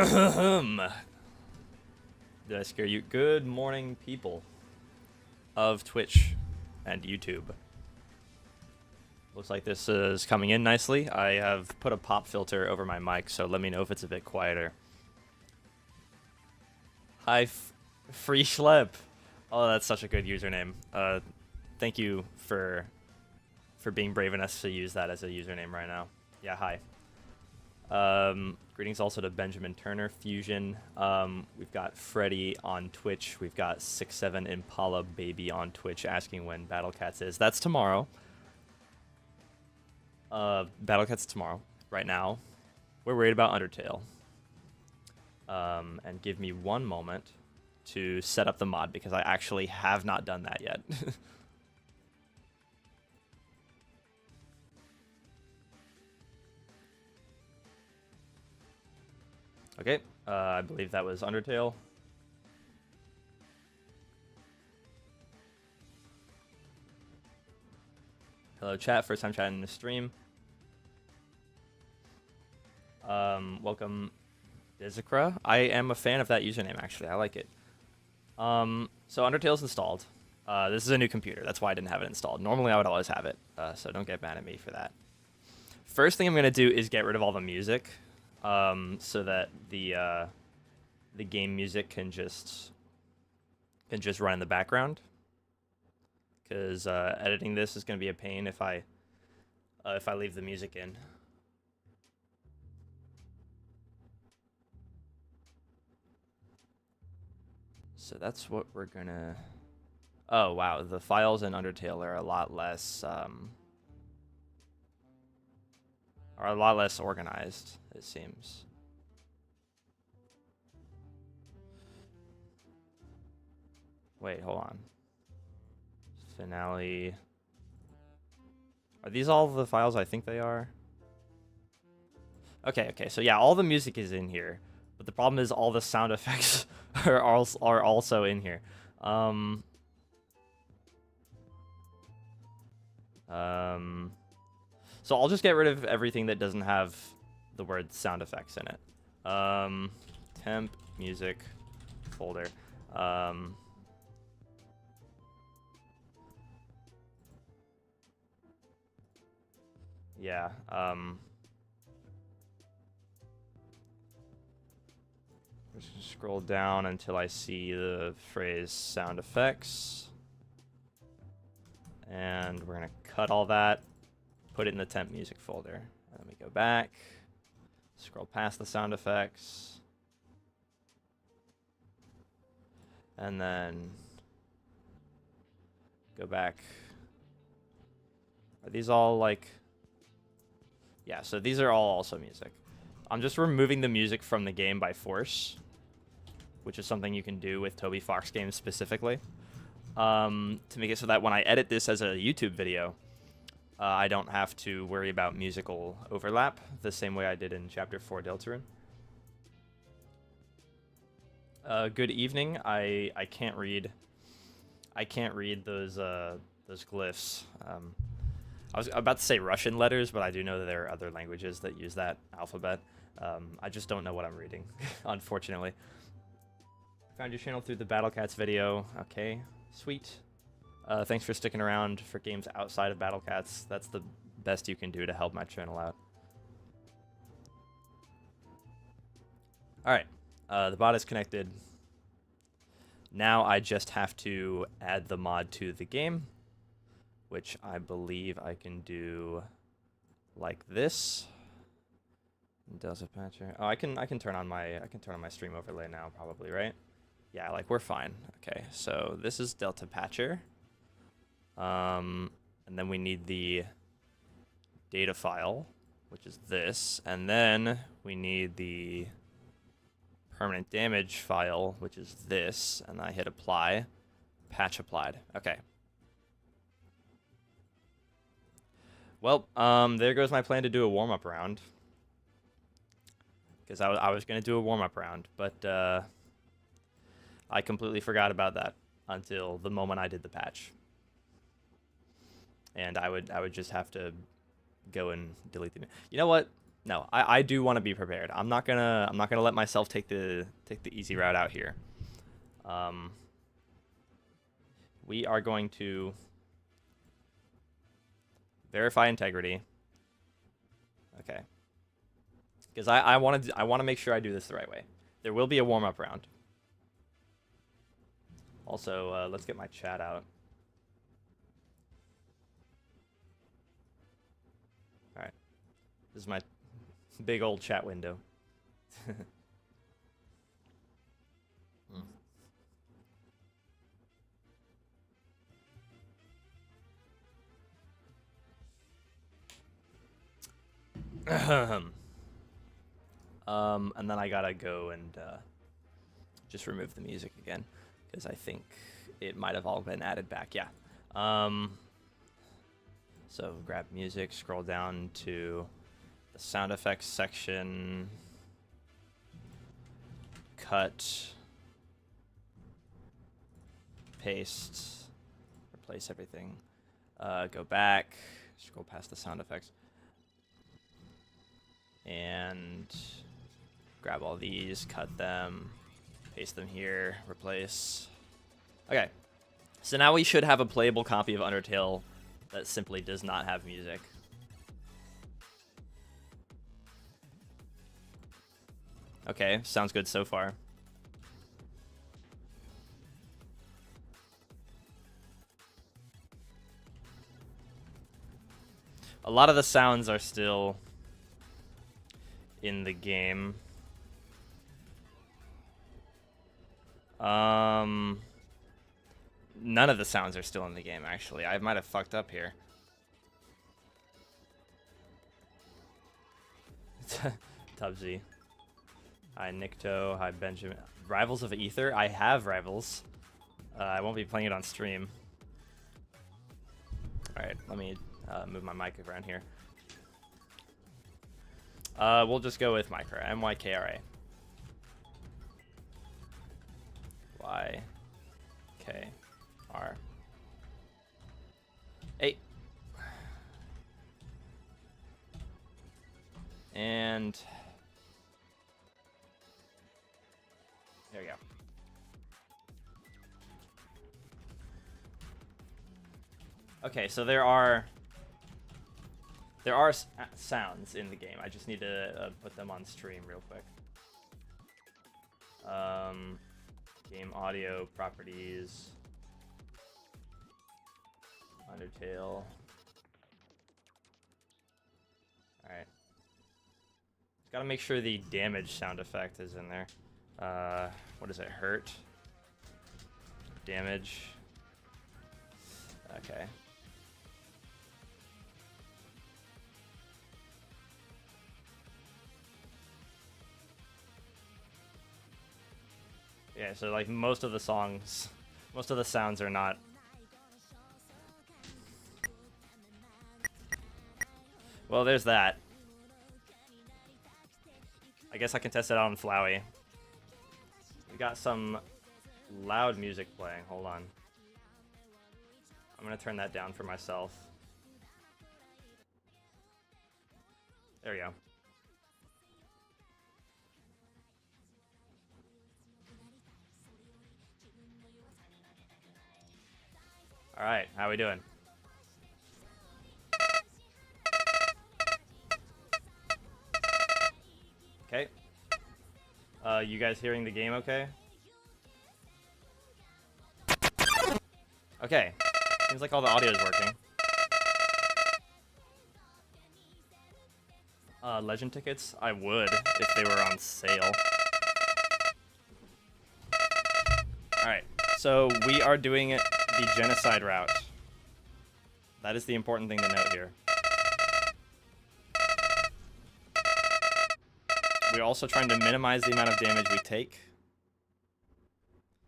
Did I scare you? Good morning, people of Twitch and YouTube. Looks like this is coming in nicely. I have put a pop filter over my mic, so let me know if it's a bit quieter. Hi, Free Schlep. Oh, that's such a good username. Thank you for being brave enough to use that as a username right now. Yeah, hi. Greetings also to Benjamin Turner, Fusion. We've got Freddy on Twitch. We've got 6'7 Impala Baby on Twitch asking when Battle Cats is. That's tomorrow. Battle Cats tomorrow. Right now, we're worried about Undertale. And give me one moment to set up the mod because I actually have not done that yet. Okay, I believe that was Undertale. Hello chat, first time chatting in the stream. Welcome Dizikra. I am a fan of that username actually, I like it. So Undertale's installed. This is a new computer, that's why I didn't have it installed. Normally I would always have it, so don't get mad at me for that. First thing I'm gonna do is get rid of all the music. So that the game music can just run in the background. Because editing this is going to be a pain if I leave the music in. So that's what we're gonna. Oh wow, the files in Undertale are a lot less organized, it seems. Wait, hold on. Finale. Are these all the files I think they are? Okay, so yeah, all the music is in here. But the problem is all the sound effects are also in here. So I'll just get rid of everything that doesn't have the word sound effects in it. Temp music folder. Yeah. Just scroll down until I see the phrase sound effects. And we're gonna cut all that. Put it in the temp music folder. And then we go back, scroll past the sound effects, and then go back. Are these all like... Yeah, so these are all also music. I'm just removing the music from the game by force, which is something you can do with Toby Fox games specifically, to make it so that when I edit this as a YouTube video, I don't have to worry about musical overlap the same way I did in Chapter 4 Deltarune. Good evening. I can't read. I can't read those glyphs. I was about to say Russian letters, but I do know that there are other languages that use that alphabet. I just don't know what I'm reading, unfortunately. Found your channel through the Battle Cats video. Okay, sweet. Thanks for sticking around for games outside of Battle Cats. That's the best you can do to help my channel out. Alright, the bot is connected. Now I just have to add the mod to the game, which I believe I can do like this. Does a patcher? Oh, I can turn on my stream overlay now, probably, right? Yeah, like we're fine. Okay, so this is Delta Patcher. And then we need the data file, which is this, and then we need the permanent damage file, which is this, and I hit apply. Patch applied. Okay. Well, there goes my plan to do a warm-up round. Because I was going to do a warm-up round, but I completely forgot about that until the moment I did the patch. And I would just have to go and delete them. You know what? No, I do want to be prepared. I'm not gonna let myself take the easy route out here. We are going to verify integrity. Okay. Because I want to make sure I do this the right way. There will be a warm-up round. Also, let's get my chat out. All right. This is my big old chat window. And then I gotta go and just remove the music again, because I think it might have all been added back. Yeah. So grab music, scroll down to the sound effects section, cut, paste, replace everything. Go back, scroll past the sound effects, and grab all these, cut them, paste them here, replace. Okay, so now we should have a playable copy of Undertale that simply does not have music. Okay, sounds good so far. A lot of the sounds are still in the game. None of the sounds are still in the game, actually. I might have fucked up here. Tubsy. Hi, Nikto. Hi, Benjamin. Rivals of Ether? I have Rivals. I won't be playing it on stream. Alright, let me move my mic around here. We'll just go with Mykra. M-Y-K-R-A. Y-K-R. 8. And there we go. Okay, so there are sounds in the game. I just need to put them on stream real quick. Game audio properties. Undertale. Alright. Just gotta make sure the damage sound effect is in there. What is it? Hurt? Damage. Okay. Yeah, so like most of the sounds are not. Well, there's that. I guess I can test it out on Flowey. We got some loud music playing. Hold on. I'm gonna turn that down for myself. There we go. All right, how we doing? Okay. You guys hearing the game okay? Okay. Seems like all the audio is working. Legend tickets? I would if they were on sale. Alright, so we are doing it the Genocide route. That is the important thing to note here. We're also trying to minimize the amount of damage we take.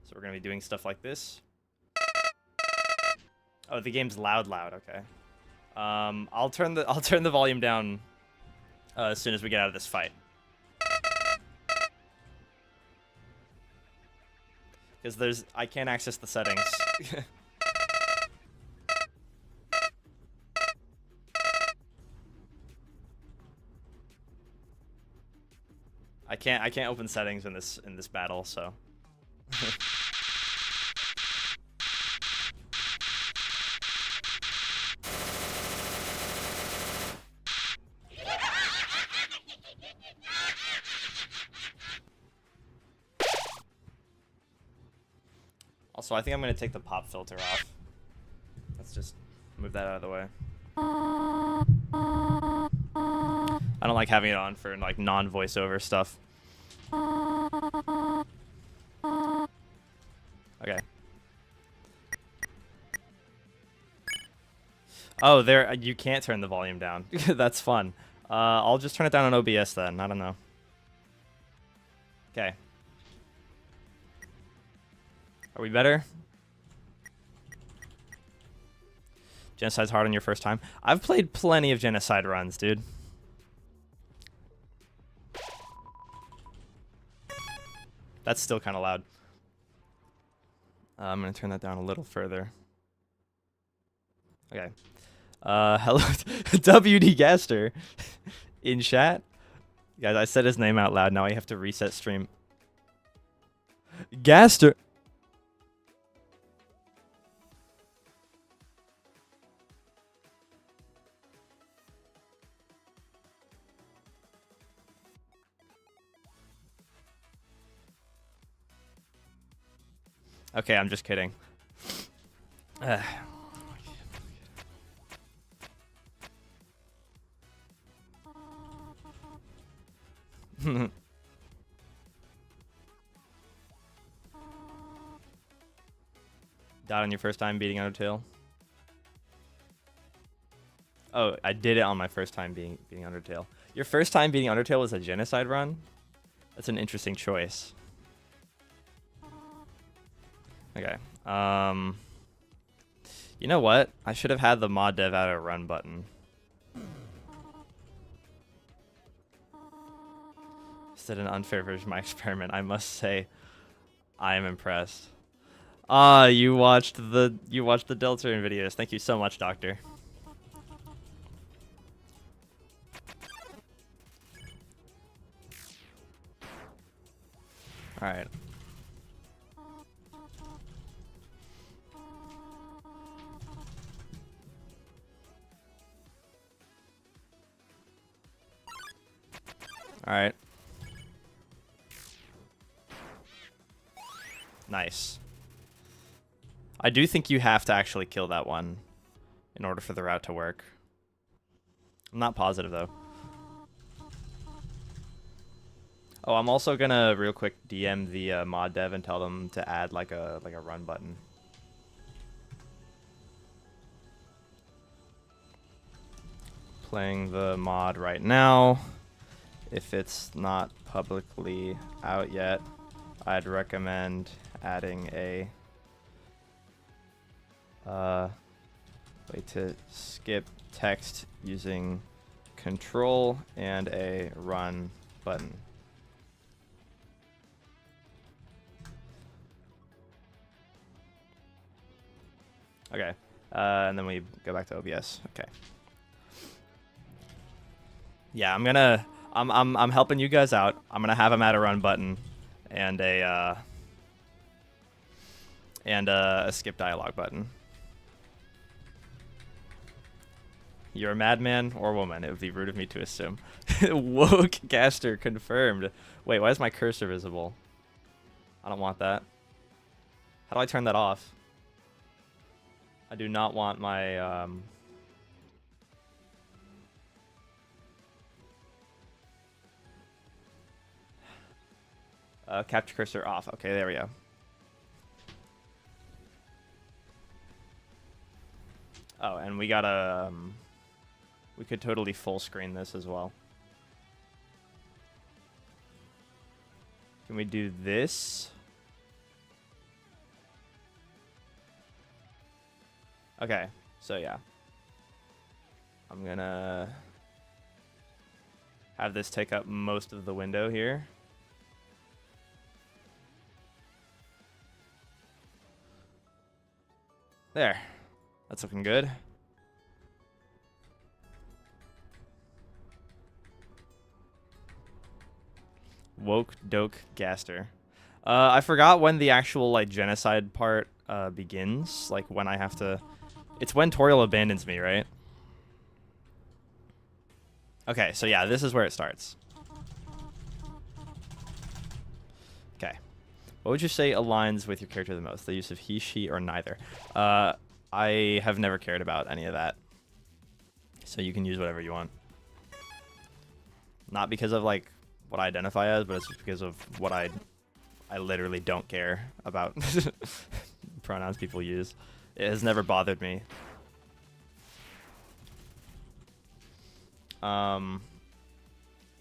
So we're going to be doing stuff like this. Oh, the game's loud, okay. I'll turn the volume down as soon as we get out of this fight. Because I can't access the settings. I can't open settings in this battle, so. Also, I think I'm gonna take the pop filter off. Let's just move that out of the way. I don't like having it on for like non-voiceover stuff. Okay. Oh, there, you can't turn the volume down. That's fun. I'll just turn it down on OBS then. I don't know. Okay. Are we better? Genocide's hard on your first time. I've played plenty of Genocide runs, dude. That's still kind of loud. I'm going to turn that down a little further. Okay. Hello, WD Gaster in chat. Guys, I said his name out loud. Now I have to reset stream. Gaster. Okay, I'm just kidding. Died on your first time beating Undertale? Oh, I did it on my first time beating Undertale. Your first time beating Undertale was a Genocide run? That's an interesting choice. Okay. You know what? I should have had the mod dev add a run button. Is it an unfair version of my experiment? I must say, I am impressed. Ah, you watched the Deltarune videos. Thank you so much, Doctor. All right. All right. Nice. I do think you have to actually kill that one in order for the route to work. I'm not positive though. Oh, I'm also gonna real quick DM the mod dev and tell them to add like a run button. Playing the mod right now. If it's not publicly out yet, I'd recommend adding a way to skip text using control and a run button. Okay, and then we go back to OBS. Okay. Yeah, I'm helping you guys out. I'm gonna have him add a run button and a skip dialogue button. You're a madman or woman. It would be rude of me to assume. Woke Gaster confirmed. Wait, why is my cursor visible? I don't want that. How do I turn that off? I do not want my capture cursor off. Okay, there we go. Oh, and we gotta we could totally full screen this as well. Can we do this? Okay, so yeah. I'm gonna have this take up most of the window here. There. That's looking good. Woke Doke Gaster. I forgot when the actual like genocide part begins. Like when I have to. It's when Toriel abandons me, right? Okay, so yeah, this is where it starts. Okay. What would you say aligns with your character the most? The use of he, she, or neither? I have never cared about any of that. So you can use whatever you want. Not because of like what I identify as, but it's just because of what I literally don't care about pronouns people use. It has never bothered me.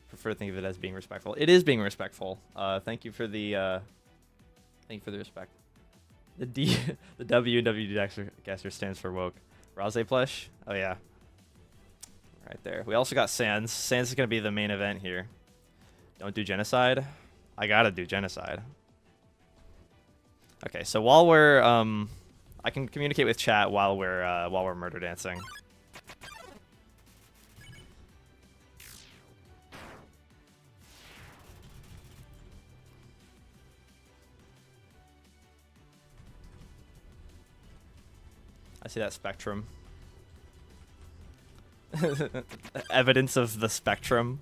Prefer to think of it as being respectful. It is being respectful. Thank you for the respect. The D, the W in WD Gaster stands for woke. Rose plush. Oh yeah. Right there. We also got Sans. Sans is gonna be the main event here. Don't do genocide. I gotta do genocide. Okay, so while we're I can communicate with chat while we're murder dancing. I see that spectrum. Evidence of the spectrum.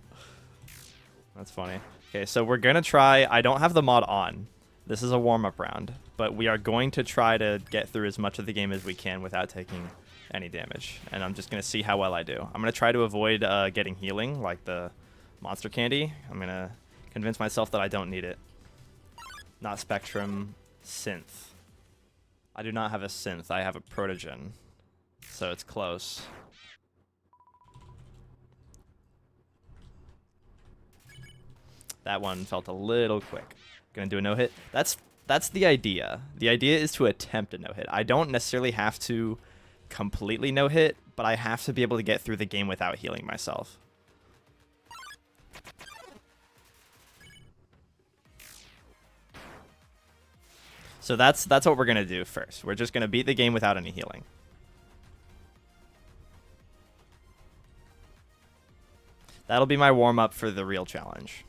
That's funny. Okay, so we're gonna try. I don't have the mod on. This is a warm-up round, but we are going to try to get through as much of the game as we can without taking any damage. And I'm just gonna see how well I do. I'm gonna try to avoid getting healing, like the monster candy. I'm gonna convince myself that I don't need it. Not spectrum, synth. I do not have a synth. I have a protogen, so it's close. That one felt a little quick. Gonna do a no-hit. That's the idea. The idea is to attempt a no-hit. I don't necessarily have to completely no-hit, but I have to be able to get through the game without healing myself. So that's what we're gonna do first. We're just gonna beat the game without any healing. That'll be my warm-up for the real challenge.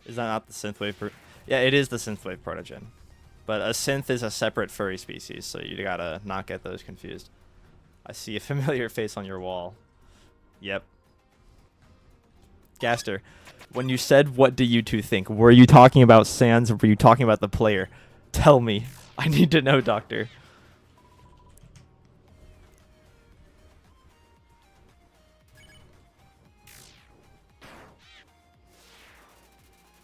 Is that not the synthwave? Yeah, it is the synthwave protogen. But a synth is a separate furry species, so you gotta not get those confused. I see a familiar face on your wall. Yep. Gaster, when you said what do you two think, were you talking about Sans or were you talking about the player? Tell me. I need to know, Doctor.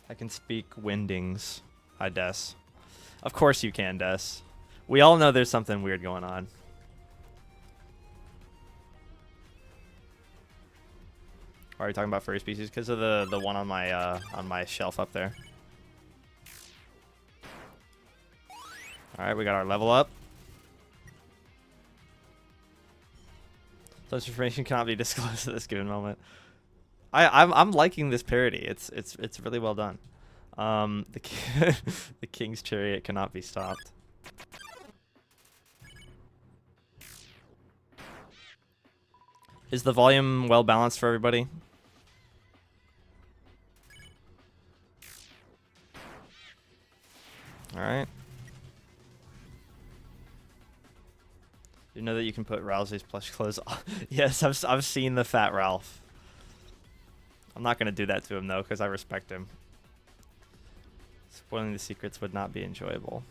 I can speak Windings. Hi, Des. Of course you can, Des. We all know there's something weird going on. Are you talking about furry species? Because of the one on my shelf up there. All right, we got our level up. Such information cannot be disclosed at this given moment. I'm liking this parody. It's really well done. The King's Chariot cannot be stopped. Is the volume well balanced for everybody? All right. You know that you can put Ralph's plush clothes on? Yes, I've seen the fat Ralph. I'm not gonna do that to him though, because I respect him. Spoiling the secrets would not be enjoyable.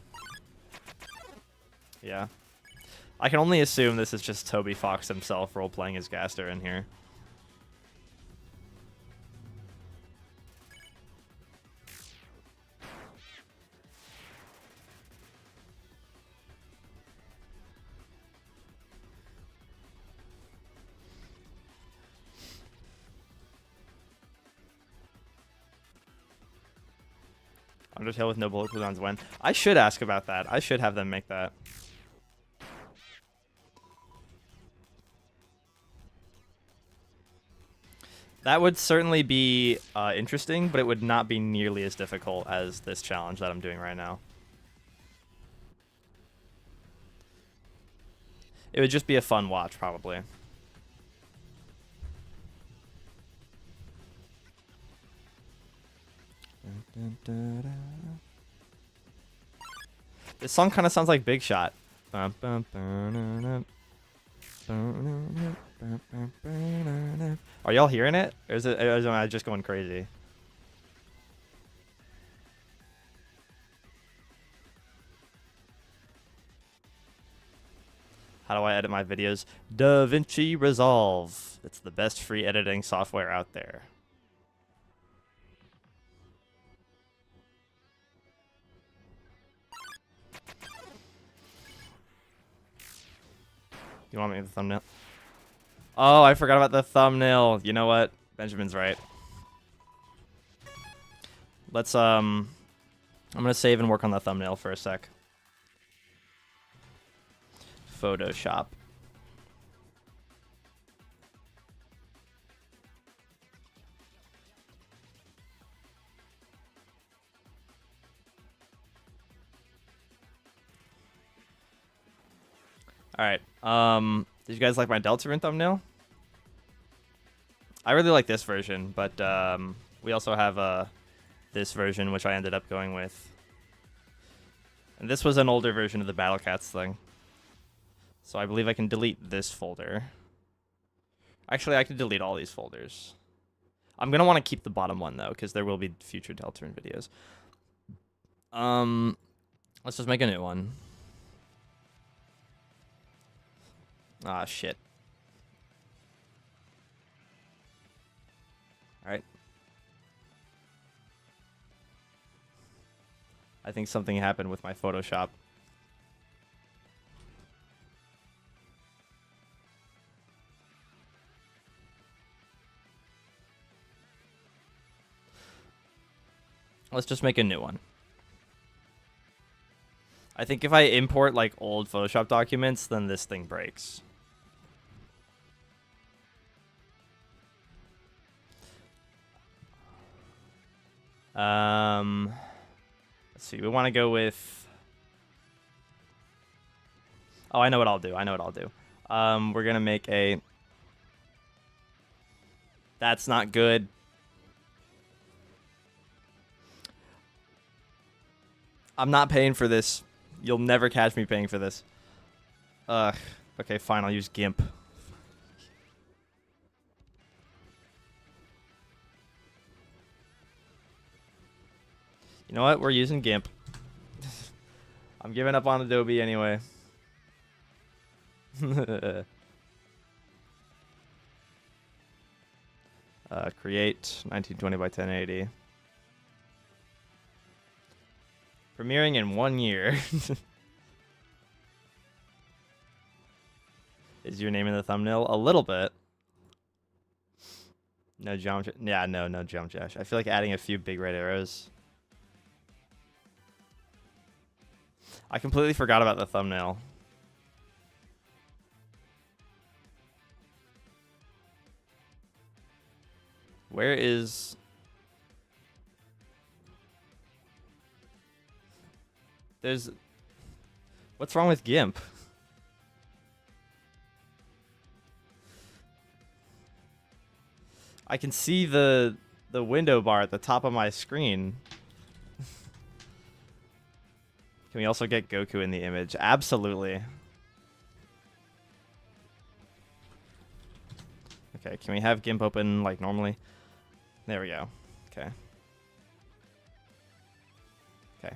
Yeah. I can only assume this is just Toby Fox himself role-playing as Gaster in here. Undertale with no bullet cooldowns when? I should ask about that. I should have them make that. That would certainly be interesting, but it would not be nearly as difficult as this challenge that I'm doing right now. It would just be a fun watch, probably. This song kind of sounds like Big Shot. Are y'all hearing it? Or is am I just going crazy? How do I edit my videos? DaVinci Resolve. It's the best free editing software out there. You want me to the thumbnail? Oh, I forgot about the thumbnail. You know what? Benjamin's right. Let's, I'm gonna save and work on the thumbnail for a sec. Photoshop. All right. Did you guys like my Deltarune thumbnail? I really like this version, but we also have this version, which I ended up going with. And this was an older version of the Battle Cats thing. So I believe I can delete this folder. Actually, I can delete all these folders. I'm going to want to keep the bottom one, though, because there will be future Deltarune videos. Let's just make a new one. Ah, shit. Alright. I think something happened with my Photoshop. Let's just make a new one. I think if I import, like, old Photoshop documents, then this thing breaks. Let's see. We want to go with... Oh, I know what I'll do. We're going to make a... That's not good. I'm not paying for this. You'll never catch me paying for this. Okay, fine. I'll use GIMP. You know what? We're using GIMP. I'm giving up on Adobe anyway. Create 1920 by 1080. Premiering in 1 year. Is your name in the thumbnail? A little bit. No geometry. Yeah, no geometry. I feel like adding a few big red arrows. I completely forgot about the thumbnail. Where is... There's... What's wrong with GIMP? I can see the window bar at the top of my screen. Can we also get Goku in the image? Absolutely. Okay, can we have GIMP open like normally? There we go. Okay. Okay.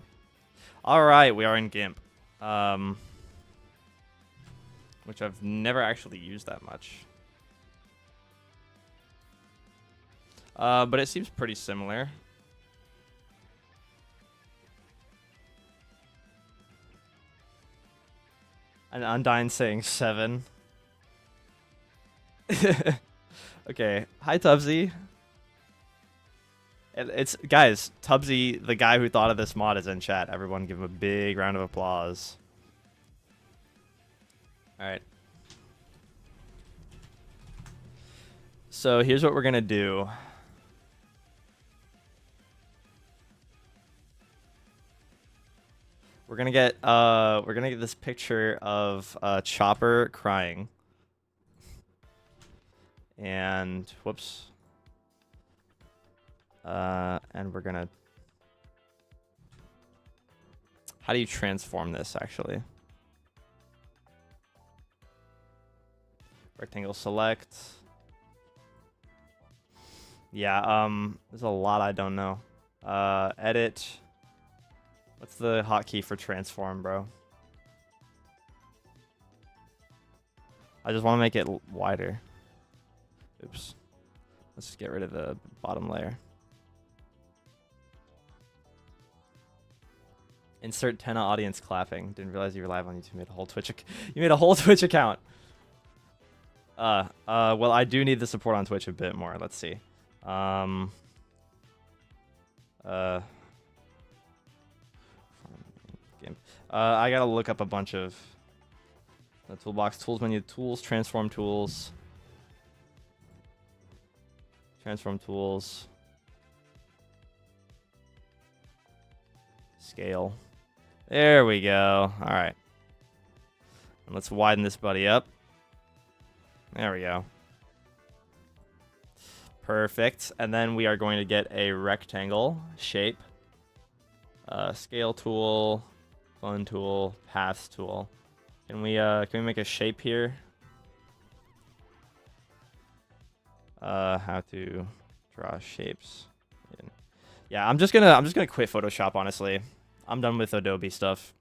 Alright, we are in GIMP. Which I've never actually used that much. But it seems pretty similar. And Undying saying 7. Okay. Hi, Tubbsy. It's guys, Tubbsy, the guy who thought of this mod, is in chat. Everyone give him a big round of applause. All right. So here's what we're gonna do. We're gonna get this picture of Chopper crying. And whoops. And we're gonna. How do you transform this actually? Rectangle select. Yeah, there's a lot I don't know. Edit. What's the hotkey for transform, bro? I just want to make it wider. Oops. Let's just get rid of the bottom layer. Insert 10 audience clapping. Didn't realize you were live on YouTube. You made a whole Twitch account. Well, I do need the support on Twitch a bit more. Let's see. I gotta look up a bunch of the toolbox, tools menu, tools, transform tools, scale. There we go. All right. And let's widen this buddy up. There we go. Perfect. And then we are going to get a rectangle shape. Scale tool, clone tool, paths tool. Can we make a shape here? How to draw shapes. Yeah, I'm just gonna quit Photoshop, honestly. I'm done with Adobe stuff.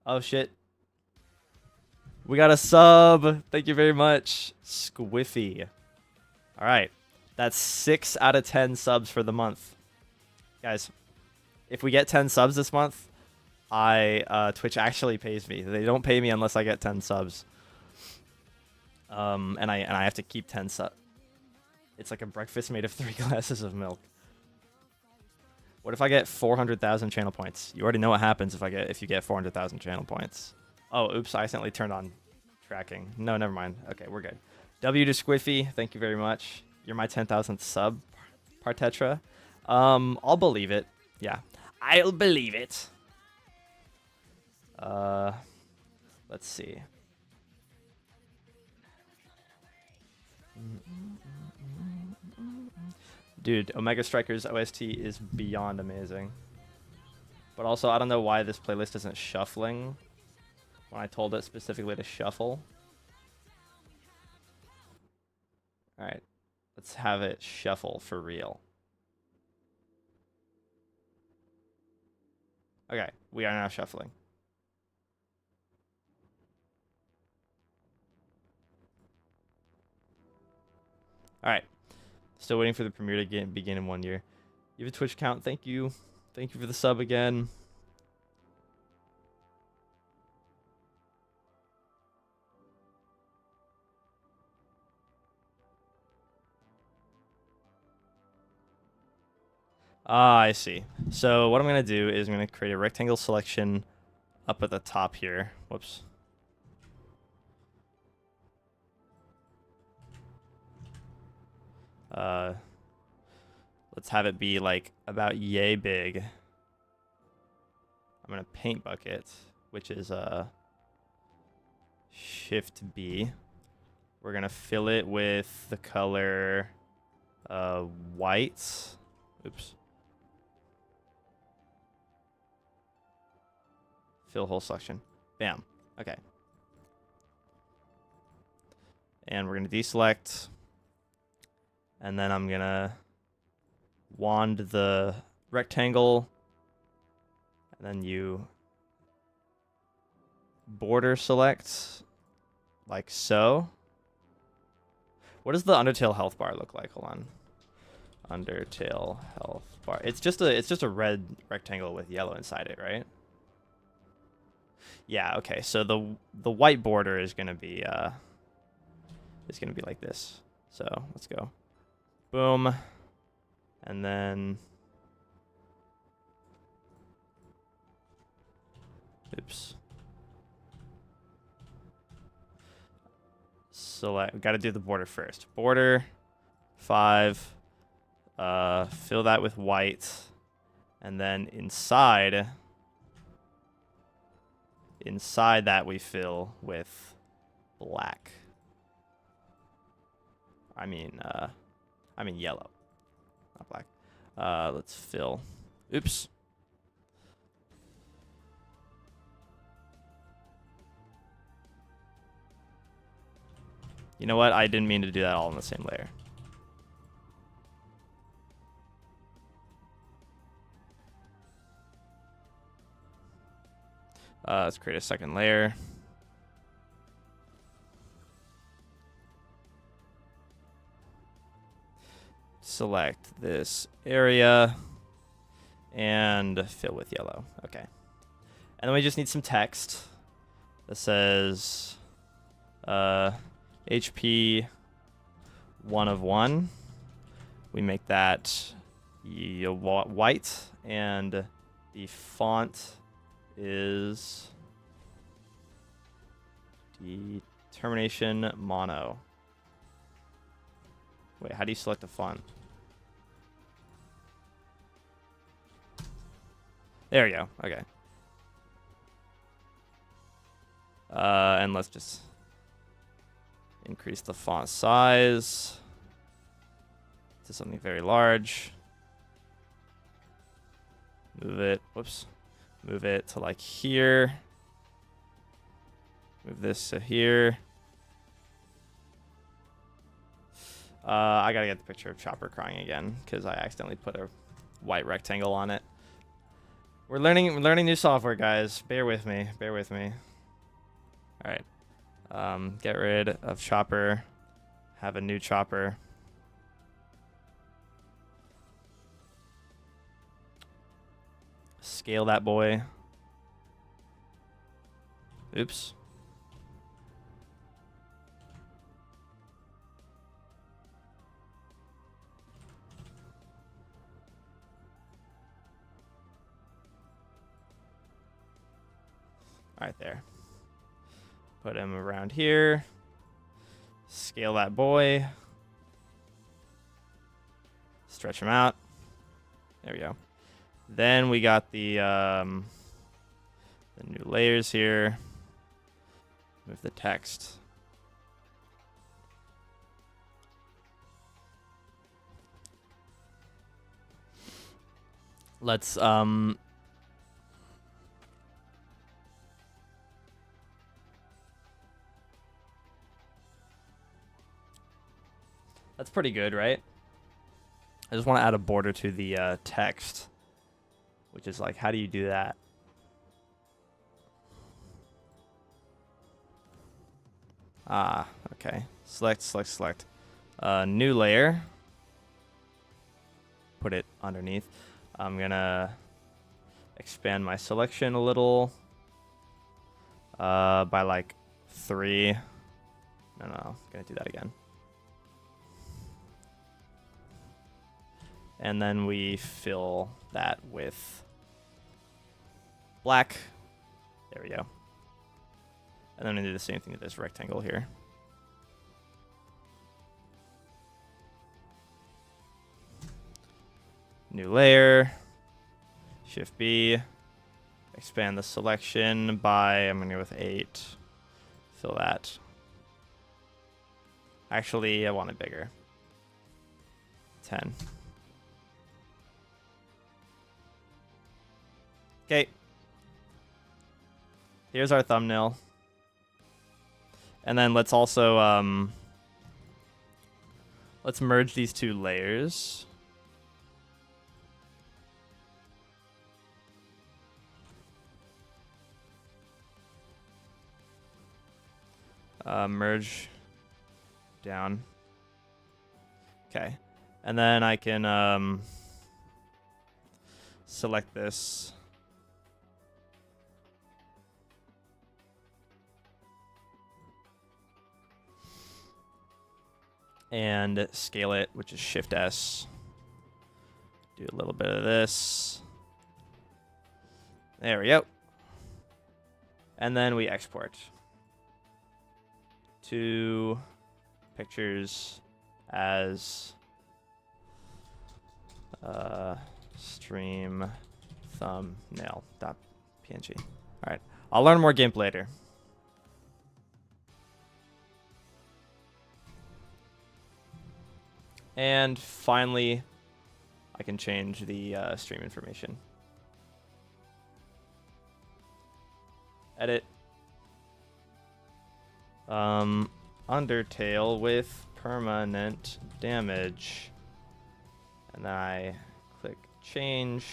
Oh shit. We got a sub. Thank you very much. Squiffy. All right. That's 6 out of 10 subs for the month. Guys, if we get 10 subs this month, Twitch actually pays me. They don't pay me unless I get 10 subs. And I have to keep 10 subs. It's like a breakfast made of 3 glasses of milk. What if I get 400,000 channel points? You already know what happens if you get 400,000 channel points. Oh, oops, I accidentally turned on tracking. No, never mind. Okay, we're good. W to Squiffy, thank you very much. You're my 10,000th sub, Partetra. I'll believe it. Yeah, I'll believe it. Let's see. Dude, Omega Strikers OST is beyond amazing. But also, I don't know why this playlist isn't shuffling when I told it specifically to shuffle. Alright, let's have it shuffle for real. Okay, we are now shuffling. Alright. Still waiting for the premiere to begin in 1 year. You have a Twitch account. Thank you. Thank you for the sub again. Ah, I see. So what I'm going to do is I'm going to create a rectangle selection up at the top here. Whoops. Let's have it be like about yay big. I'm going to paint bucket, which is Shift B. We're going to fill it with the color white. Oops. Fill whole selection. Bam. Okay. And we're going to deselect. And then I'm going to wand the rectangle. And then you border select like so. What does the Undertale health bar look like? Hold on. Undertale health bar. It's just a red rectangle with yellow inside it, right? Yeah, okay. So the white border is gonna be like this. So let's go. Boom. And then oops. select. We got to do the border first. Border 5. Fill that with white, and then inside that we fill with black. I mean yellow, not black. Let's fill. Oops. You know what? I didn't mean to do that all in the same layer. Let's create a second layer. Select this area and fill with yellow. Okay. And then we just need some text that says HP 1 of 1. We make that white, and the font is determination mono. Wait, how do you select a font? There we go. Okay. And let's just increase the font size to something very large. Move it. Whoops. Move it to like here. Move this to here. I gotta get the picture of Chopper crying again because I accidentally put a white rectangle on it. We're learning new software, guys. Bear with me. Bear with me. All right. Get rid of Chopper. Have a new Chopper. Scale that boy. Oops. All right, there. Put him around here. Scale that boy. Stretch him out. There we go. Then we got the new layers here. Move the text. Let's that's pretty good, right? I just want to add a border to the text, which is like, how do you do that? Ah, okay. Select. New layer. Put it underneath. I'm gonna expand my selection a little. By like 3. No, I'm gonna do that again. And then we fill that with black. There we go. And then I'm gonna do the same thing to this rectangle here. New layer. Shift B. Expand the selection by, I'm gonna go with 8. Fill that. Actually, I want it bigger. 10. Okay. Here's our thumbnail. And then let's also let's merge these two layers. Merge down. Okay. And then I can select this. And scale it, which is Shift S. Do a little bit of this. There we go. And then we export to pictures as stream thumbnail.png. All right, I'll learn more GIMP later. And finally, I can change the stream information. Edit. Undertale with permanent damage. And then I click change.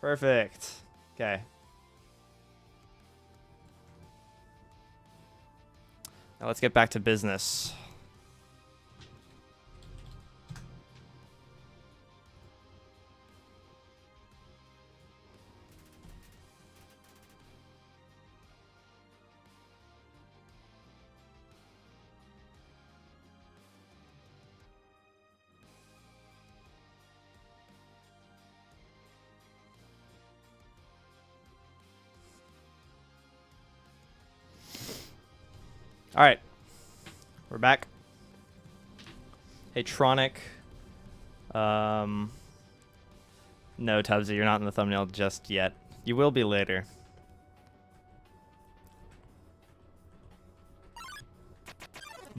Perfect. Okay. Now let's get back to business. All right, we're back. Hey, Tronic. No, Tubbsy, you're not in the thumbnail just yet. You will be later.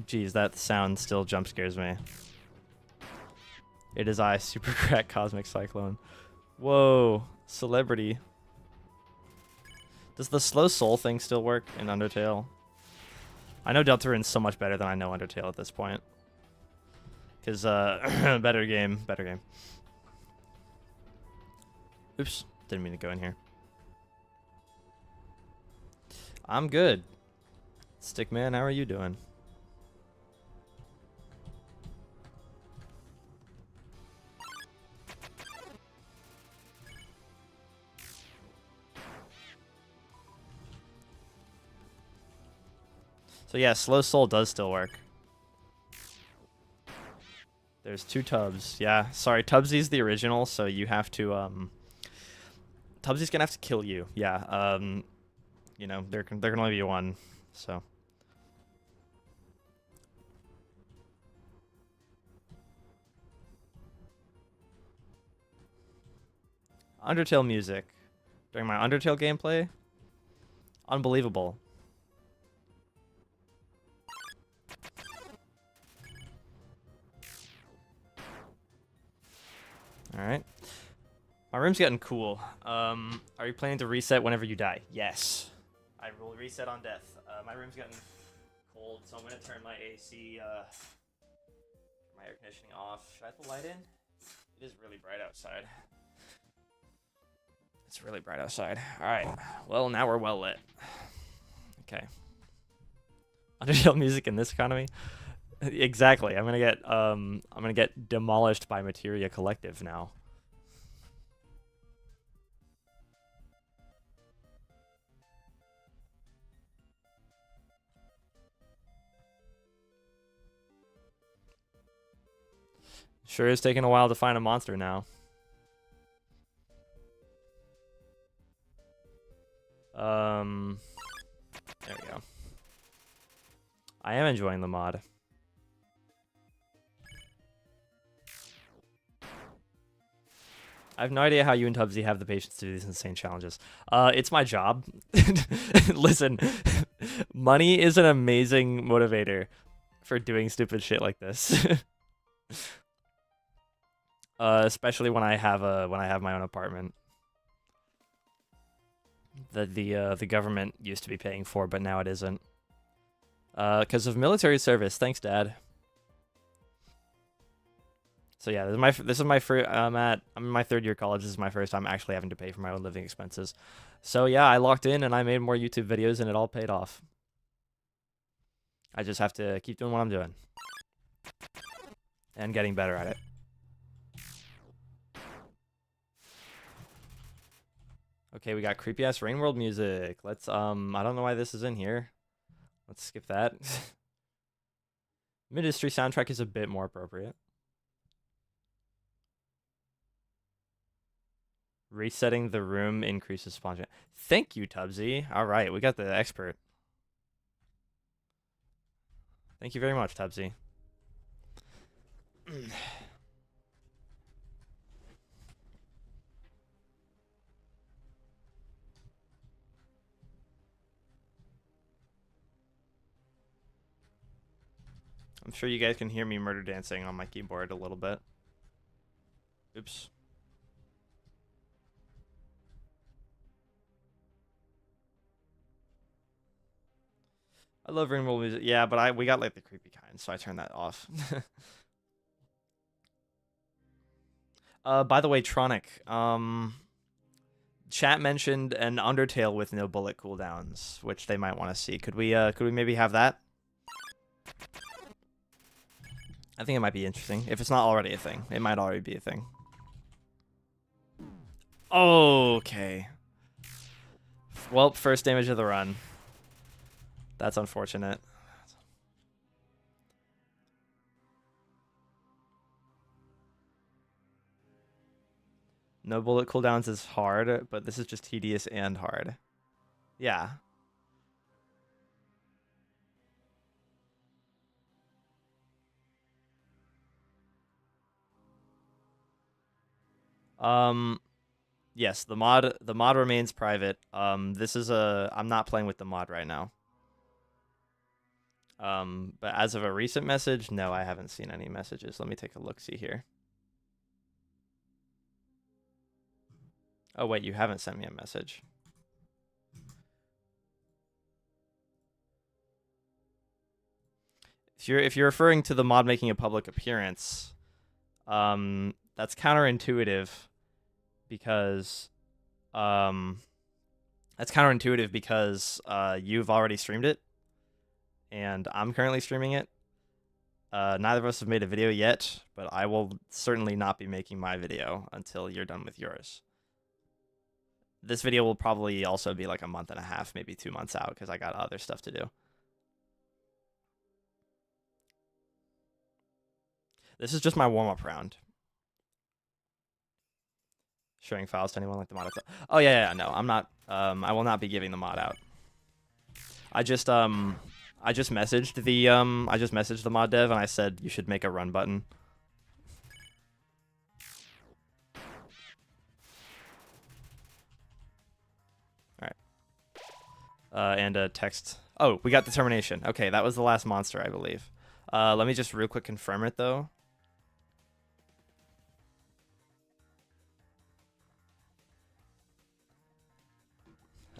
Jeez, that sound still jump scares me. It is I, Super Crack Cosmic Cyclone. Whoa, celebrity. Does the slow soul thing still work in Undertale? I know Deltarune's so much better than I know Undertale at this point. Because, better game. Oops, didn't mean to go in here. I'm good. Stickman, how are you doing? So yeah, Slow Soul does still work. There's 2 Tubbs. Yeah, sorry, Tubbsy's the original, so you have to, Tubbsy's gonna have to kill you. Yeah, you know, there can only be one, so. Undertale music. During my Undertale gameplay? Unbelievable. Alright. My room's getting cool. Are you planning to reset whenever you die? Yes. I will reset on death. My room's getting cold, so I'm going to turn my AC, my air conditioning off. Should I have the light in? It is really bright outside. It's really bright outside. Alright. Well, now we're well lit. Okay. Undertale music in this economy? Exactly. I'm gonna get demolished by Materia Collective now. Sure is taking a while to find a monster now. There we go. I am enjoying the mod. I have no idea how you and Tubbsy have the patience to do these insane challenges. It's my job. Listen, money is an amazing motivator for doing stupid shit like this. Especially when I have my own apartment. The government used to be paying for, but now it isn't. Because of military service. Thanks, Dad. So yeah, this is my first. I'm in my 3rd year of college. This is my first time actually having to pay for my own living expenses. So yeah, I locked in and I made more YouTube videos and it all paid off. I just have to keep doing what I'm doing and getting better at it. Okay, we got creepy ass Rain World music. Let's I don't know why this is in here. Let's skip that. Ministry soundtrack is a bit more appropriate. Resetting the room increases spawn chance. Thank you, Tubbsy. All right, we got the expert. Thank you very much, Tubbsy. I'm sure you guys can hear me murder dancing on my keyboard a little bit. Oops. I love rainbow music. Yeah, but we got like the creepy kind, so I turned that off. By the way, Tronic, chat mentioned an Undertale with no bullet cooldowns, which they might want to see. Could we maybe have that? I think it might be interesting. If it's not already a thing, it might already be a thing. Okay. Well, first damage of the run. That's unfortunate. No bullet cooldowns is hard, but this is just tedious and hard. Yeah. Yes, the mod remains private. This is I'm not playing with the mod right now. But as of a recent message, no, I haven't seen any messages. Let me take a look-see here. Oh wait, you haven't sent me a message. If you're referring to the mod making a public appearance, that's counterintuitive because you've already streamed it and I'm currently streaming it. Neither of us have made a video yet, but I will certainly not be making my video until you're done with yours. This video will probably also be like a month and a half, maybe 2 months out because I got other stuff to do. This is just my warm-up round. Sharing files to anyone like the mod itself. Oh yeah, no, I'm not. I will not be giving the mod out. I just messaged the mod dev and I said you should make a run button. All right. And a text. Oh, we got determination. Okay, that was the last monster, I believe. Let me just real quick confirm it though.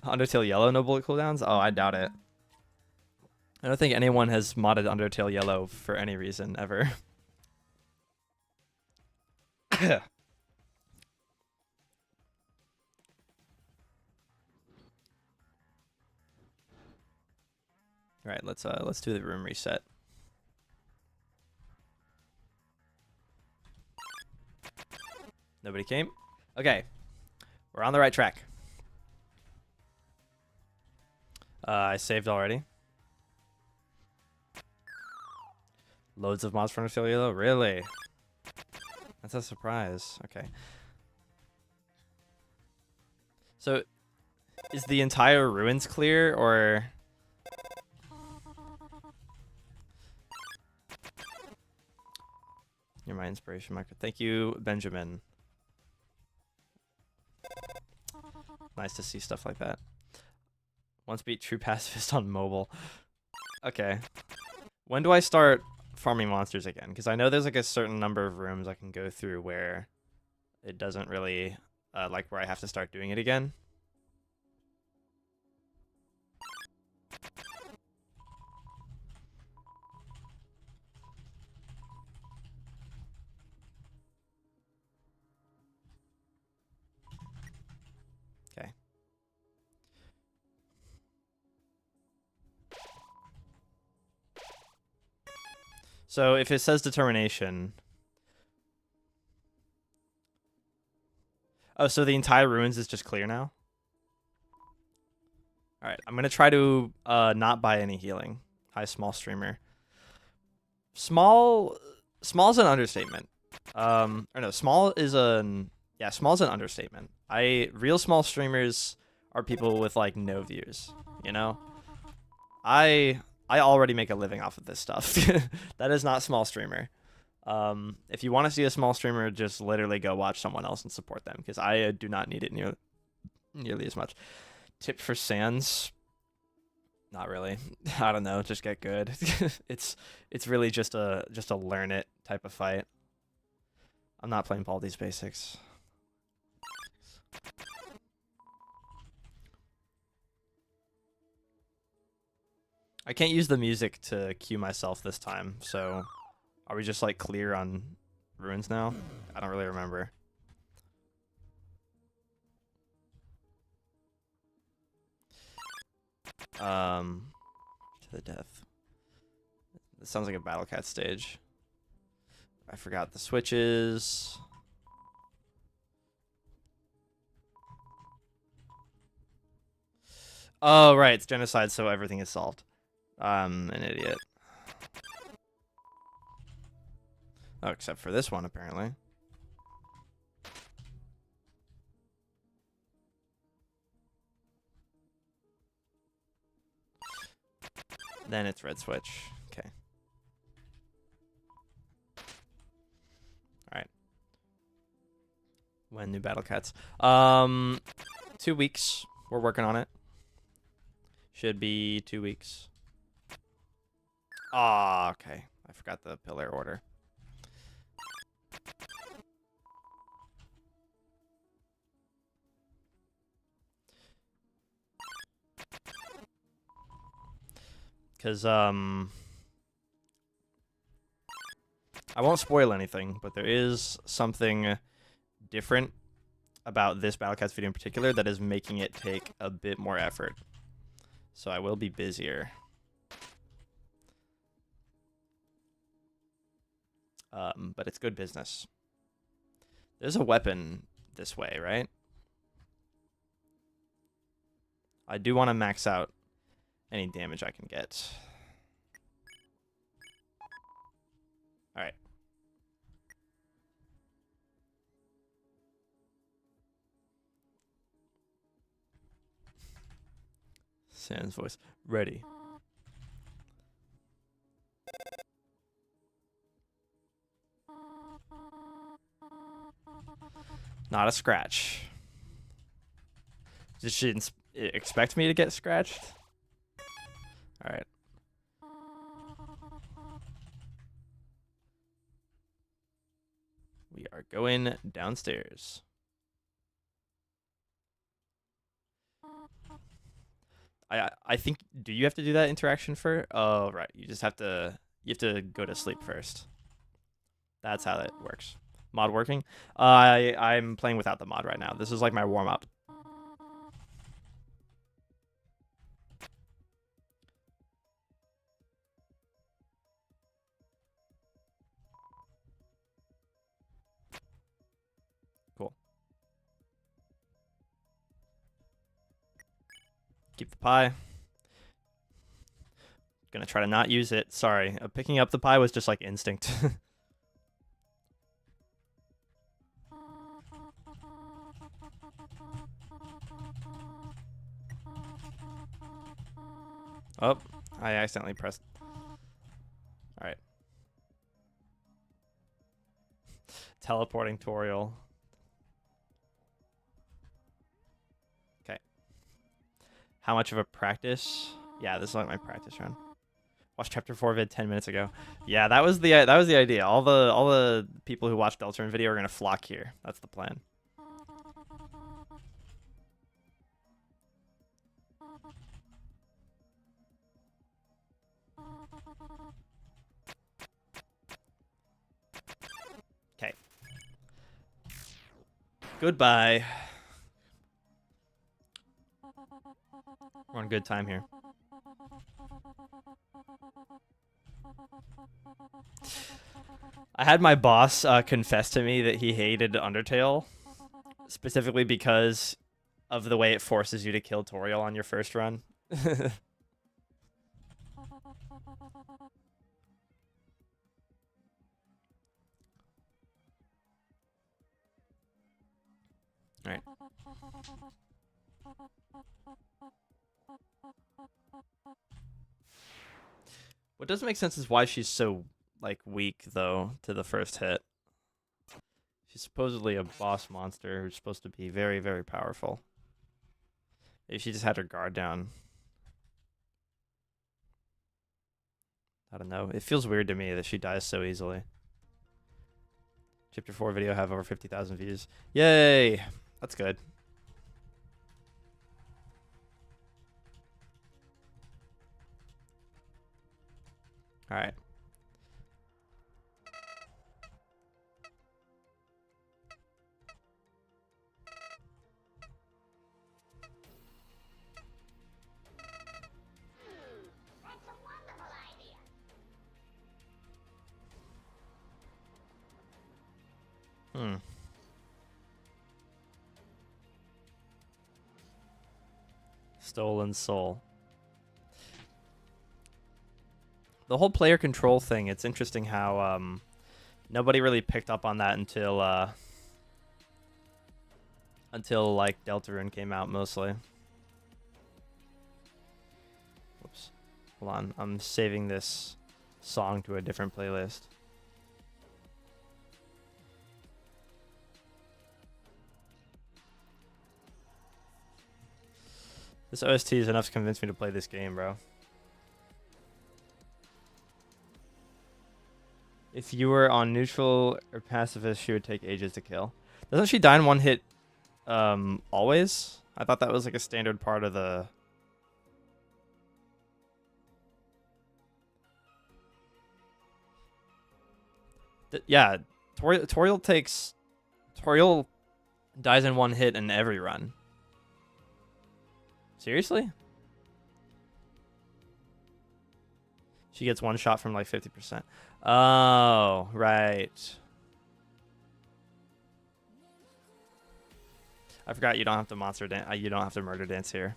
Undertale Yellow, no bullet cooldowns? Oh, I doubt it. I don't think anyone has modded Undertale Yellow for any reason, ever. Alright, let's do the room reset. Nobody came? Okay. We're on the right track. I saved already. Loads of mods for Undertale Yellow? Really? That's a surprise. Okay. So, is the entire ruins clear, or... You're my inspiration, Micro. Thank you, Benjamin. Nice to see stuff like that. Once beat true pacifist on mobile. Okay. When do I start farming monsters again? Because I know there's like a certain number of rooms I can go through where it doesn't really, like where I have to start doing it again. Okay. So if it says determination... Oh, so the entire ruins is just clear now? Alright, I'm gonna try to not buy any healing. Hi, small streamer. Small's an understatement. Or no, small is an Yeah, small's an understatement. Real small streamers are people with like no views, you know? I I already make a living off of this stuff. That is not small streamer. If you want to see a small streamer, just literally go watch someone else and support them because I do not need it nearly as much. Tip for Sans? Not really. I don't know. Just get good. It's really just a learn it type of fight. I'm not playing Baldi's Basics. I can't use the music to cue myself this time, so are we just like clear on ruins now? I don't really remember. To the death. This sounds like a Battle Cat stage. I forgot the switches. Oh, right, it's Genocide, so everything is solved. I'm an idiot. Oh, except for this one, apparently. Then it's red switch. Okay. Alright. When new Battle Cats? 2 weeks. We're working on it. Should be 2 weeks. Ah, okay. I forgot the pillar order. Because, I won't spoil anything, but there is something different about this Battle Cats video in particular that is making it take a bit more effort. So I will be busier. But it's good business. There's a weapon this way, right? I do want to max out any damage I can get. Alright. Sans voice. Ready. Not a scratch. Did she expect me to get scratched? Alright. We are going downstairs. I think, do you have to do that interaction first? Oh, right. You have to go to sleep first. That's how that works. Mod working? I'm playing without the mod right now. This is like my warm up. Cool. Keep the pie. Gonna try to not use it. Sorry. Picking up the pie was just like instinct. Oh, I accidentally pressed. Alright. Teleporting Toriel. Okay. How much of a practice? Yeah, this is like my practice run. Watched chapter 4 vid 10 minutes ago. Yeah, that was the idea. All the people who watched Deltarune video are gonna flock here. That's the plan. Okay. Goodbye. We're on good time here. I had my boss confess to me that he hated Undertale, specifically because of the way it forces you to kill Toriel on your first run. Alright. What doesn't make sense is why she's so, like, weak, though, to the first hit. She's supposedly a boss monster who's supposed to be very, very powerful. Maybe she just had her guard down. I don't know. It feels weird to me that she dies so easily. Chapter 4 video have over 50,000 views. Yay! That's good. Alright. Stolen Soul. The whole player control thing, it's interesting how nobody really picked up on that until like Deltarune came out mostly. Whoops. Hold on. I'm saving this song to a different playlist. This OST is enough to convince me to play this game, bro. If you were on neutral or pacifist, she would take ages to kill. Doesn't she die in one hit always? I thought that was like a standard part of the... Yeah, Toriel dies in one hit in every run. Seriously? She gets one shot from like 50%. Oh, right. I forgot you don't have to monster dance. You don't have to murder dance here.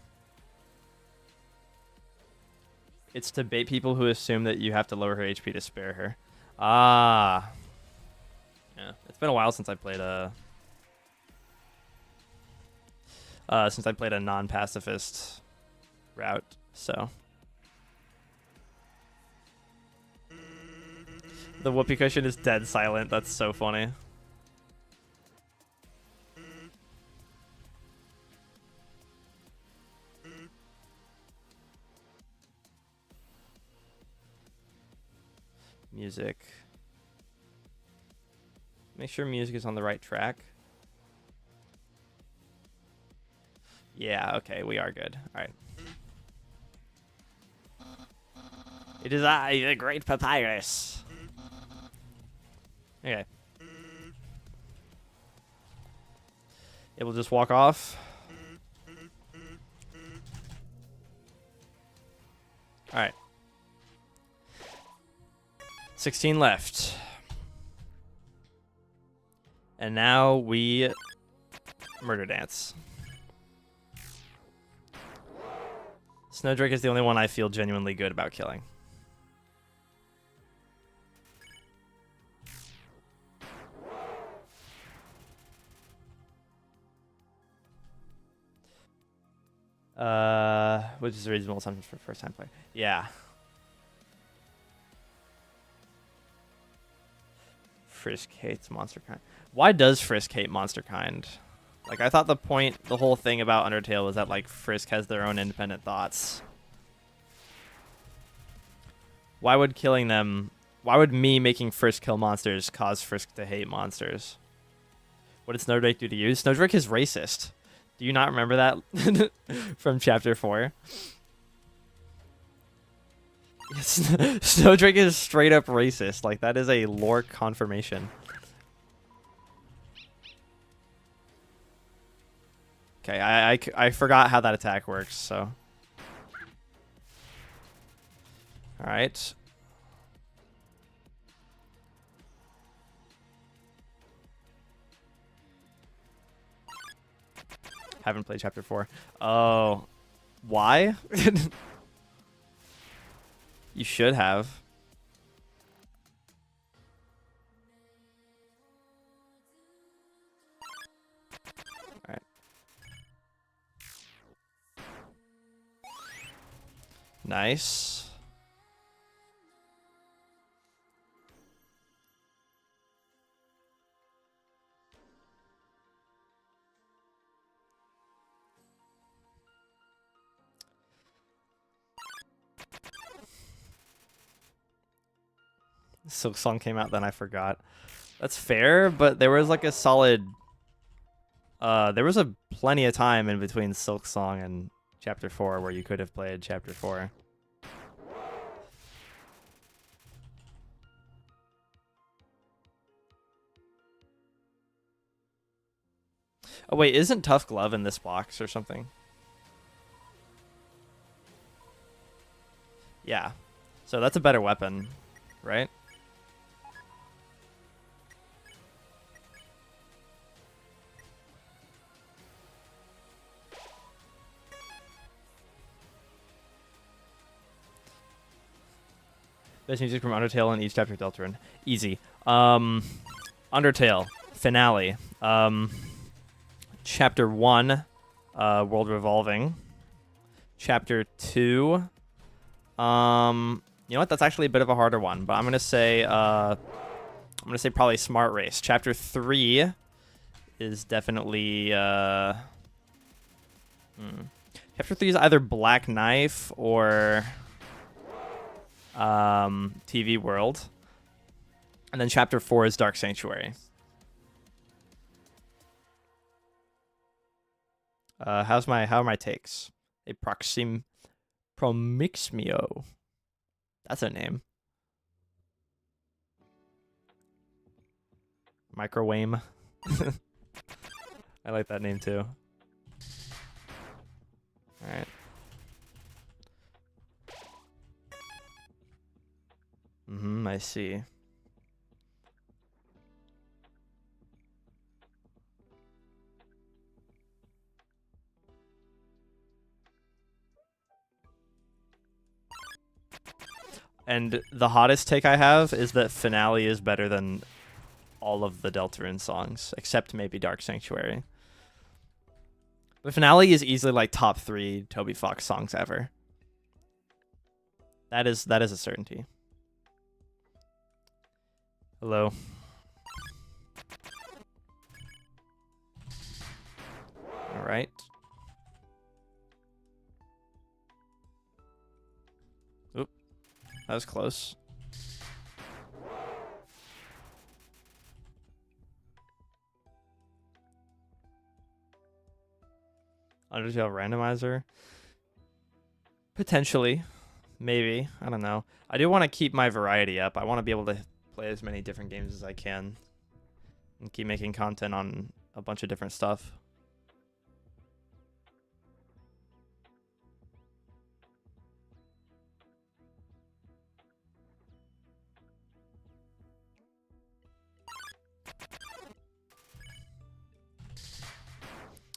It's to bait people who assume that you have to lower her HP to spare her. Ah. Yeah, it's been a while since I played a non-pacifist route, so. The whoopee cushion is dead silent. That's so funny. Music. Make sure music is on the right track. Yeah, okay, we are good. All right. It is I, the great papyrus. Okay. It will just walk off. All right. 16 left. And now we murder dance. Snowdrake is the only one I feel genuinely good about killing. Which is a reasonable assumption for first time player. Yeah. Frisk hates Monster Kind. Why does Frisk hate Monster Kind? Like, I thought the whole thing about Undertale was that, like, Frisk has their own independent thoughts. Why would me making Frisk kill monsters cause Frisk to hate monsters? What did Snowdrake do to you? Snowdrake is racist. Do you not remember that from chapter 4? Snowdrake is straight up racist. Like, that is a lore confirmation. Okay, I forgot how that attack works, so. Alright. Haven't played chapter 4. Oh. Why? You should have. Alright. Nice. Silk Song came out, then I forgot. That's fair, but there was like a solid... there was a plenty of time in between Silk Song and Chapter 4 where you could have played Chapter 4. Oh wait, isn't Tough Glove in this box or something? Yeah. So that's a better weapon, right? Best music from Undertale and each chapter of Deltarune. Easy. Undertale. Finale. Chapter 1, World Revolving. Chapter 2. You know what? That's actually a bit of a harder one, but I'm gonna say probably Smart Race. Chapter 3 is definitely Chapter 3 is either Black Knife or TV World. And then Chapter 4 is Dark Sanctuary. How are my takes? A Promixmio. That's a name. Microwame. I like that name too. All right. I see. And the hottest take I have is that Finale is better than all of the Deltarune songs, except maybe Dark Sanctuary. But Finale is easily like top 3 Toby Fox songs ever. That is a certainty. Hello. All right. Oop. That was close. Undertale randomizer? Potentially. Maybe. I don't know. I do want to keep my variety up. I want to be able to play as many different games as I can and keep making content on a bunch of different stuff.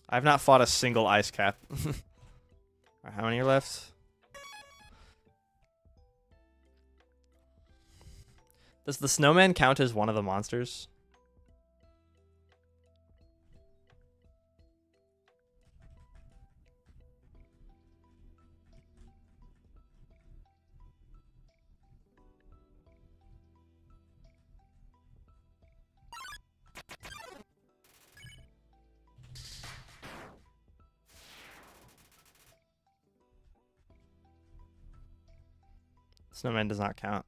I've not fought a single ice cap. How many are left? Does the snowman count as one of the monsters? Snowman does not count.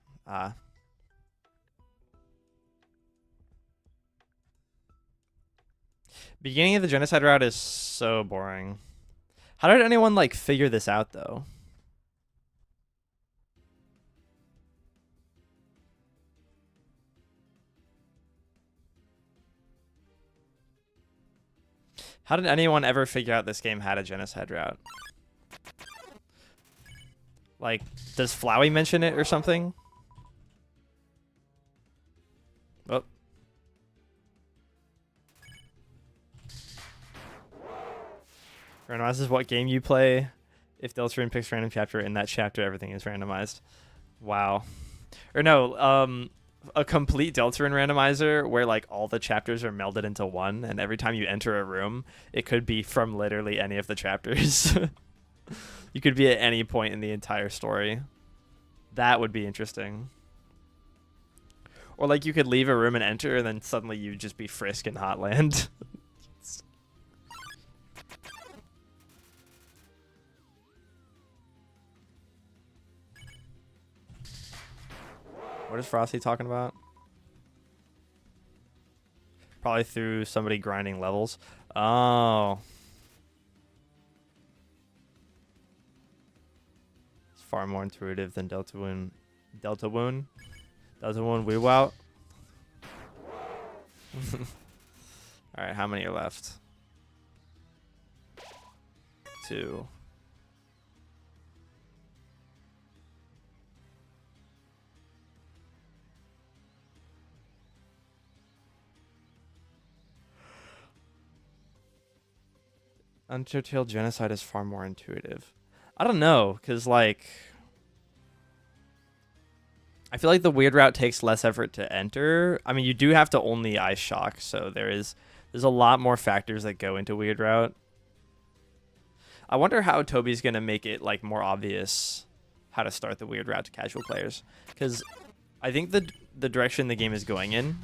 Beginning of the Genocide route is so boring. How did anyone like figure this out though? How did anyone ever figure out this game had a Genocide route? Like, does Flowey mention it or something? Oh. Randomizes what game you play. If Deltarune picks random chapter, in that chapter everything is randomized. Wow. Or no, a complete Deltarune randomizer where like all the chapters are melded into one, and every time you enter a room, it could be from literally any of the chapters. You could be at any point in the entire story. That would be interesting. Or like you could leave a room and enter, and then suddenly you'd just be Frisk in Hotland. What is Frosty talking about? Probably through somebody grinding levels. Oh. It's far more intuitive than Deltarune. Deltarune Wee Wow. Alright, how many are left? 2. Undertale Genocide is far more intuitive. I don't know, because, like, I feel like the weird route takes less effort to enter. I mean, you do have to only ice shock, so there's a lot more factors that go into weird route. I wonder how Toby's going to make it, like, more obvious how to start the weird route to casual players, because I think the direction the game is going in,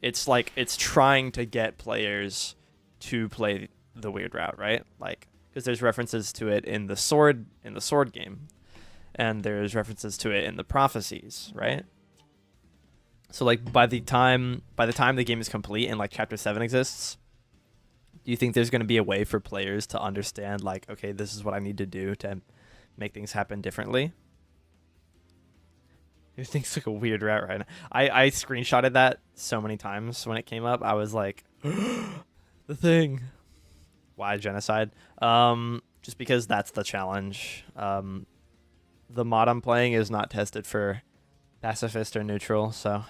it's like it's trying to get players to play the weird route, right? Like, because there's references to it in the sword game, and there's references to it in the prophecies, right? So like by the time the game is complete and like chapter 7 exists, do you think there's going to be a way for players to understand, like, okay, this is what I need to do to make things happen differently? It thinks like a weird route right now. I screenshotted that so many times when it came up. I was like, the thing. Why Genocide? Just because that's the challenge. The mod I'm playing is not tested for pacifist or neutral, so.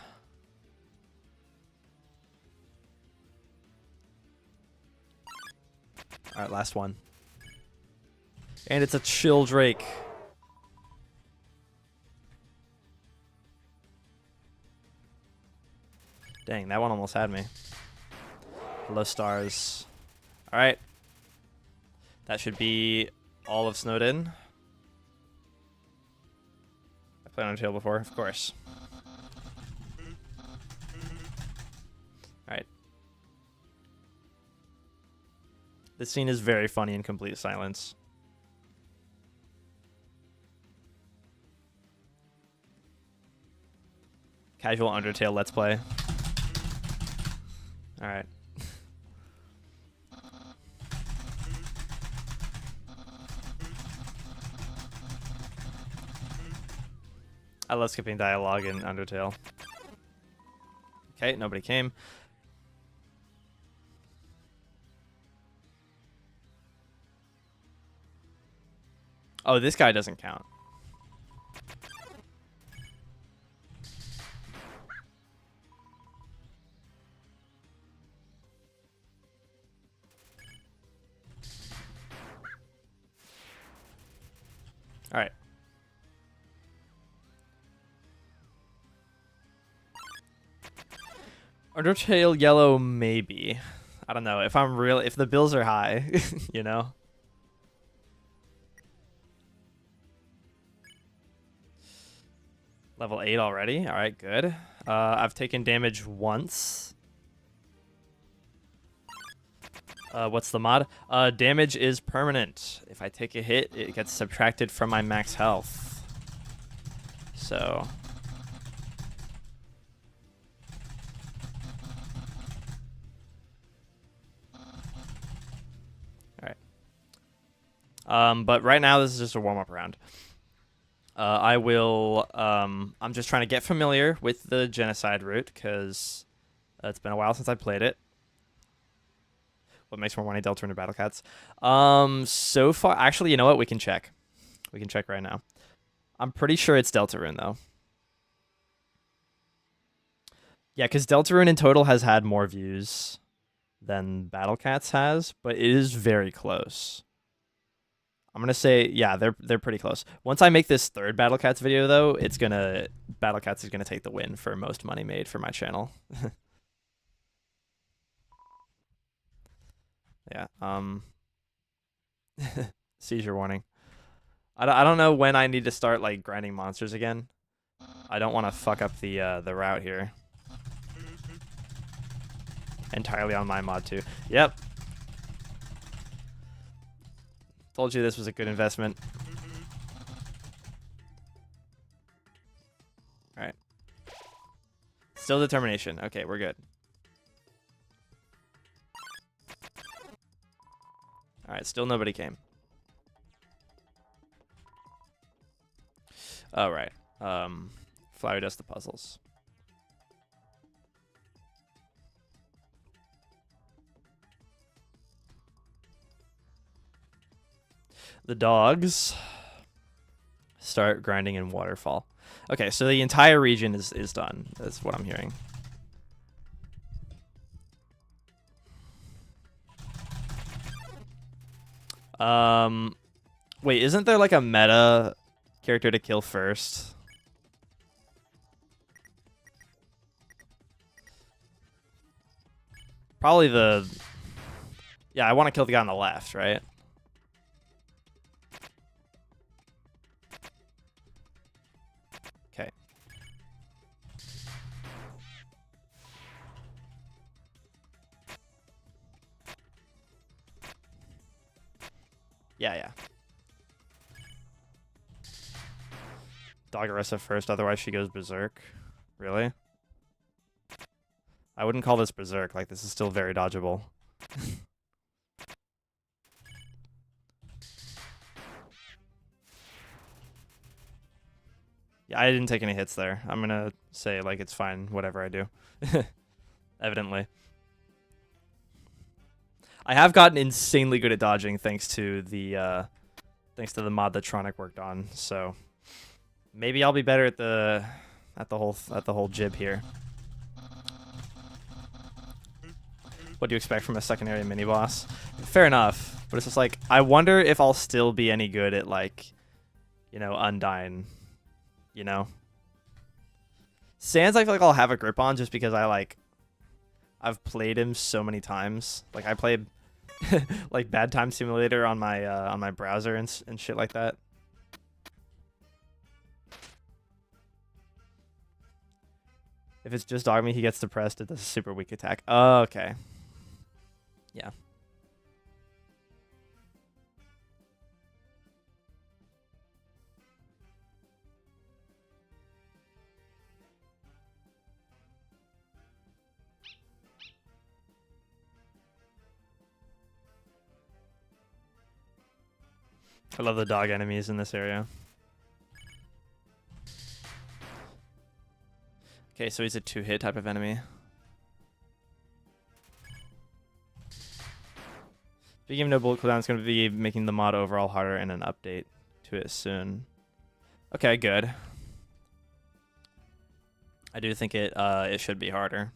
Alright, last one. And it's a chill Drake. Dang, that one almost had me. Hello, stars. Alright. That should be all of Snowdin. I played Undertale before, of course. Alright. This scene is very funny in complete silence. Casual Undertale Let's Play. Alright. I love skipping dialogue in Undertale. Okay, nobody came. Oh, this guy doesn't count. All right. Undertale yellow, maybe. I don't know. If the bills are high, you know? Level 8 already. All right, good. I've taken damage once. What's the mod? Damage is permanent. If I take a hit, it gets subtracted from my max health. So... but right now, this is just a warm-up round. I'm just trying to get familiar with the Genocide route, because it's been a while since I played it. What makes more money, Deltarune or Battle Cats? So far, actually, you know what? We can check. We can check right now. I'm pretty sure it's Deltarune, though. Yeah, because Deltarune in total has had more views than Battle Cats has, but it is very close. I'm gonna say, yeah, they're pretty close. Once I make this third Battle Cats video, though, Battle Cats is gonna take the win for most money made for my channel. Yeah. Seizure warning. I don't know when I need to start like grinding monsters again. I don't want to fuck up the route here. Entirely on my mod too. Yep. Told you this was a good investment. Alright. Still determination. Okay, we're good. Alright, still nobody came. Alright. Flower dust the puzzles. The dogs start grinding in Waterfall. Okay, so the entire region is done. That's what I'm hearing. Wait, isn't there like a meta character to kill first? Probably the... Yeah, I want to kill the guy on the left, right? Okay. Yeah. Dog aggressive first, otherwise she goes berserk. Really? I wouldn't call this berserk, like this is still very dodgeable. Yeah, I didn't take any hits there. I'm gonna say like it's fine, whatever I do. Evidently. I have gotten insanely good at dodging thanks to the mod that Tronic worked on, so maybe I'll be better at the whole jib here. What do you expect from a secondary mini boss? Fair enough, but it's just like I wonder if I'll still be any good at like, you know, Undying. You know, Sans I feel like I'll have a grip on just because I've played him so many times. Like I played like Bad Time Simulator on my browser and shit like that. If it's just dog meat, he gets depressed. It does a super weak attack. Oh, okay. Yeah. I love the dog enemies in this area. Okay, so he's a 2-hit type of enemy. Speaking of no bullet cooldown, it's going to be making the mod overall harder and an update to it soon. Okay, good. I do think it should be harder.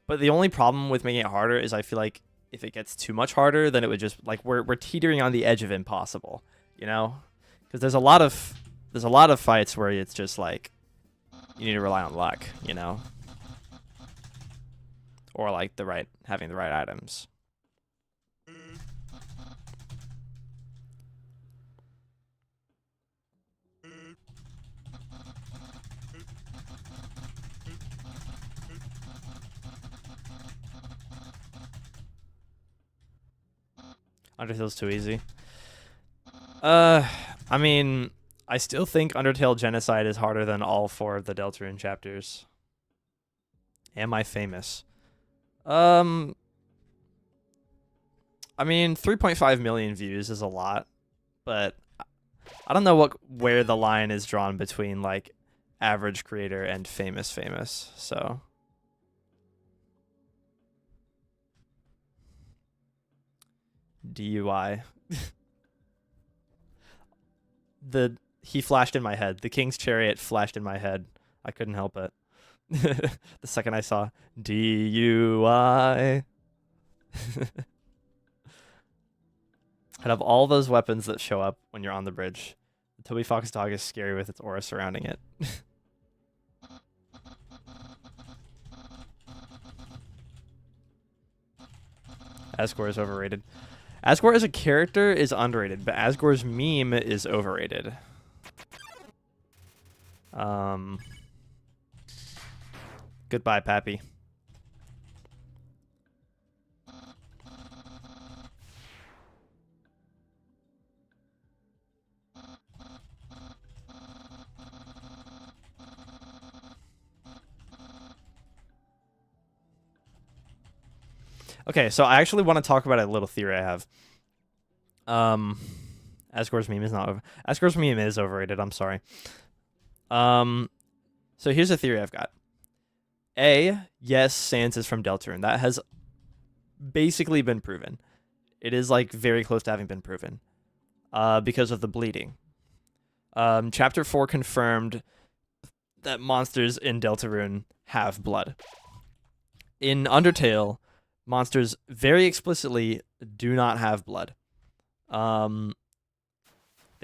But the only problem with making it harder is I feel like if it gets too much harder, then it would just like we're teetering on the edge of impossible, you know? Because there's a lot of fights where it's just like you need to rely on luck, you know? Or like having the right items. Undertale's too easy. I mean, I still think Undertale Genocide is harder than all 4 of the Deltarune chapters. Am I famous? I mean, 3.5 million views is a lot, but I don't know where the line is drawn between like average creator and famous, so. DUI. He flashed in my head. The King's Chariot flashed in my head. I couldn't help it. The second I saw DUI. Out of all those weapons that show up when you're on the bridge, the Toby Fox dog is scary with its aura surrounding it. Ascor is overrated. Asgore as a character is underrated, but Asgore's meme is overrated. Goodbye, Pappy. Okay, so I actually want to talk about a little theory I have. Asgore's meme is not over. Asgore's meme is overrated. I'm sorry. So here's a theory I've got. Yes, Sans is from Deltarune. That has basically been proven. It is like very close to having been proven. Because of the bleeding. Chapter 4 confirmed that monsters in Deltarune have blood. In Undertale, monsters very explicitly do not have blood. They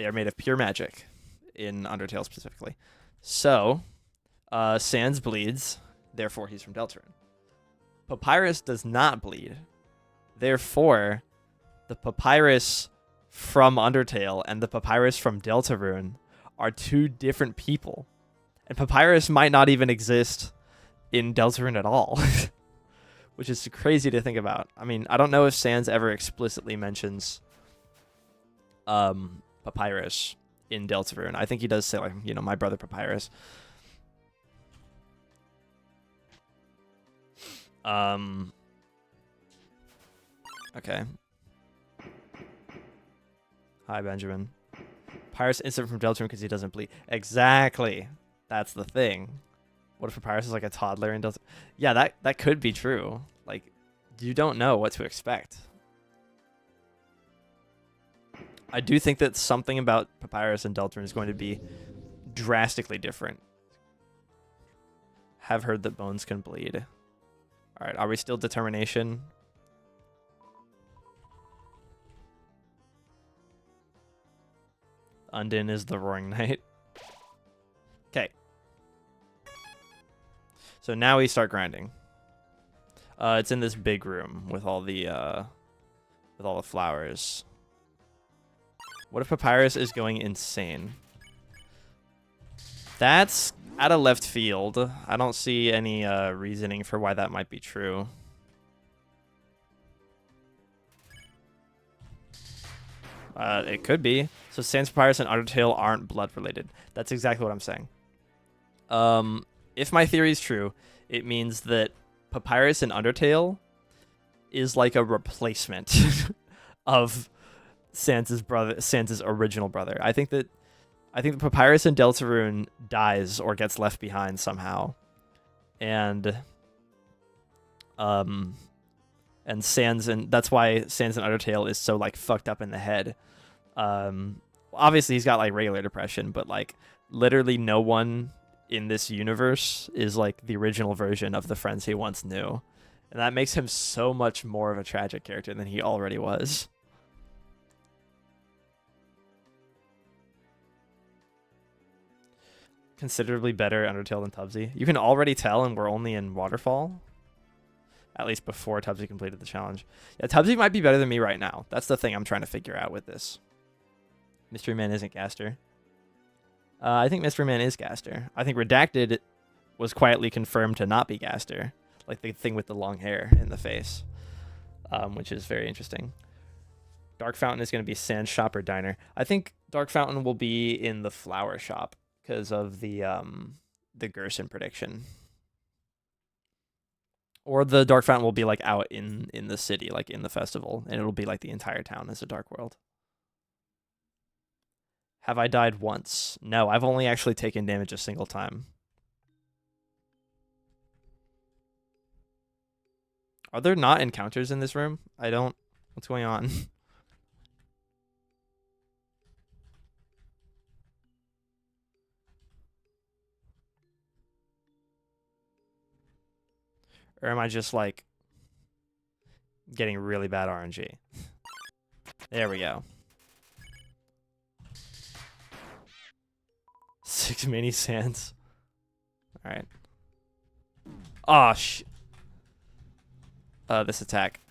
are made of pure magic in Undertale specifically. So, Sans bleeds, therefore he's from Deltarune. Papyrus does not bleed. Therefore, the Papyrus from Undertale and the Papyrus from Deltarune are two different people. And Papyrus might not even exist in Deltarune at all. Which is crazy to think about. I mean, I don't know if Sans ever explicitly mentions Papyrus in Deltarune. I think he does say, like, you know, my brother Papyrus. Okay. Hi, Benjamin. Papyrus instant from Deltarune because he doesn't bleed. Exactly. That's the thing. What if Papyrus is like a toddler and does? Yeah, that could be true. Like, you don't know what to expect. I do think that something about Papyrus and Deltarune is going to be drastically different. Have heard that bones can bleed. All right, are we still determination? Undin is the Roaring Knight. Okay. So now we start grinding. It's in this big room with all the flowers. What if Papyrus is going insane? That's out of left field. I don't see any reasoning for why that might be true. It could be. So Sans, Papyrus, and Undertale aren't blood related. That's exactly what I'm saying. If my theory is true, it means that Papyrus in Undertale is like a replacement of Sans's original brother. I think that Papyrus in Deltarune dies or gets left behind somehow, and Sans, and that's why Sans in Undertale is so like fucked up in the head. Obviously he's got like regular depression, but like literally no one in this universe is like the original version of the friends he once knew, and that makes him so much more of a tragic character than he already was. Considerably better Undertale than Tubbsy. You can already tell, and we're only in Waterfall. At least before Tubbsy completed the challenge. Yeah, Tubbsy might be better than me right now. That's the thing I'm trying to figure out with this. Mystery Man isn't Gaster. I think Mystery Man is Gaster. I think Redacted was quietly confirmed to not be Gaster. Like the thing with the long hair in the face. Which is very interesting. Dark Fountain is going to be Sans Shop or Diner. I think Dark Fountain will be in the flower shop because of the Gerson prediction. Or the Dark Fountain will be like out in the city, like in the festival, and it'll be like the entire town is a dark world. Have I died once? No, I've only actually taken damage a single time. Are there not encounters in this room? I don't... What's going on? Or am I just like getting really bad RNG? There we go. 6 mini sands. All right. Oh, this attack.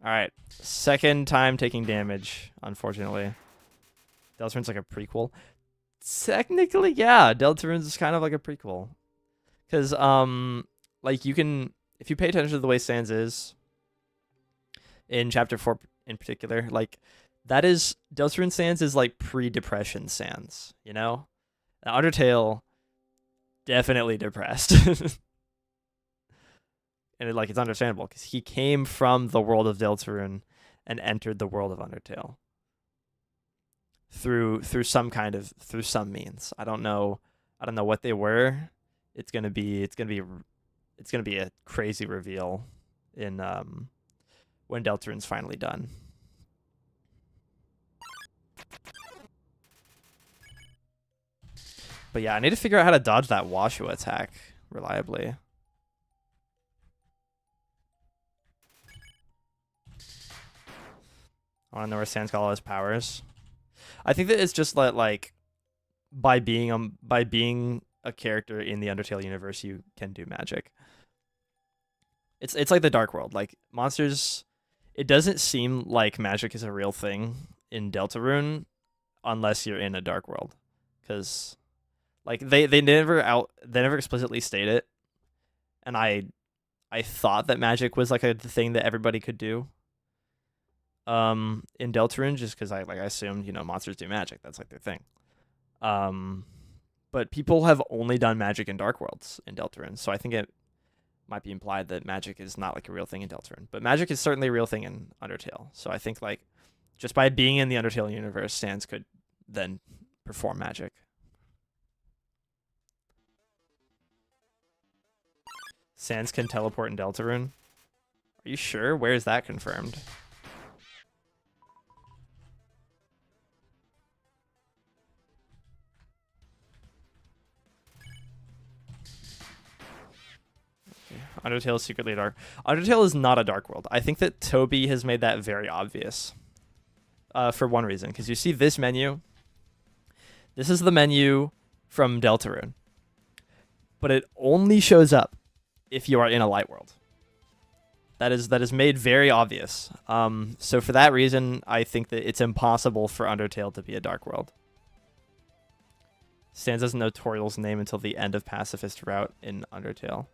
All right, second time taking damage, unfortunately. Deltarune's like a prequel. Technically, yeah, Deltarune's is kind of like a prequel. Because, like, you can, if you pay attention to the way Sans is, in Chapter 4 in particular, like, that is, Deltarune Sans is like pre-depression Sans, you know? Now, Undertale, definitely depressed. And it's understandable, because he came from the world of Deltarune and entered the world of Undertale. Through some means. I don't know what they were. It's gonna be a crazy reveal in when Deltarune's finally done. But yeah, I need to figure out how to dodge that Washu attack reliably. I want to know where Sans got all his powers. I think that it's just like by being a character in the Undertale universe, you can do magic. It's like the Dark World. Like, monsters, it doesn't seem like magic is a real thing in Deltarune unless you're in a Dark World, because like they never explicitly state it, and I thought that magic was like a thing that everybody could do. In Deltarune, just because I assumed, you know, monsters do magic. That's like their thing. But people have only done magic in Dark Worlds in Deltarune, so I think it might be implied that magic is not like a real thing in Deltarune. But magic is certainly a real thing in Undertale. So I think like just by being in the Undertale universe, Sans could then perform magic. Sans can teleport in Deltarune? Are you sure? Where is that confirmed? Undertale is secretly dark. Undertale is not a dark world. I think that Toby has made that very obvious. For one reason, because you see this menu. This is the menu from Deltarune. But it only shows up if you are in a light world. That is made very obvious. So for that reason, I think that it's impossible for Undertale to be a dark world. Sans doesn't know Toriel's name until the end of Pacifist Route in Undertale.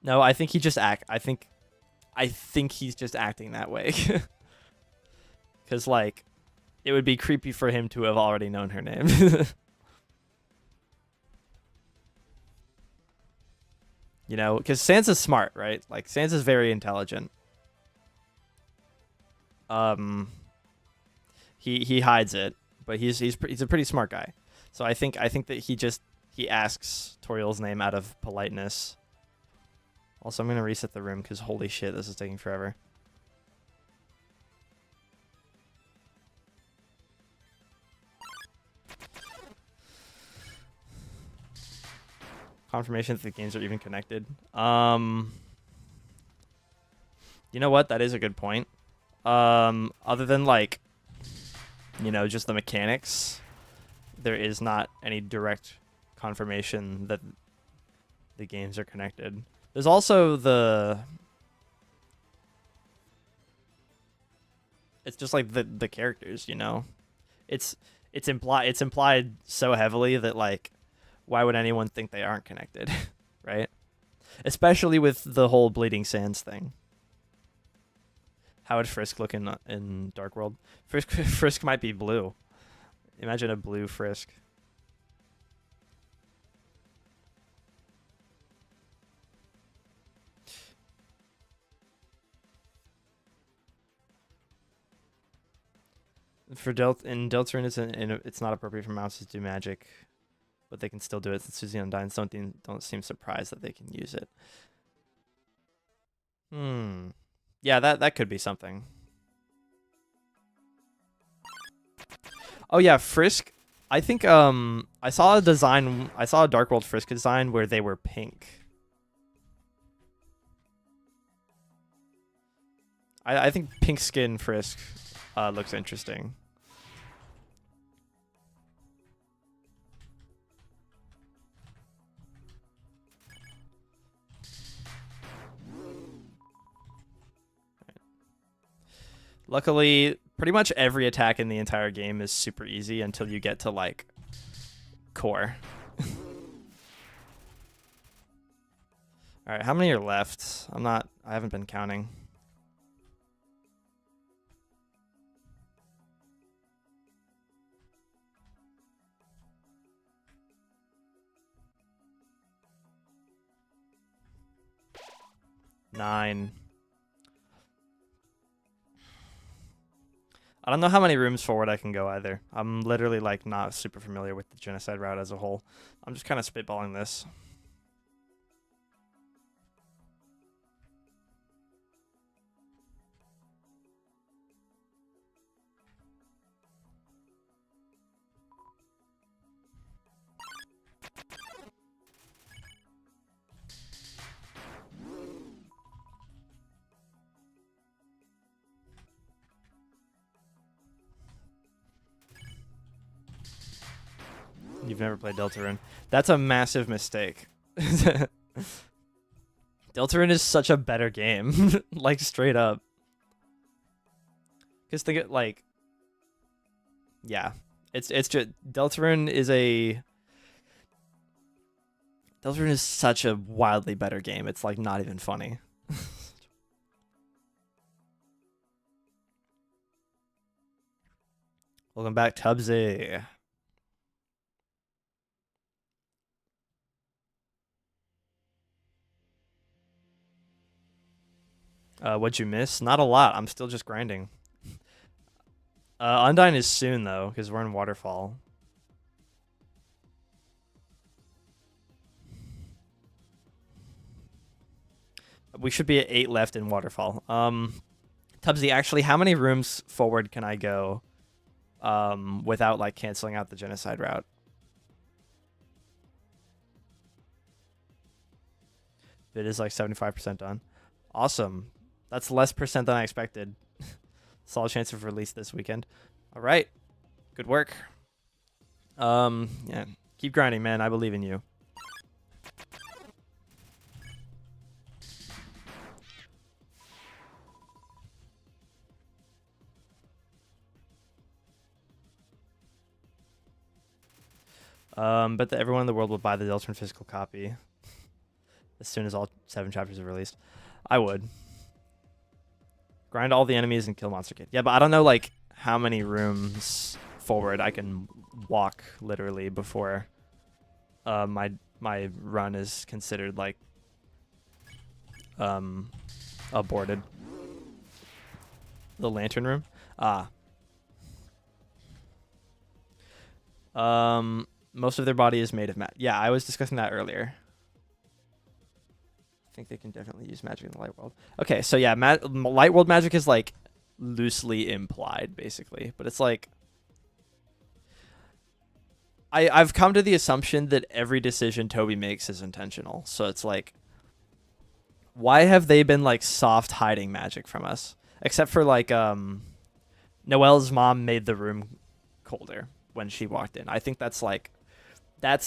No, I think he just I think he's just acting that way. Because, like, it would be creepy for him to have already known her name. You know, because Sans is smart, right? Like, Sans is very intelligent. He hides it, but he's a pretty smart guy. So I think that he asks Toriel's name out of politeness. Also, I'm going to reset the room because holy shit, this is taking forever. Confirmation that the games are even connected. You know what? That is a good point. Other than, like, you know, just the mechanics, there is not any direct confirmation that the games are connected. There's also it's just like the characters, you know. It's implied so heavily that, like, why would anyone think they aren't connected, right? Especially with the whole Bleeding Sands thing. How would Frisk look in Dark World? Frisk might be blue. Imagine a blue Frisk. In Deltarune, it's not appropriate for monsters to do magic, but they can still do it. Since Susie and Undying don't seem surprised that they can use it. Yeah, that could be something. Oh yeah, Frisk. I think I saw a Dark World Frisk design where they were pink. I think pink skin Frisk looks interesting. Luckily, pretty much every attack in the entire game is super easy until you get to like core. All right, how many are left? I haven't been counting. Nine. I don't know how many rooms forward I can go either. I'm literally like not super familiar with the Genocide route as a whole. I'm just kind of spitballing this. You've never played Deltarune. That's a massive mistake. Deltarune is such a better game. Like, straight up. Because think it, like... Yeah. It's just... Deltarune is such a wildly better game. It's, like, not even funny. Welcome back, Tubbsy. What'd you miss? Not a lot. I'm still just grinding. Undying is soon, though, because we're in Waterfall. We should be at 8 left in Waterfall. Tubbsy, actually, how many rooms forward can I go without, like, canceling out the Genocide route? It is, like, 75% done. Awesome. That's less percent than I expected. Solid chance of release this weekend. All right. Good work. Yeah. Keep grinding, man. I believe in you. But everyone in the world will buy the Deltarune physical copy as soon as all 7 chapters are released. I would. Grind all the enemies and kill Monster Kid. Yeah, but I don't know, like, how many rooms forward I can walk, literally, before my run is considered, like, aborted. The lantern room? Most of their body is made of mat. Yeah, I was discussing that earlier. I think they can definitely use magic in the light world. Okay, so yeah, light world magic is like loosely implied, basically, but it's like I've come to the assumption that every decision Toby makes is intentional. So it's like, why have they been like soft hiding magic from us? Except for like Noelle's mom made the room colder when she walked in. I think that's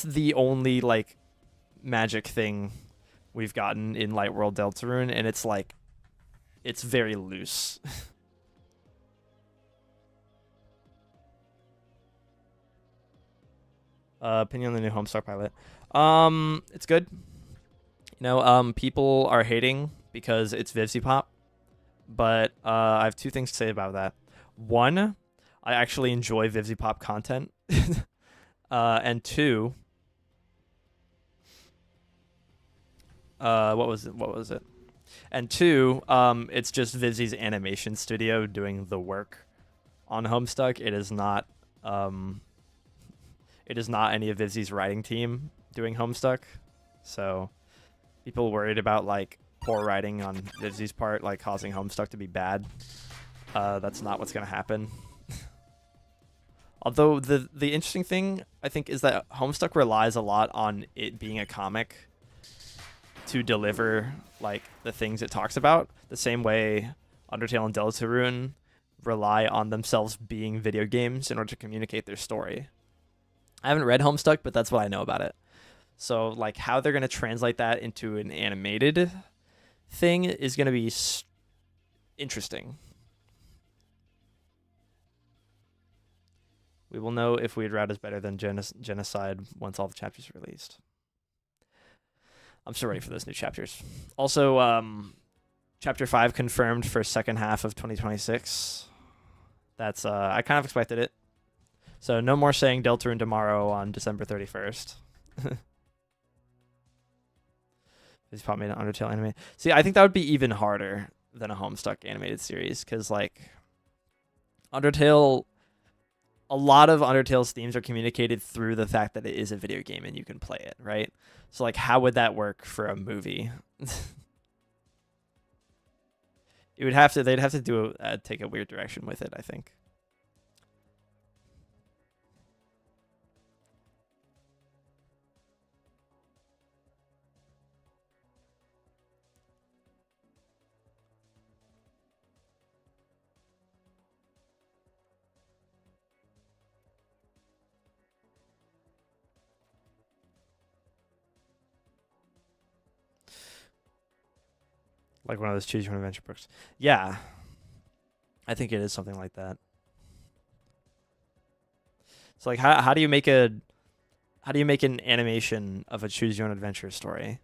the only like magic thing we've gotten in Light World Deltarune, and it's like, it's very loose. Opinion on the new Homestuck pilot. It's good. You know, people are hating because it's VivziePop, but I have 2 things to say about that. One, I actually enjoy VivziePop content. And 2, what was it? And 2, it's just Vivzie's animation studio doing the work on Homestuck. It is not any of Vivzie's writing team doing Homestuck. So people worried about like poor writing on Vivzie's part, like causing Homestuck to be bad. That's not what's gonna happen. Although the interesting thing, I think, is that Homestuck relies a lot on it being a comic to deliver like the things it talks about, the same way Undertale and Deltarune rely on themselves being video games in order to communicate their story. I haven't read Homestuck, but that's what I know about it. So like how they're going to translate that into an animated thing is going to be interesting. We will know if Weird Route is better than Genocide once all the chapters are released. I'm so ready for those new chapters. Also, Chapter 5 confirmed for second half of 2026. That's I kind of expected it. So no more saying Deltarune tomorrow on December 31st. This pop made an Undertale anime. See, I think that would be even harder than a Homestuck animated series, because like Undertale, a lot of Undertale's themes are communicated through the fact that it is a video game and you can play it, right? So like, how would that work for a movie? They'd have to do take a weird direction with it, I think. Like one of those choose your own adventure books. Yeah. I think it is something like that. So like how do you make an animation of a choose your own adventure story?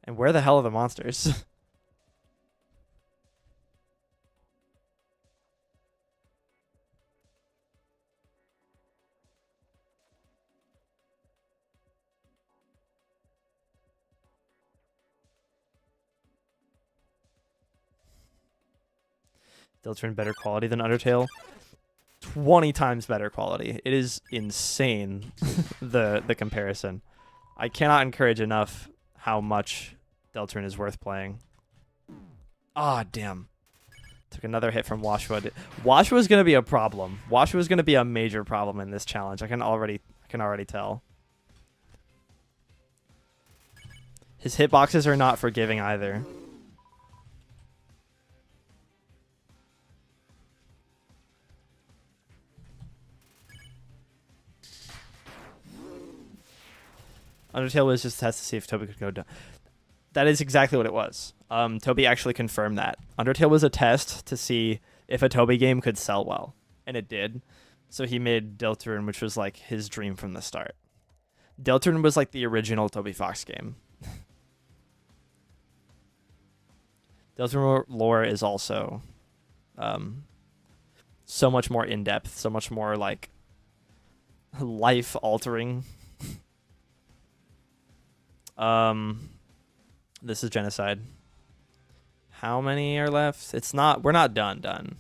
And where the hell are the monsters? Deltarune better quality than Undertale. 20 times better quality. It is insane, the comparison. I cannot encourage enough how much Deltarune is worth playing. Ah, damn. Took another hit from Washua. Washua is going to be a problem. Washua is going to be a major problem in this challenge. I can already tell. His hitboxes are not forgiving either. Undertale was just a test to see if Toby could go down. That is exactly what it was. Toby actually confirmed that. Undertale was a test to see if a Toby game could sell well, and it did. So he made Deltarune, which was like his dream from the start. Deltarune was like the original Toby Fox game. Deltarune lore is also so much more in-depth, so much more like life-altering. This is Genocide. How many are left? We're not done.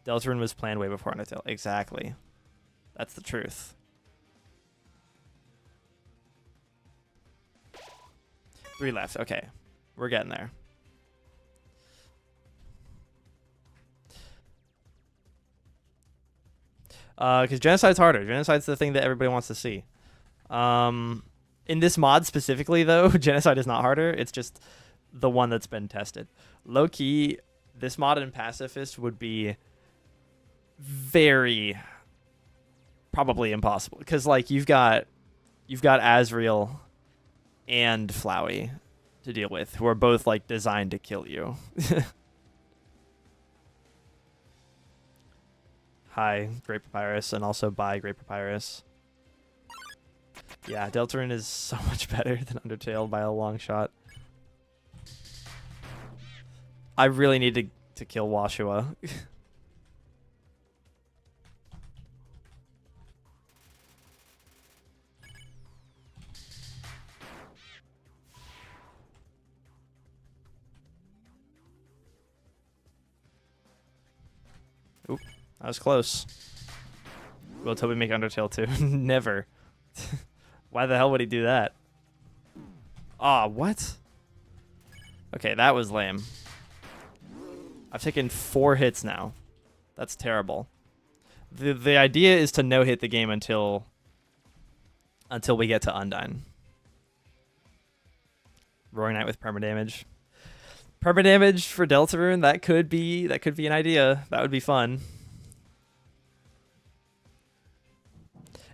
Deltarune was planned way before Undertale. Exactly. That's the truth. Three left. Okay. We're getting there. Because Genocide's harder. Genocide's the thing that everybody wants to see. In this mod specifically, though, Genocide is not harder. It's just the one that's been tested. Low-key, this mod in Pacifist would be very probably impossible. Because, like, you've got Azriel and Flowey to deal with, who are both, like, designed to kill you. Hi, Great Papyrus, and also bye, Great Papyrus. Yeah, Deltarune is so much better than Undertale by a long shot. I really need to kill Washua. Oop, that was close. Will Toby make Undertale too? Never. Why the hell would he do that? Ah, what? Okay, that was lame. I've taken 4 hits now. That's terrible. The idea is to no-hit the game until we get to Undying. Roaring Knight with permadamage. Permadamage for Deltarune, that could be an idea. That would be fun.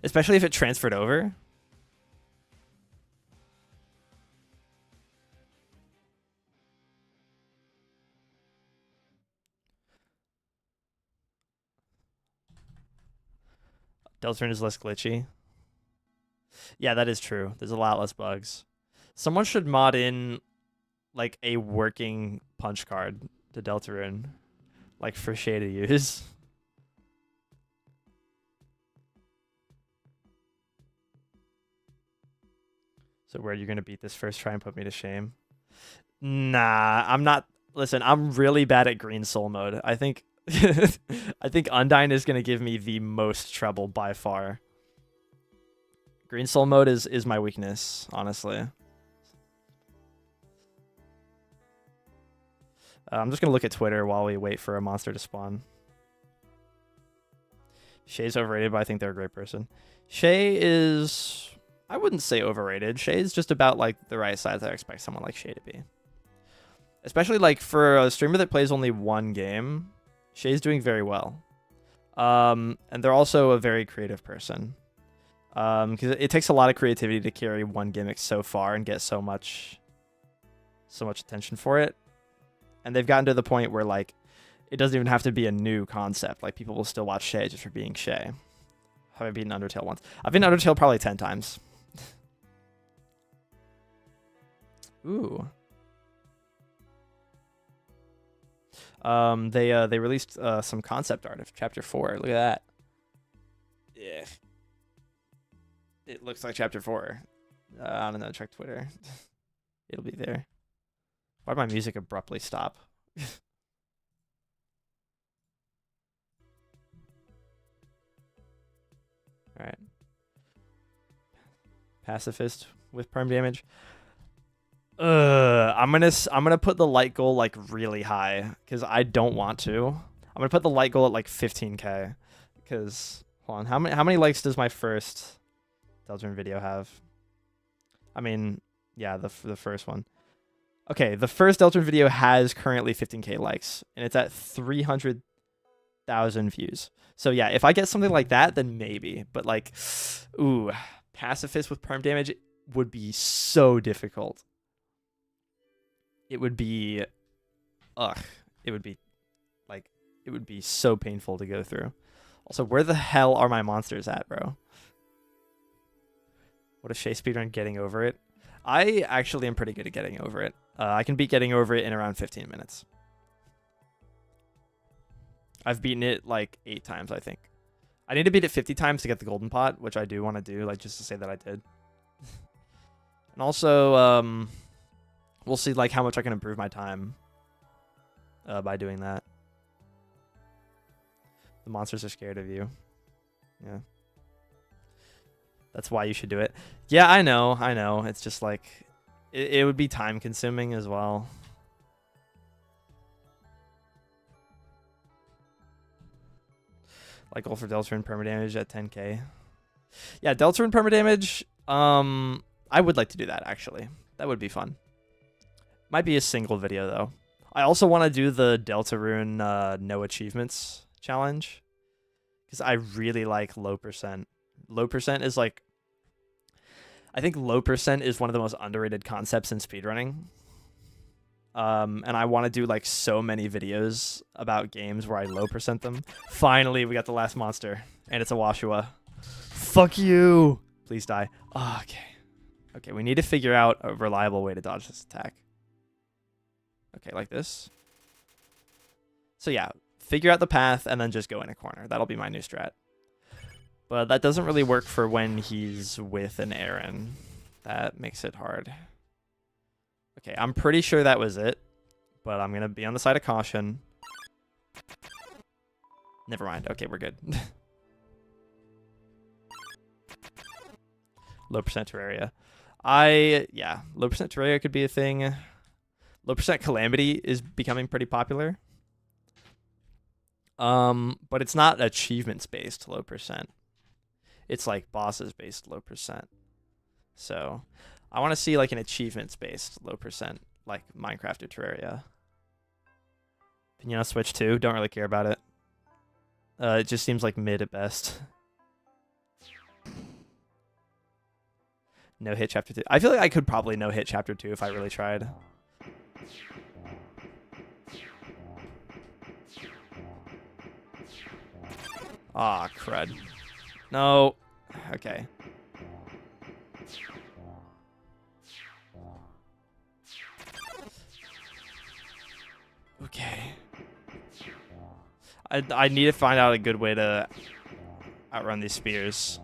Especially if it transferred over. Deltarune is less glitchy. Yeah, that is true. There's a lot less bugs. Someone should mod in like a working punch card to Deltarune, like for Shay to use. So where are you gonna beat this first try and put me to shame? Nah, I'm not. Listen, I'm really bad at green soul mode. I think I think Undying is gonna give me the most trouble by far. Green soul mode is my weakness, honestly. I'm just gonna look at Twitter while we wait for a monster to spawn. Shay's overrated, but I think they're a great person. Shay is, I wouldn't say overrated. Shay's just about like the right size I expect someone like Shay to be. Especially like for a streamer that plays only one game, Shay's doing very well. And they're also a very creative person. Because it takes a lot of creativity to carry one gimmick so far and get so much attention for it. And they've gotten to the point where like it doesn't even have to be a new concept. Like people will still watch Shay just for being Shay. Have I beaten Undertale once? I've beaten Undertale probably 10 times. Ooh. They released some concept art of Chapter 4. Look at that. Yeah. It looks like Chapter 4. I don't know. Check Twitter. It'll be there. Why did my music abruptly stop? All right. Pacifist with perm damage. I'm gonna put the light goal like really high because I don't want to. I'm gonna put the light goal at like 15k because hold on, how many likes does my first Deltarune video have? I mean, yeah, the first one. Okay, the first Deltarune video has currently 15k likes and it's at 300,000 views. So yeah, if I get something like that, then maybe. But like, ooh, pacifist with perm damage would be so difficult. It would be, it would be so painful to go through. Also, where the hell are my monsters at, bro? What if Shay speedrun getting over it? I actually am pretty good at getting over it. I can beat getting over it in around 15 minutes. I've beaten it like 8 times, I think. I need to beat it 50 times to get the golden pot, which I do want to do, like just to say that I did. And also, we'll see like how much I can improve my time by doing that. The monsters are scared of you. Yeah. That's why you should do it. Yeah, I know. It's just like, it would be time consuming as well. Like goal for Deltarune permadamage at 10k. Yeah, Deltarune permadamage. I would like to do that actually. That would be fun. Might be a single video though. I also want to do the Deltarune no achievements challenge because I really like low percent. Low percent is like, I think low percent is one of the most underrated concepts in speedrunning. And I want to do like so many videos about games where I low percent them. Finally, we got the last monster, and it's a Washua. Fuck you! Please die. Oh, okay. Okay, we need to figure out a reliable way to dodge this attack. Okay, like this. So yeah, figure out the path and then just go in a corner. That'll be my new strat. But that doesn't really work for when he's with an Aaron. That makes it hard. Okay, I'm pretty sure that was it, but I'm going to be on the side of caution. Never mind. Okay, we're good. Low percent Terraria. Yeah, low percent Terraria could be a thing. Low percent Calamity is becoming pretty popular. But it's not achievements based low percent. It's like bosses based low percent. So I want to see like an achievements based low percent, like Minecraft or Terraria. Opinion on Switch 2, don't really care about it. It just seems like mid at best. No hit chapter 2. I feel like I could probably no hit chapter 2 if I really tried. Ah, crud. No. Okay. Okay. I need to find out a good way to outrun these spears.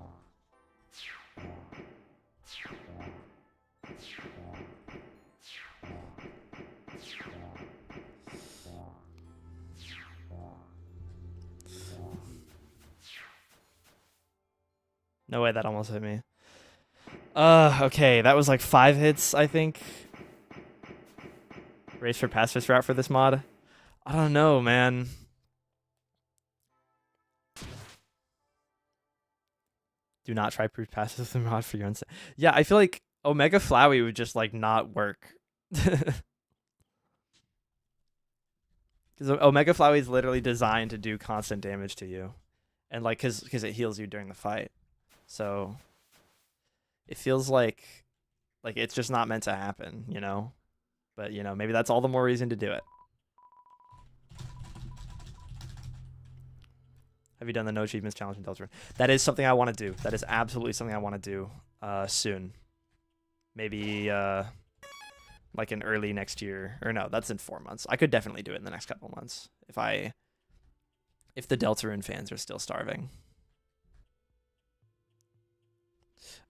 No way, that almost hit me. Okay, that was like 5 hits, I think. Race for pacifist route for this mod. I don't know, man. Do not try proof pacifist mod for your own. Yeah, I feel like Omega Flowey would just like not work. Because Omega Flowey is literally designed to do constant damage to you, and like because it heals you during the fight, so it feels like it's just not meant to happen, you know. But you know, maybe that's all the more reason to do it. Have you done the no achievements challenge in Delta? That is something I want to do. That is absolutely something I want to do soon. Maybe like in early next year, or no, that's in 4 months. I could definitely do it in the next couple months if the Deltarune fans are still starving.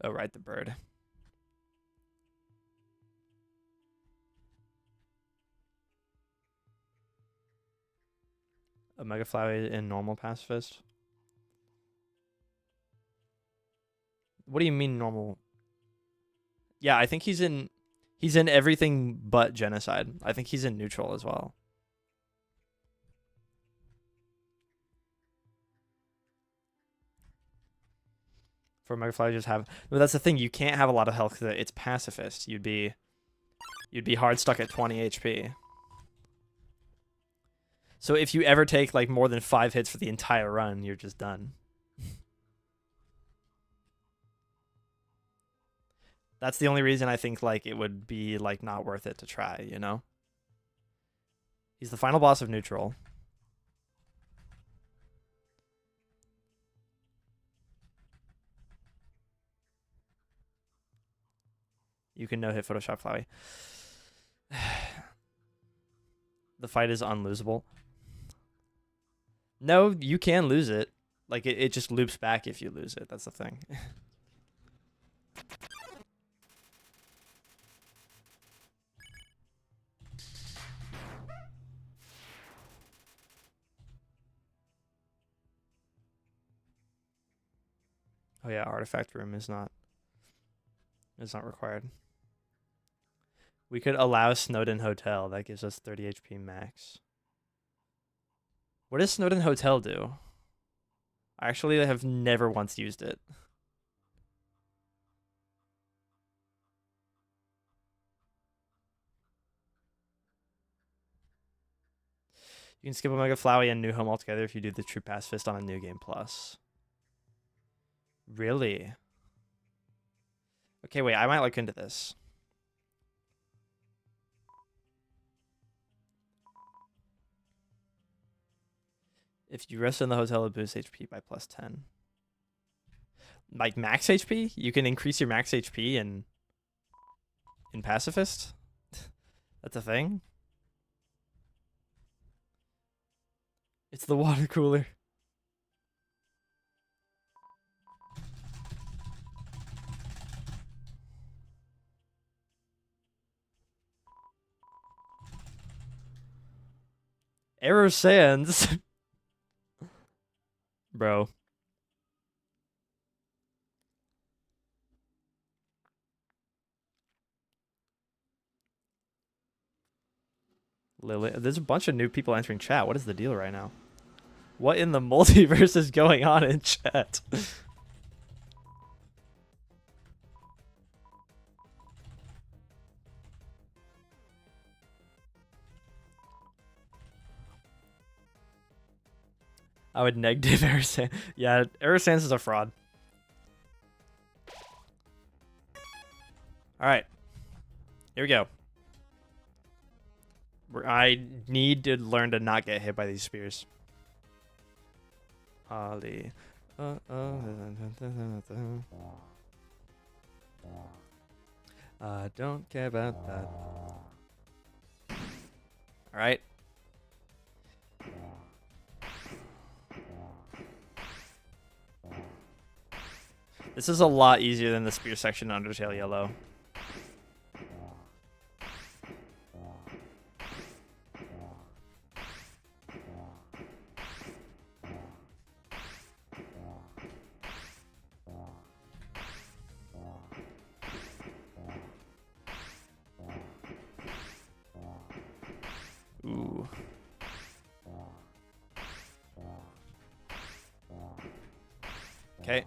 Oh, right, the bird. Omega Flowey in normal pacifist. What do you mean normal? Yeah, I think he's in everything but Genocide. I think he's in neutral as well. For Omega Flowey, just have. But that's the thing. You can't have a lot of health because it's pacifist. You'd be hard stuck at 20 HP. So if you ever take like more than 5 hits for the entire run, you're just done. That's the only reason I think like it would be like not worth it to try, you know? He's the final boss of neutral. You can no hit Photoshop Flowey. The fight is unlosable. No, you can lose it. Like it just loops back if you lose it. That's the thing. Oh yeah, artifact room is not required. We could allow Snowdin Hotel. That gives us 30 HP max. What does Snowdin Hotel do? Actually, I have never once used it. You can skip Omega Flowey and New Home altogether if you do the True Pacifist on a New Game Plus. Really? Okay, wait, I might look into this. If you rest in the hotel, it boosts HP by plus 10. Like max HP? You can increase your max HP in Pacifist? That's a thing? It's the water cooler. Error Sands. Bro. Lily, there's a bunch of new people entering chat. What is the deal right now? What in the multiverse is going on in chat? I would negative Error Sands. Yeah, Error Sands is a fraud. Alright. Here we go. I need to learn to not get hit by these spears. Ollie. I don't care about that. All right. This is a lot easier than the spear section in Undertale Yellow. Ooh. Okay.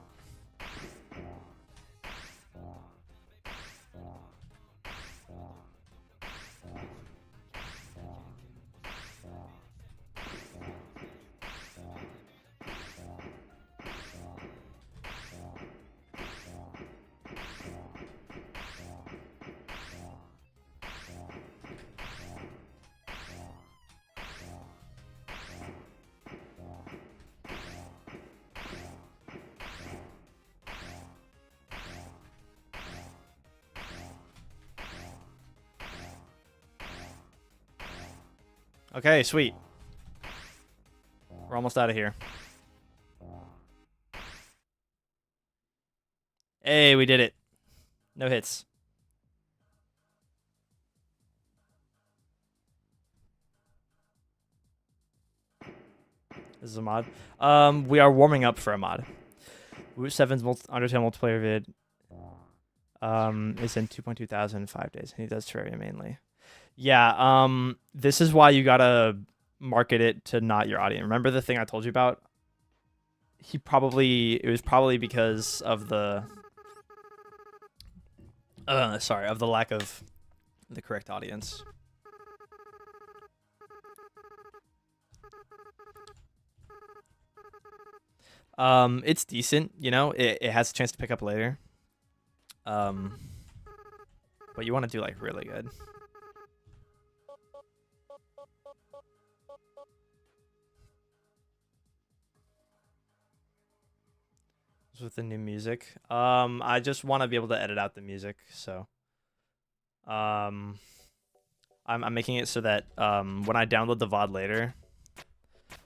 Okay, sweet. We're almost out of here. Hey, we did it. No hits. This is a mod. We are warming up for a mod. Route 7's Undertale multiplayer vid. Is in 2.2000 5 days. He does Terraria mainly. Yeah, this is why you gotta market it to not your audience. Remember the thing I told you about? It was probably because of the of the lack of the correct audience. It's decent, you know, it has a chance to pick up later. But you want to do like really good. With the new music. I just want to be able to edit out the music, so I'm making it so that when I download the VOD later,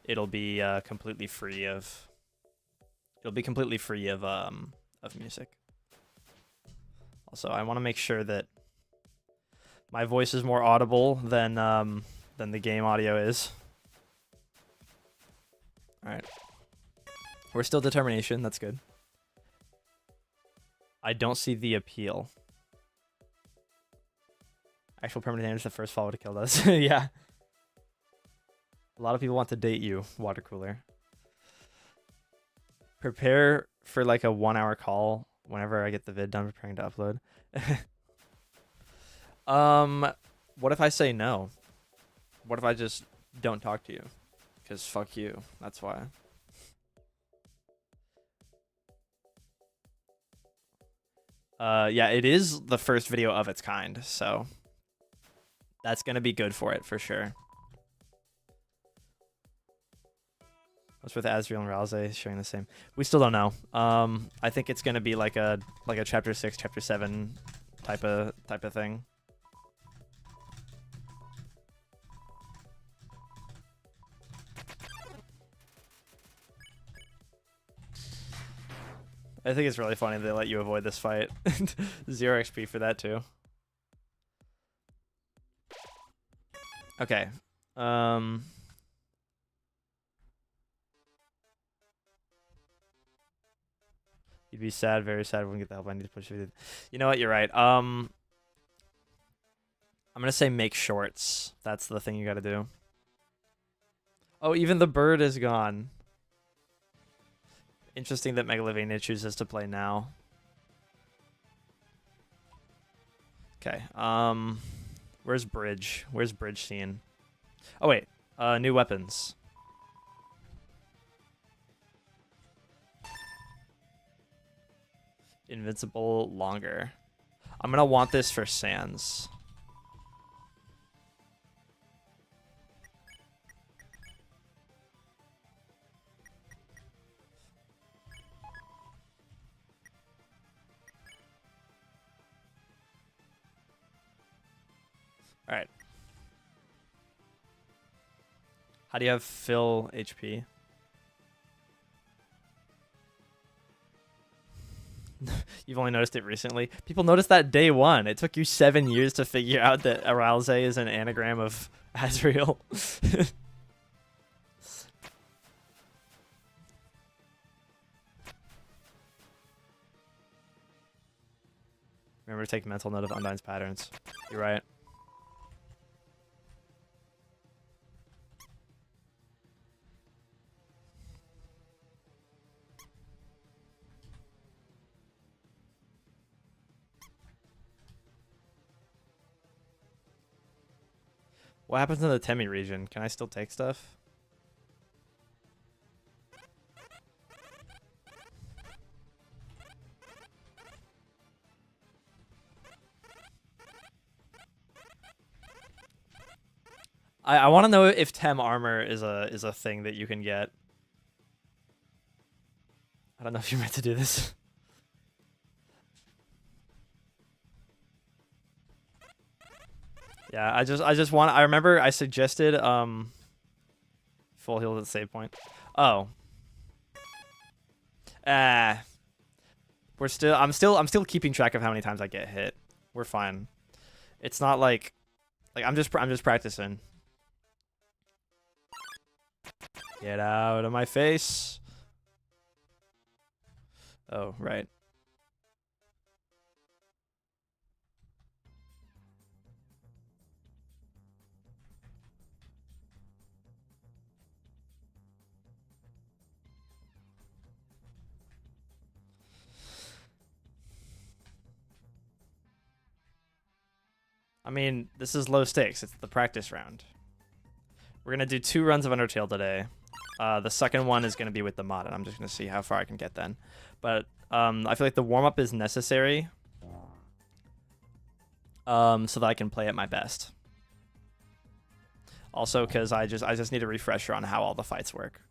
it'll be completely free of music. Also, I want to make sure that my voice is more audible than the game audio is. All right. We're still determination. That's good. I don't see the appeal. Actual permanent damage the first follow to kill does. Yeah. A lot of people want to date you, water cooler. Prepare for like a 1 hour call whenever I get the vid done preparing to upload. What if I say no? What if I just don't talk to you? Because fuck you. That's why. Yeah, it is the first video of its kind, so that's gonna be good for it for sure. What's with Azriel and Ralze sharing the same? We still don't know. I think it's gonna be like a chapter 6, chapter 7 type of thing. I think it's really funny they let you avoid this fight. 0 XP for that too. Okay. You'd be sad, very sad when we get the help I need to push it. You know what? You're right. I'm gonna say make shorts. That's the thing you gotta do. Oh, even the bird is gone. Interesting that Megalovania chooses to play now. Okay. Where's Bridge? Where's Bridge scene? Oh wait. New weapons. Invincible longer. I'm gonna want this for Sans. All right. How do you have fill HP? You've only noticed it recently. People noticed that day one. It took you 7 years to figure out that Aralze is an anagram of Azrael. Remember to take mental note of Undyne's patterns. You're right. What happens in the Temi region? Can I still take stuff? I want to know if Tem armor is a thing that you can get. I don't know if you're meant to do this. Yeah, I remember I suggested full heals at the save point. Oh. I'm still keeping track of how many times I get hit. We're fine. It's not like I'm just practicing. Get out of my face. Oh, right. I mean, this is low stakes. It's the practice round. We're going to do 2 runs of Undertale today. The second one is going to be with the mod, and I'm just going to see how far I can get then. But I feel like the warm-up is necessary so that I can play at my best. Also, because I just need a refresher on how all the fights work.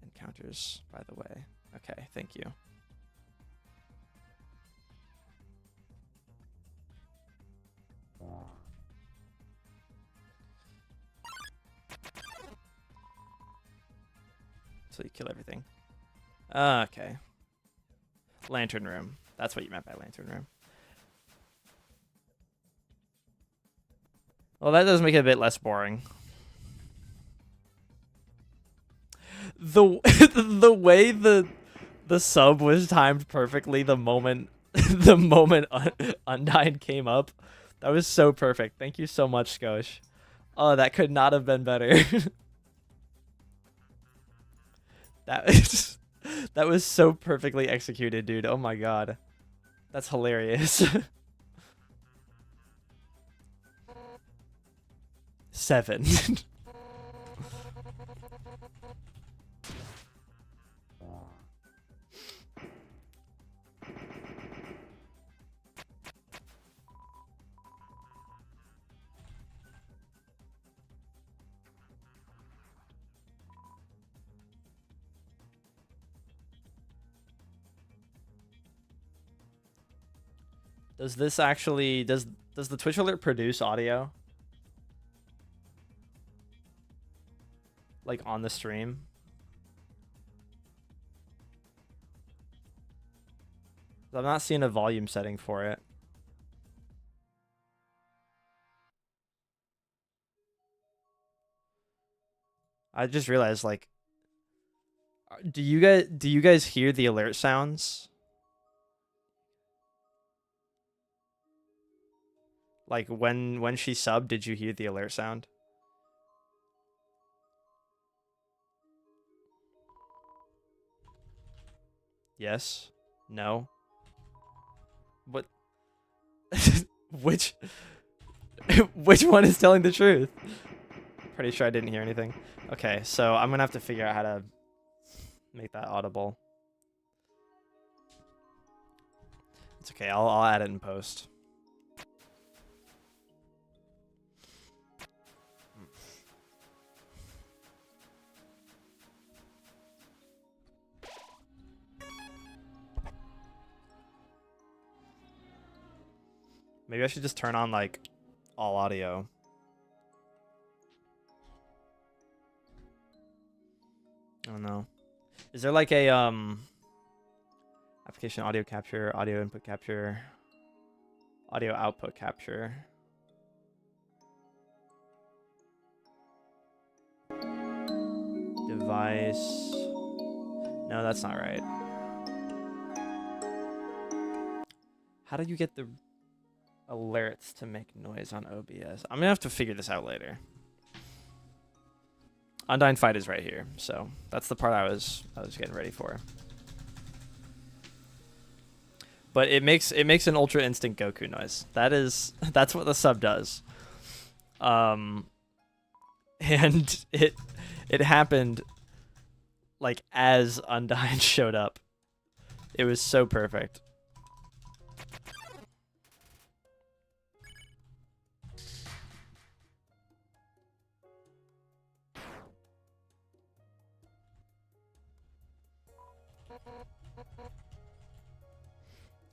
Encounters, by the way. Okay, thank you. So you kill everything. Okay. Lantern room. That's what you meant by lantern room. Well, that does make it a bit less boring. The way the sub was timed perfectly the moment Undyne came up, that was so perfect. Thank you so much, Skosh. Oh, that could not have been better. That was so perfectly executed, dude. Oh my god. That's hilarious. 7. Does this actually does the Twitch alert produce audio? Like on the stream? I'm not seeing a volume setting for it. I just realized, like, do you guys hear the alert sounds? Like when she subbed, did you hear the alert sound? Yes? No? What? which which one is telling the truth? Pretty sure I didn't hear anything. Okay, so I'm gonna have to figure out how to make that audible. It's okay, I'll add it in post. Maybe I should just turn on like all audio. I don't know. Is there like a application audio capture, audio input capture, audio output capture? Device. No, that's not right. How do you get the alerts to make noise on OBS? I'm gonna have to figure this out later. Undying Fight is right here, so that's the part I was getting ready for. But it makes an Ultra Instinct Goku noise. That's what the sub does. And it happened like as Undying showed up. It was so perfect.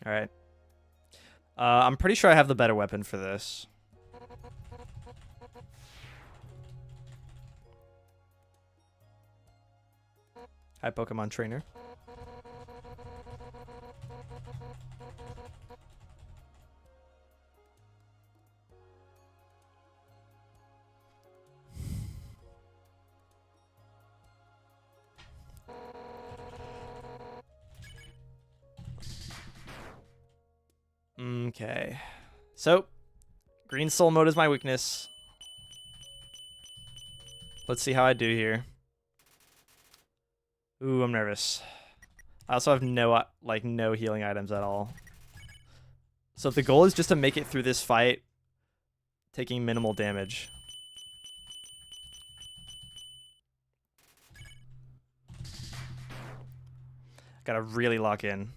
All right. I'm pretty sure I have the better weapon for this. Hi, Pokemon Trainer. Okay. So, green soul mode is my weakness. Let's see how I do here. Ooh, I'm nervous. I also have no healing items at all. So the goal is just to make it through this fight, taking minimal damage. Gotta really lock in.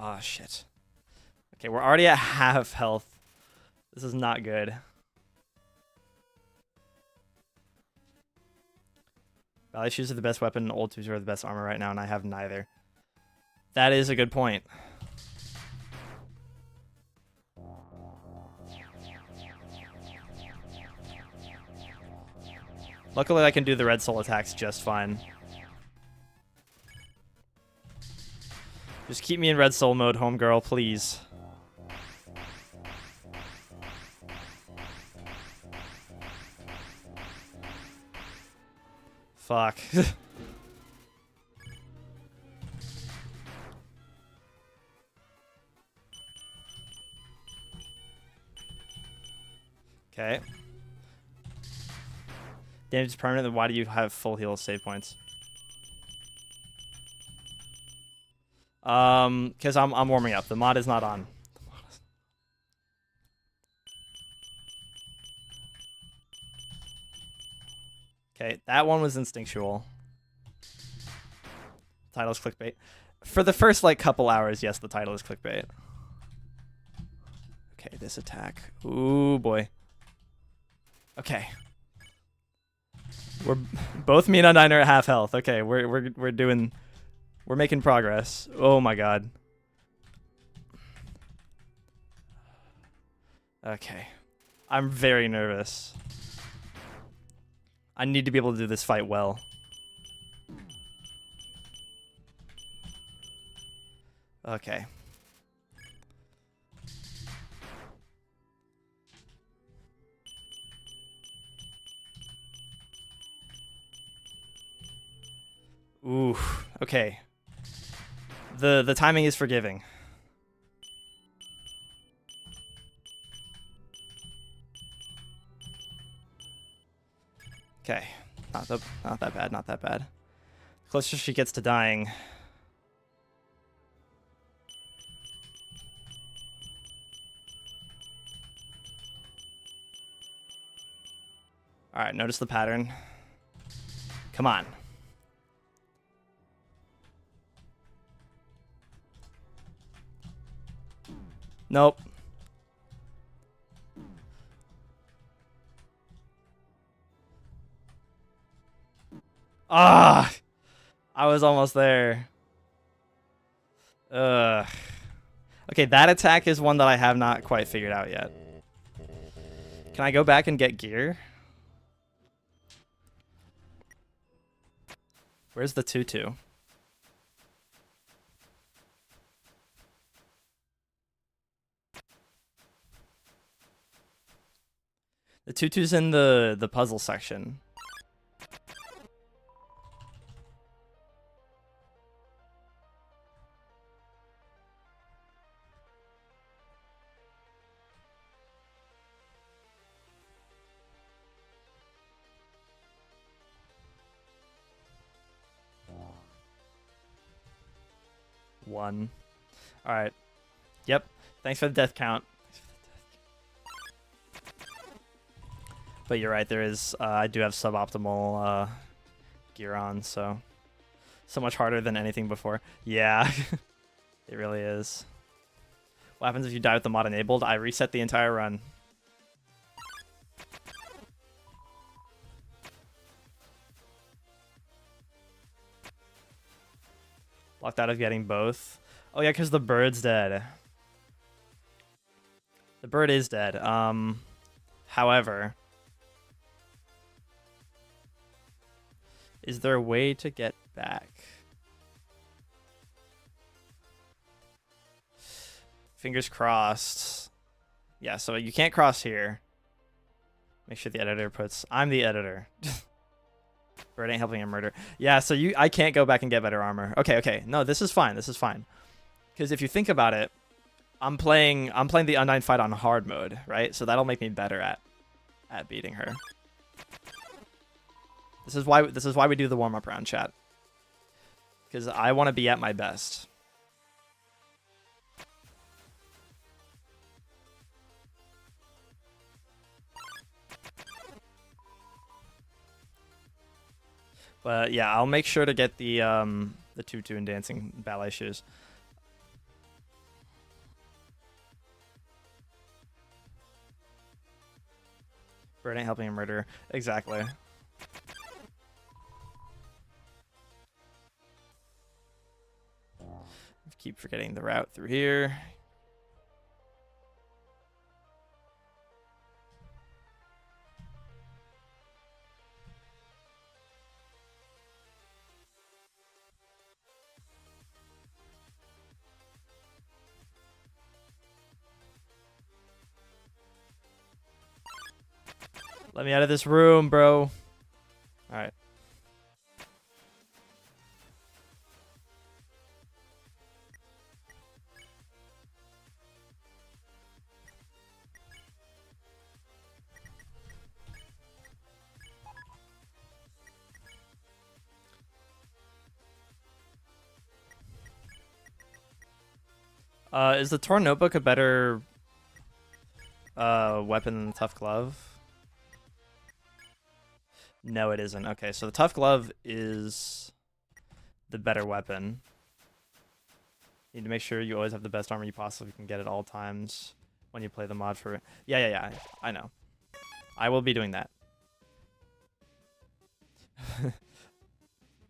Oh, shit. Okay, we're already at half health. This is not good. Valley shoes are the best weapon, and old twos are the best armor right now, and I have neither. That is a good point. Luckily, I can do the red soul attacks just fine. Just keep me in red soul mode, homegirl, please. Fuck. Okay. Damage is permanent, then why do you have full heal save points? Because I'm warming up. The mod is not on. Okay, that one was instinctual. Title's clickbait. For the first like couple hours, yes, the title is clickbait. Okay, this attack. Ooh boy. Okay. We're both me and Undying are at half health. Okay, we're making progress. Oh my god. Okay. I'm very nervous. I need to be able to do this fight well. Okay. Ooh, okay. The timing is forgiving. Okay. Not that bad, not that bad. Closer she gets to dying. Alright, notice the pattern. Come on. Nope. Ah! I was almost there. Ugh. Okay, that attack is one that I have not quite figured out yet. Can I go back and get gear? Where's the tutu? The tutu's in the puzzle section. One. All right. Yep. Thanks for the death count. But you're right. There is. I do have suboptimal gear on, so much harder than anything before. Yeah, it really is. What happens if you die with the mod enabled? I reset the entire run. Locked out of getting both. Oh yeah, because the bird's dead. The bird is dead. However, is there a way to get back? Fingers crossed. Yeah, so you can't cross here. Make sure the editor puts, I'm the editor. Bird ain't helping him murder. Yeah, so I can't go back and get better armor. Okay. No, this is fine. This is fine. Because if you think about it, I'm playing the Undying fight on hard mode, right? So that'll make me better at beating her. This is why we do the warm-up round, chat. Because I want to be at my best. But yeah, I'll make sure to get the tutu and dancing ballet shoes. Bird ain't helping him murder. Exactly. Keep forgetting the route through here. Let me out of this room, bro. All right. Is the torn notebook a better weapon than the tough glove? No, it isn't. Okay, so the tough glove is the better weapon. You need to make sure you always have the best armor you possibly can get at all times when you play the mod for it. Yeah. I know. I will be doing that.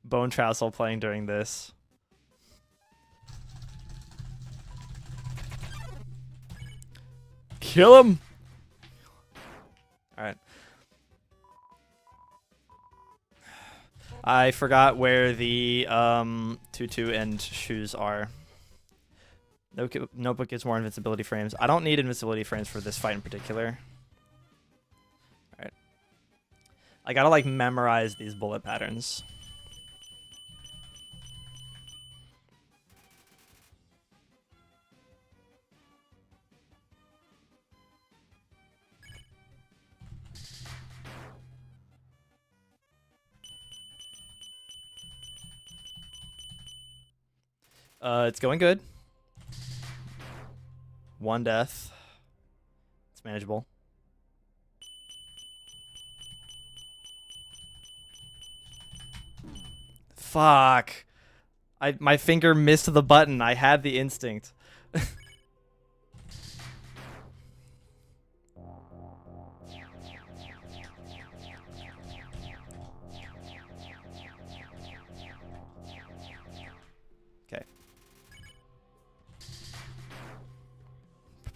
Bone Trousel playing during this. Kill him! Alright. I forgot where the tutu and shoes are. Notebook gets more invincibility frames. I don't need invincibility frames for this fight in particular. Alright. I gotta like memorize these bullet patterns. It's going good. One death. It's manageable. Fuck. My finger missed the button. I had the instinct.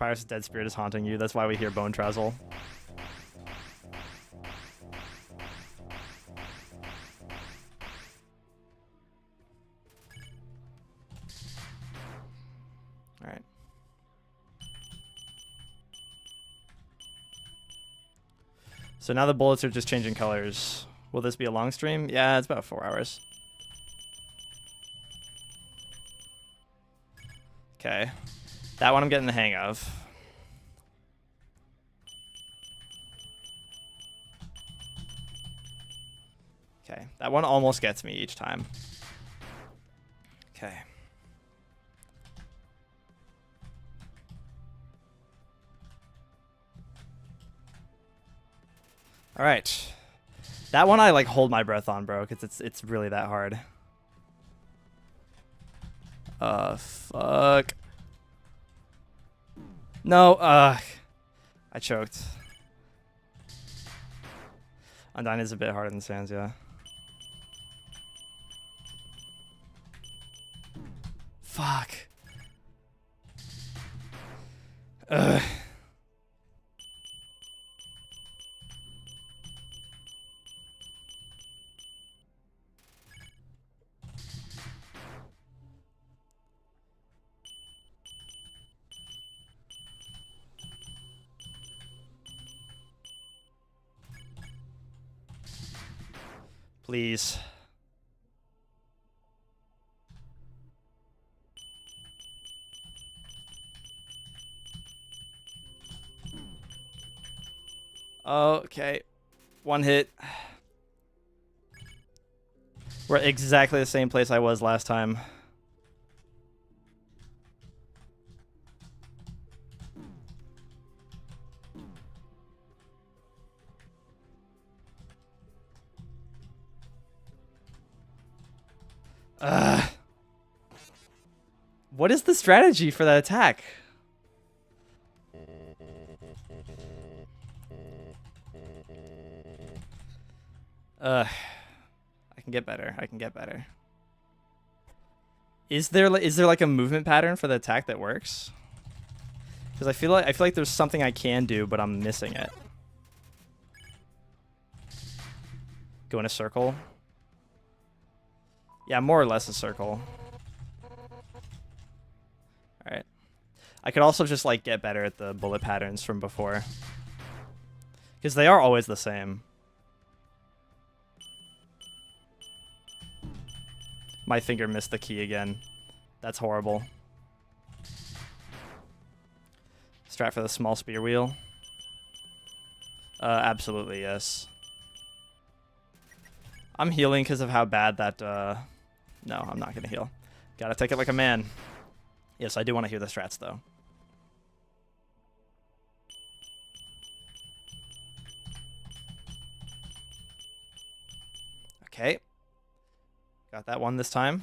Pyrus' dead spirit is haunting you. That's why we hear bone trazzle. Alright. So now the bullets are just changing colors. Will this be a long stream? Yeah, it's about 4 hours. Okay. That one I'm getting the hang of. Okay. That one almost gets me each time. Okay. All right. That one I like hold my breath on, bro, because it's really that hard. Fuck. No, I choked. Undying is a bit harder than Sans, yeah. Fuck. Ugh. Please. Okay. One hit. We're at exactly the same place I was last time. What is the strategy for that attack? I can get better. I can get better. Is there like a movement pattern for the attack that works? Because I feel like there's something I can do, but I'm missing it. Go in a circle. Yeah, more or less a circle. Alright. I could also just like get better at the bullet patterns from before. Because they are always the same. My finger missed the key again. That's horrible. Strat for the small spear wheel. Absolutely, yes. I'm healing because of how bad that... No, I'm not going to heal. Gotta take it like a man. Yes, I do want to hear the strats, though. Okay. Got that one this time.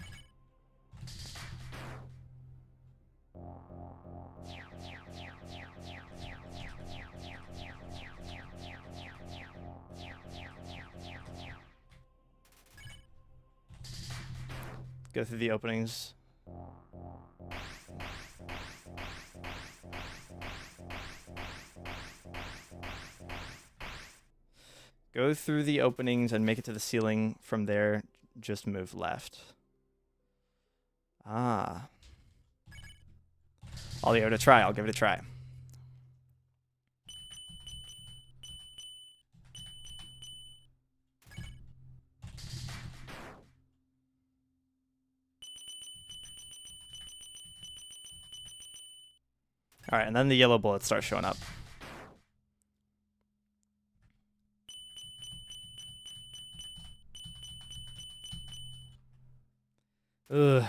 Go through the openings. Go through the openings and make it to the ceiling. From there, just move left. Ah. I'll give it a try. I'll give it a try. Alright, and then the yellow bullets start showing up. Ugh.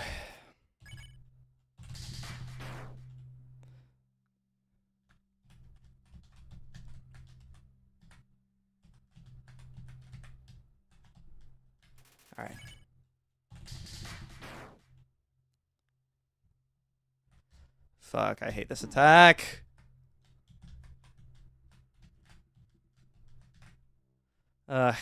Alright. Fuck, I hate this attack. Ugh.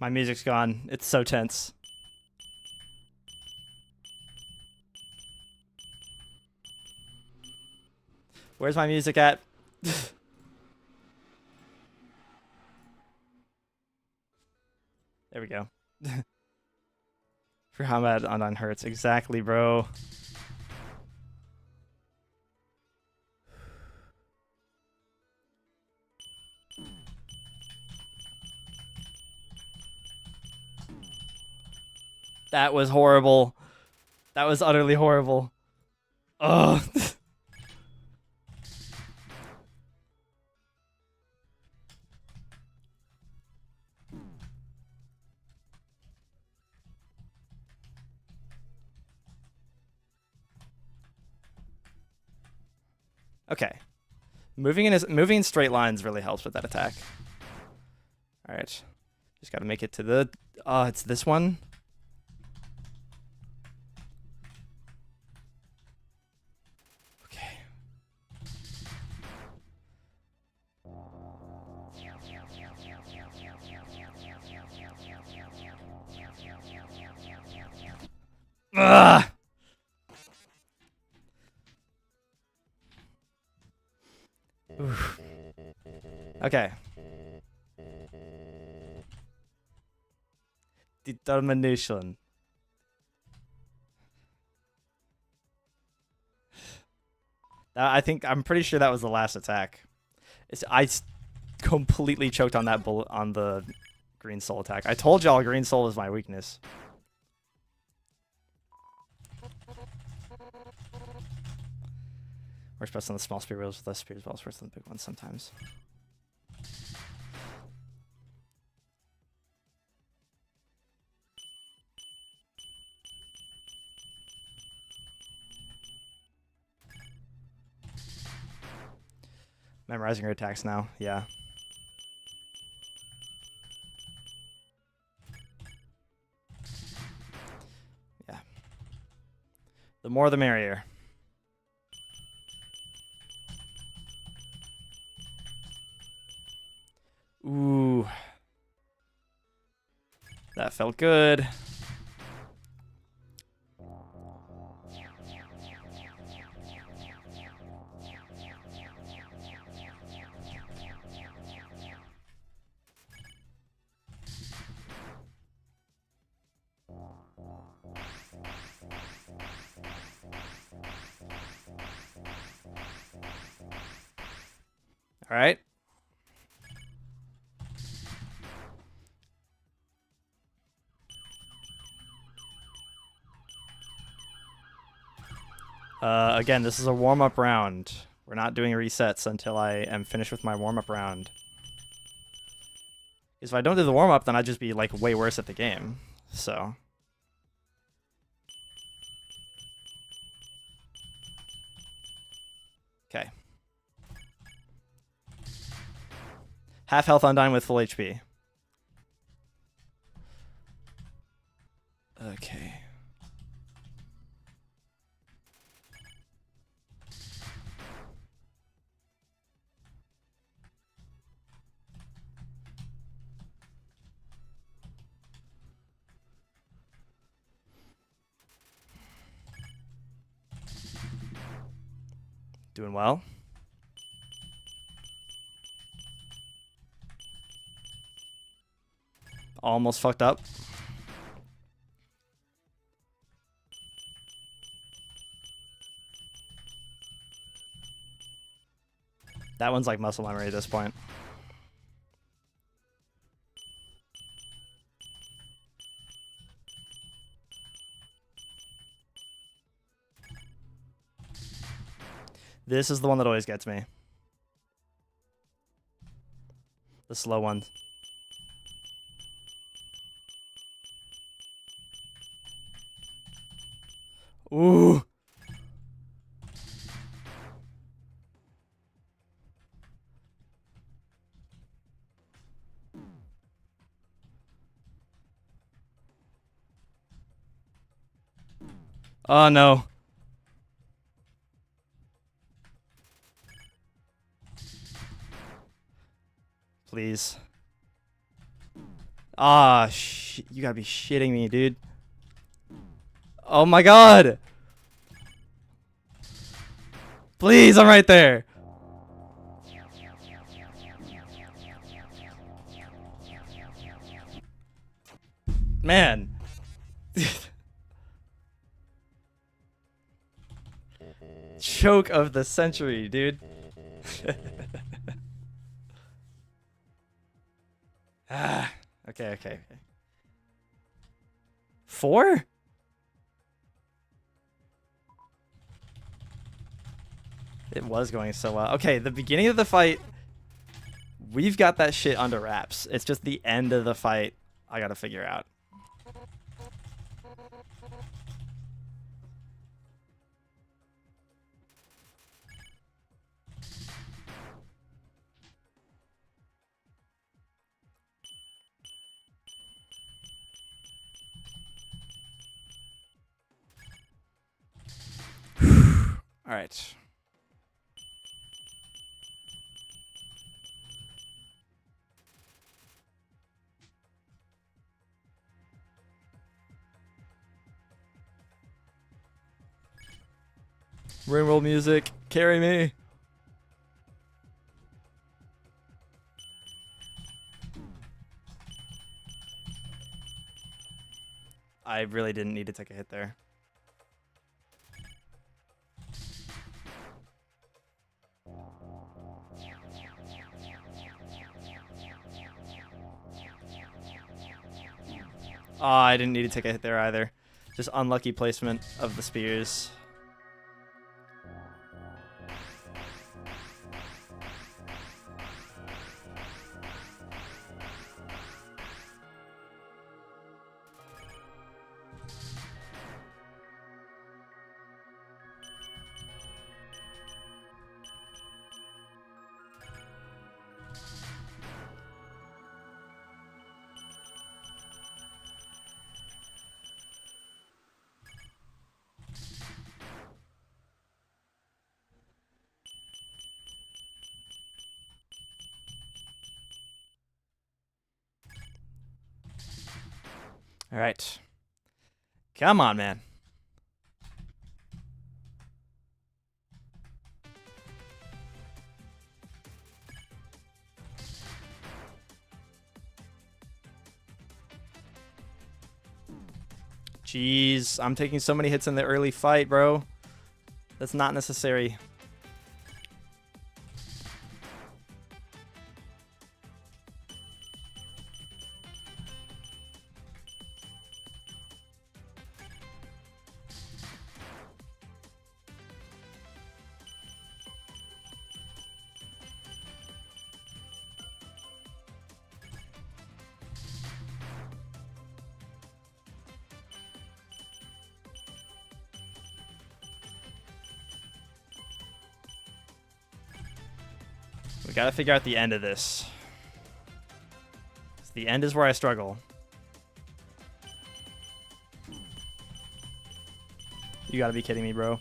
My music's gone. It's so tense. Where's my music at? There we go. For how bad Undying hurts. Exactly, bro. That was horrible. That was utterly horrible. Ugh. Okay. Moving in straight lines really helps with that attack. All right. Just got to make it to the it's this one. Okay. Ugh. Oof. Okay. Determination. I'm pretty sure that was the last attack. I completely choked on that bullet on the green soul attack. I told y'all green soul is my weakness. Works best on the small spear wheels with less spears, but also worse than the big ones sometimes. Memorizing her attacks now, yeah. Yeah. The more the merrier. Ooh. That felt good. All right. Again, this is a warm-up round. We're not doing resets until I am finished with my warm-up round. Because if I don't do the warm-up, then I'd just be like way worse at the game. So. Okay. Half health Undying with full HP. Okay. Doing well. Almost fucked up. That one's like muscle memory at this point. This is the one that always gets me. The slow one. Ooh. Oh no. Please. Ah, you gotta be shitting me, dude. Oh my god! Please, I'm right there. Man. Choke of the century, dude. Okay. 4? It was going so well. Okay, the beginning of the fight, we've got that shit under wraps. It's just the end of the fight I gotta figure out. All right. Ringroll music, carry me. I really didn't need to take a hit there. Oh, I didn't need to take a hit there either. Just unlucky placement of the spears. All right. Come on, man. Jeez, I'm taking so many hits in the early fight, bro. That's not necessary. We gotta figure out the end of this. The end is where I struggle. You gotta be kidding me, bro.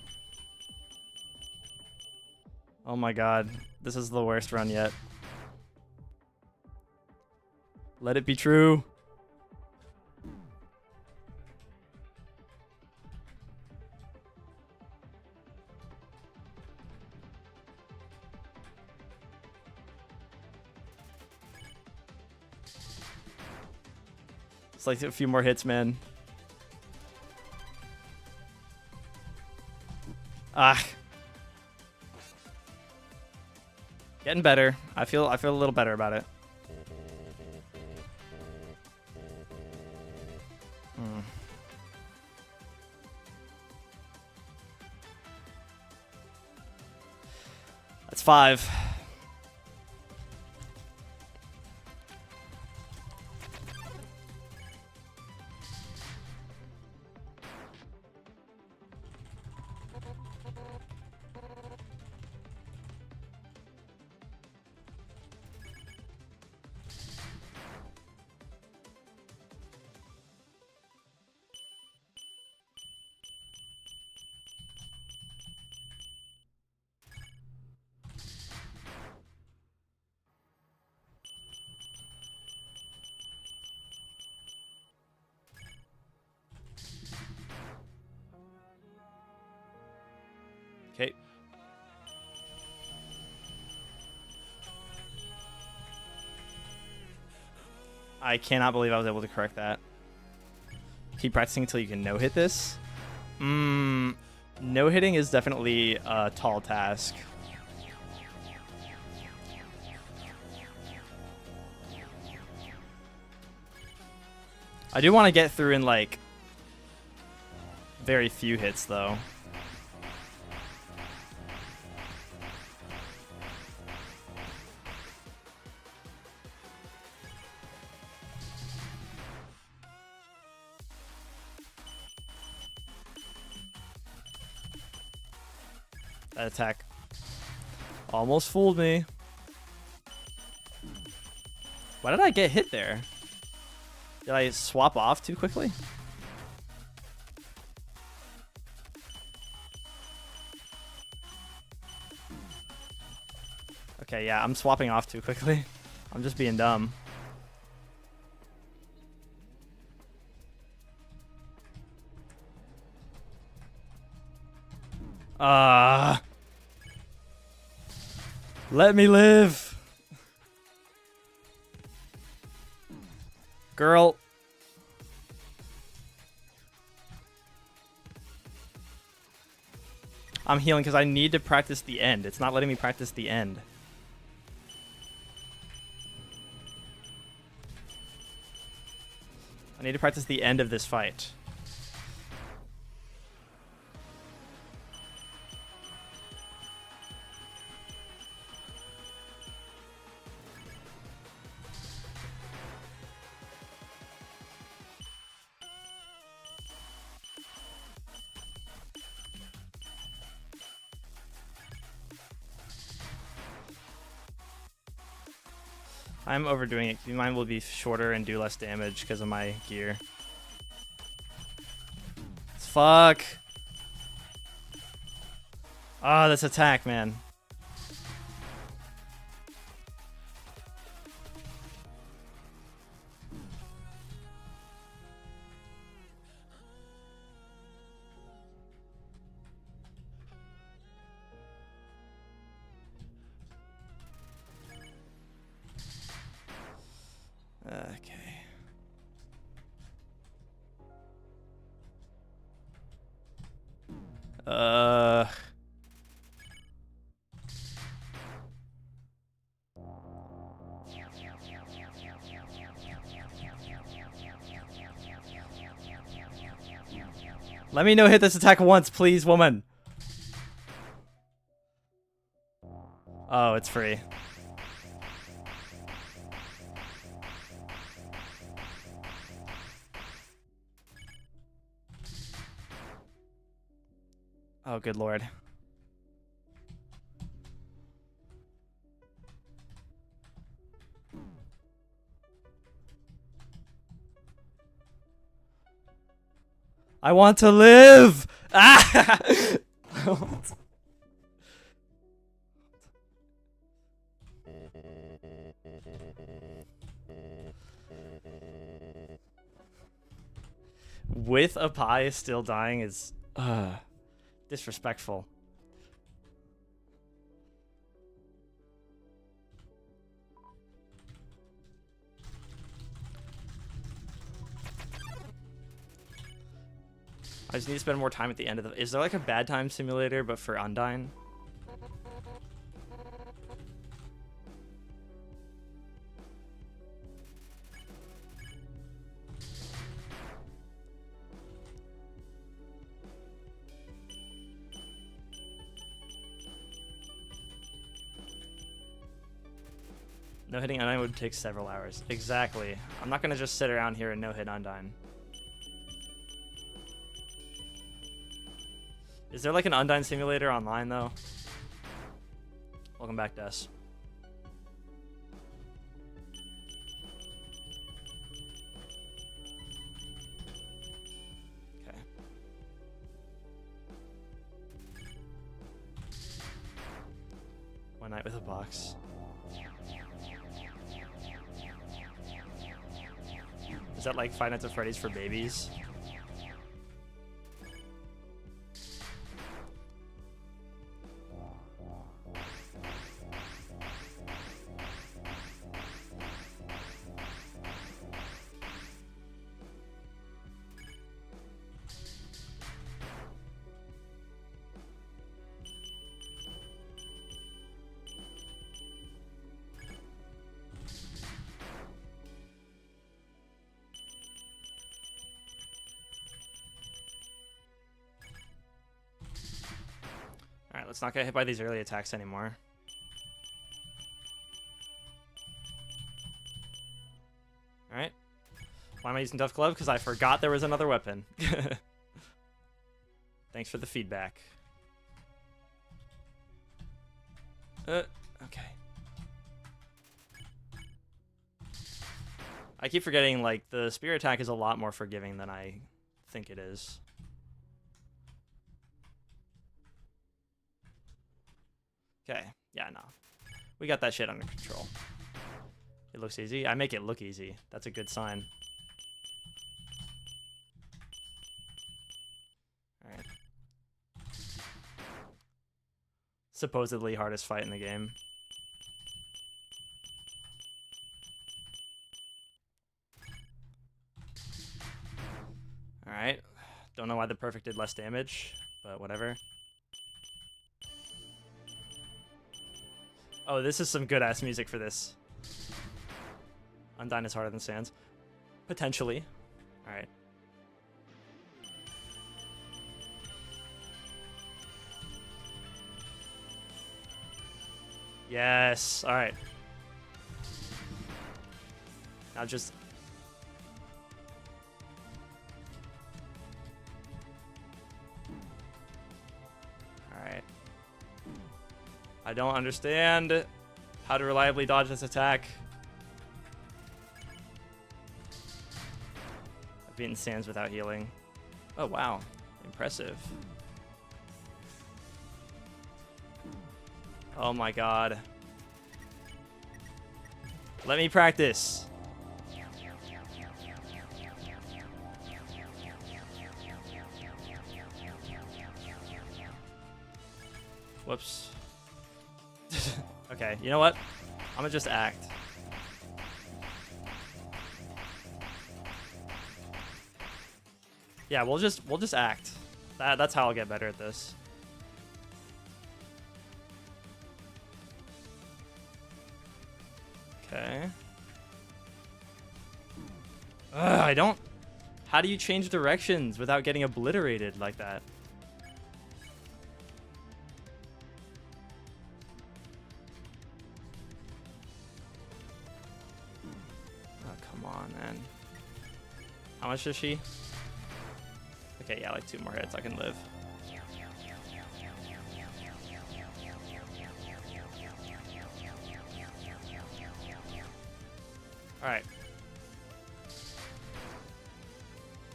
Oh my god. This is the worst run yet. Let it be true. It's like a few more hits, man. Ah. Getting better. I feel a little better about it. That's 5. I cannot believe I was able to correct that. Keep practicing until you can no-hit this. No-hitting is definitely a tall task. I do want to get through in, like, very few hits, though. That attack almost fooled me. Why did I get hit there? Did I swap off too quickly? Okay, yeah, I'm swapping off too quickly. I'm just being dumb. Let me live. Girl. I'm healing because I need to practice the end. It's not letting me practice the end. I need to practice the end of this fight. I'm overdoing it. Mine will be shorter and do less damage because of my gear. Fuck. Ah, this attack, man. Okay. Let me no-hit this attack once, please, woman. Oh, it's free. Oh, good lord. I want to live! Ah! With a pie still dying is disrespectful. I just need to spend more time at the end of the... Is there like a bad time simulator, but for Undying? No hitting Undying would take several hours. Exactly. I'm not gonna just sit around here and no hit Undying. Is there like an Undying simulator online though? Welcome back, Des. Okay. One night with a box. Is that like Five Nights at Freddy's for babies? let's not get hit by these early attacks anymore. Alright. Why am I using Tough Glove? Because I forgot there was another weapon. Thanks for the feedback. Okay. I keep forgetting, like, the spear attack is a lot more forgiving than I think it is. Okay. Yeah, no. We got that shit under control. It looks easy. I make it look easy. That's a good sign. Alright. Supposedly hardest fight in the game. Alright. Don't know why the perfect did less damage, but whatever. Oh, this is some good-ass music for this. Undying is harder than Sans. Potentially. Alright. Yes. Alright. Now just... Alright. I don't understand how to reliably dodge this attack. I've beaten Sans without healing. Oh, wow. Impressive. Oh my god. Let me practice. Whoops. Okay, you know what? I'm gonna just act. Yeah, we'll just act. That's how I'll get better at this. Okay. I don't... How do you change directions without getting obliterated like that? Oh, come on, man. How much is she? Okay, yeah, like 2 more hits, I can live. Alright.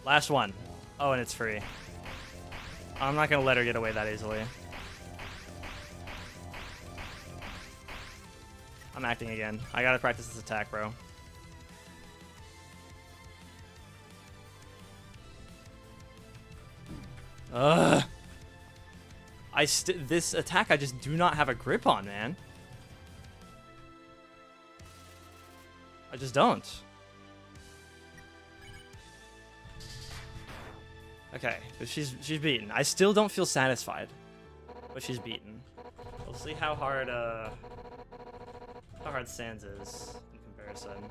Last one. Oh, and it's free. I'm not gonna let her get away that easily. I'm acting again. I gotta practice this attack, bro. Ugh. This attack I just do not have a grip on, man. I just don't. Okay, but she's beaten. I still don't feel satisfied, but she's beaten. We'll see how hard Sans is in comparison.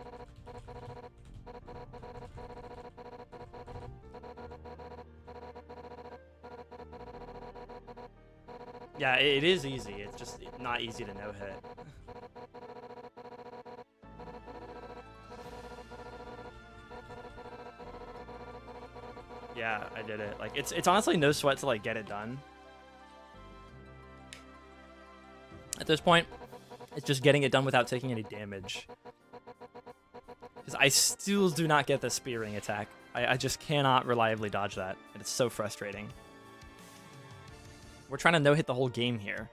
Yeah, it is easy. It's just not easy to no-hit. Yeah, I did it. Like, it's honestly no sweat to, like, get it done. At this point, it's just getting it done without taking any damage. Because I still do not get the spearing attack. I just cannot reliably dodge that. And it's so frustrating. We're trying to no-hit the whole game here.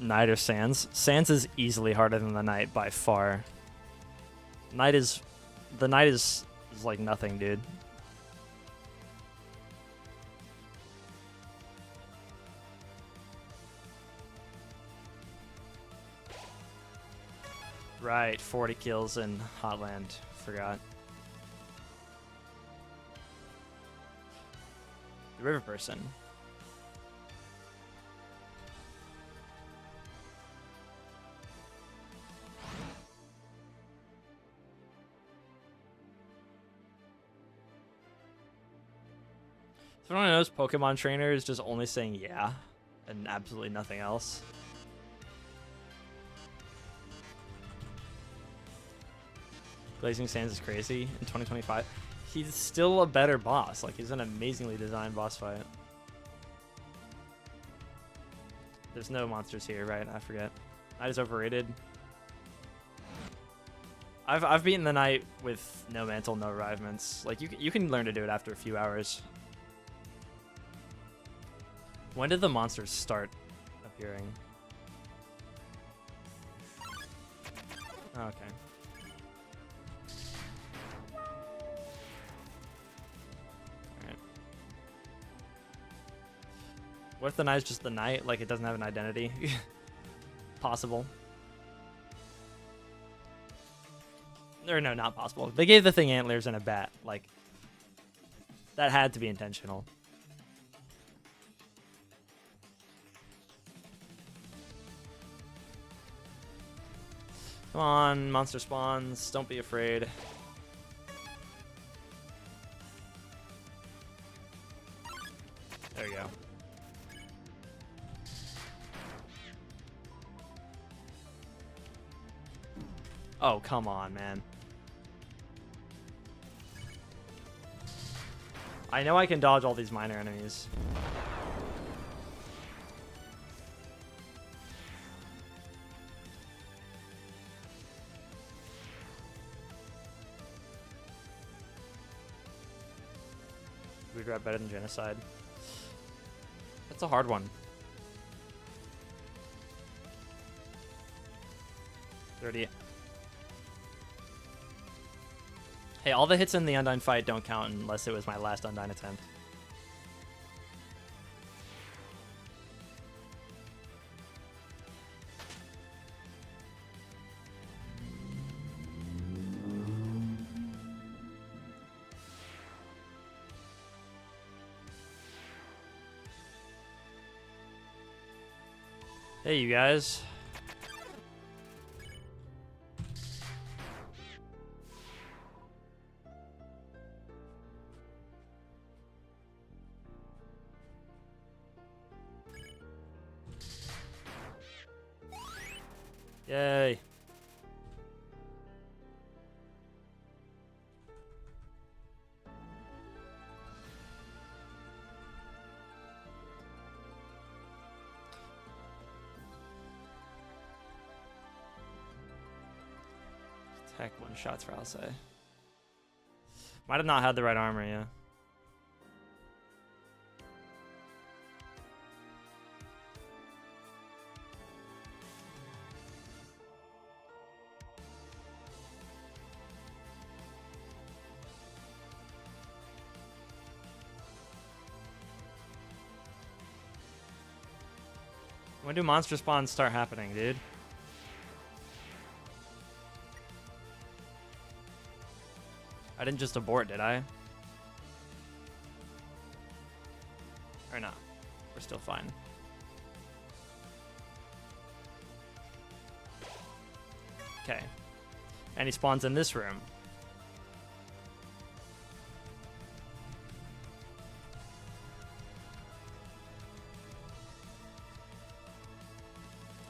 Knight or Sans? Sans is easily harder than the Knight by far. The Knight is like nothing, dude. Right, 40 kills in Hotland. Forgot. The river person. So everyone knows Pokemon trainer is just only saying yeah and absolutely nothing else. Blazing Sands is crazy in 2025. He's still a better boss. Like, he's an amazingly designed boss fight. There's no monsters here, right? I forget. Night is overrated. I've beaten the night with no mantle, no arrivements. Like, you can learn to do it after a few hours. When did the monsters start appearing? Oh, okay. Alright. What if the night's just the night? Like, it doesn't have an identity? Possible. Or no, not possible. They gave the thing antlers and a bat. Like, that had to be intentional. Come on, monster spawns. Don't be afraid. There you go. Oh, come on, man. I know I can dodge all these minor enemies. We'd rap better than Genocide. That's a hard one. 30. Hey, all the hits in the Undying fight don't count unless it was my last Undying attempt. Hey, you guys. Yay. Attack one shots for Alcei. Might have not had the right armor, yeah. When do monster spawns start happening, dude? I didn't just abort, did I? Or not? We're still fine. Okay. And he spawns in this room.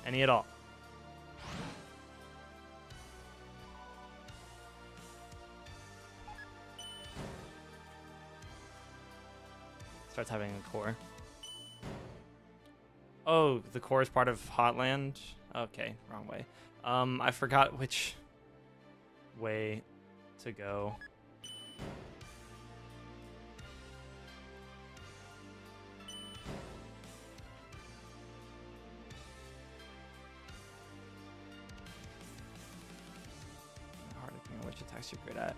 Any at all. Starts having a core. Oh, the core is part of Hotland? Okay, wrong way. I forgot which way to go. Hard to think which attacks you're good at.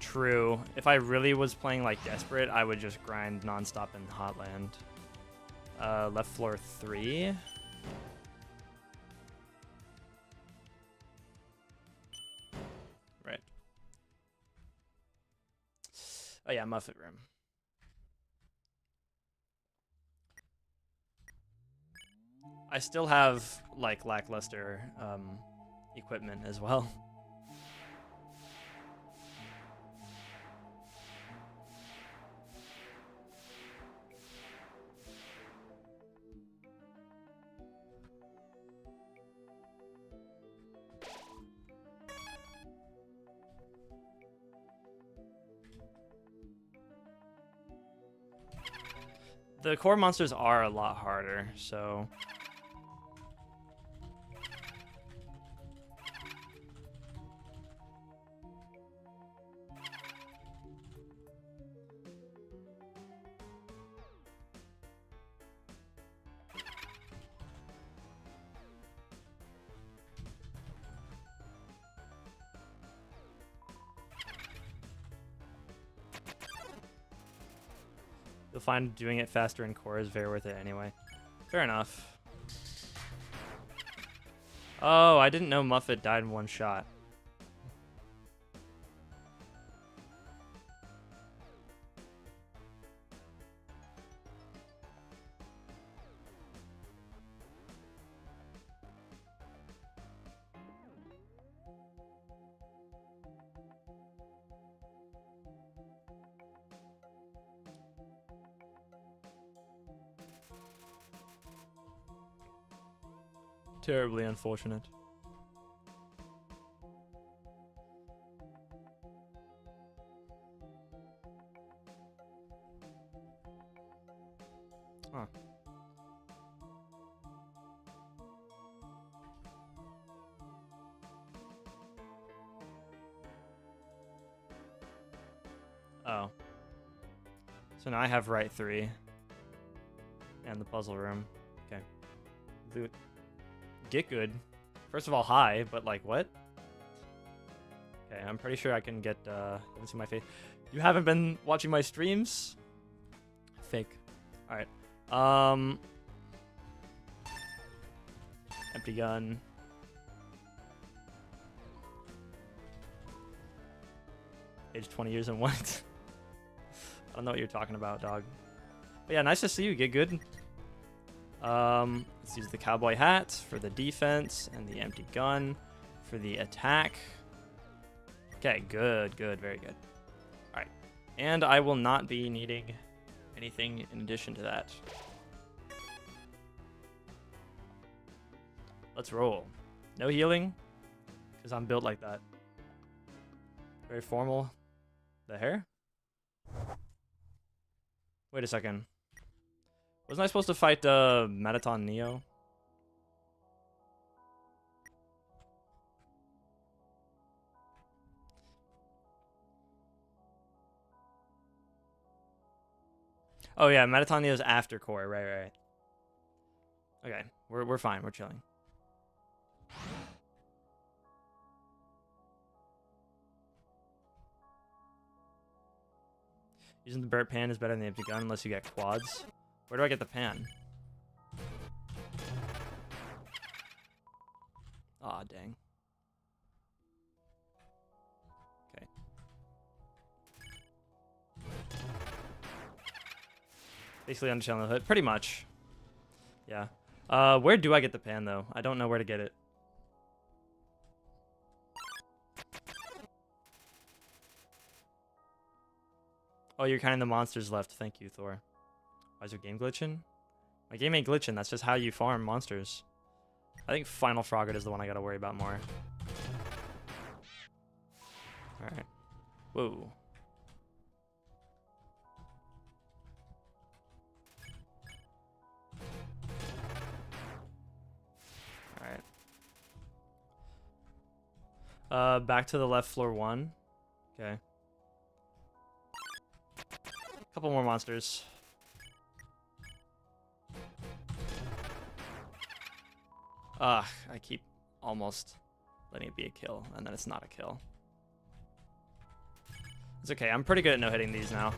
True. If I really was playing like desperate, I would just grind nonstop in Hotland. Left floor 3. Right. Oh yeah, Muffet room. I still have like lackluster equipment as well. The core monsters are a lot harder, so... You'll find doing it faster in core is very worth it anyway. Fair enough. Oh, I didn't know Muffet died in one shot. Terribly unfortunate. Huh. Oh. So now I have right 3. And the puzzle room. Okay. Loot. Get good. First of all, hi, but like, what? Okay, I'm pretty sure I can get, you can see my face. You haven't been watching my streams? Fake. Alright. Empty gun. Age 20 years and what? I don't know what you're talking about, dog. But yeah, nice to see you. Get good. Let's use the cowboy hat for the defense and the empty gun for the attack. Okay, good, good, very good. All right, and I will not be needing anything in addition to that. Let's roll. No healing, because I'm built like that. Very formal. The hair? Wait a second. Wasn't I supposed to fight Metaton Neo? Oh yeah, Metaton Neo's after core, right. Okay, we're fine, we're chilling. Using the burnt pan is better than the empty gun unless you get quads. Where do I get the pan? Aw, dang. Okay. Basically Undertale in the hood. Pretty much. Yeah. Where do I get the pan, though? I don't know where to get it. Oh, you're counting the monsters left. Thank you, Thor. Why is your game glitching? My game ain't glitching. That's just how you farm monsters. I think Final Frogger is the one I gotta worry about more. Alright. Whoa. Alright. Back to the left floor 1. Okay. Couple more monsters. I keep almost letting it be a kill, and then it's not a kill. It's okay, I'm pretty good at no-hitting these now.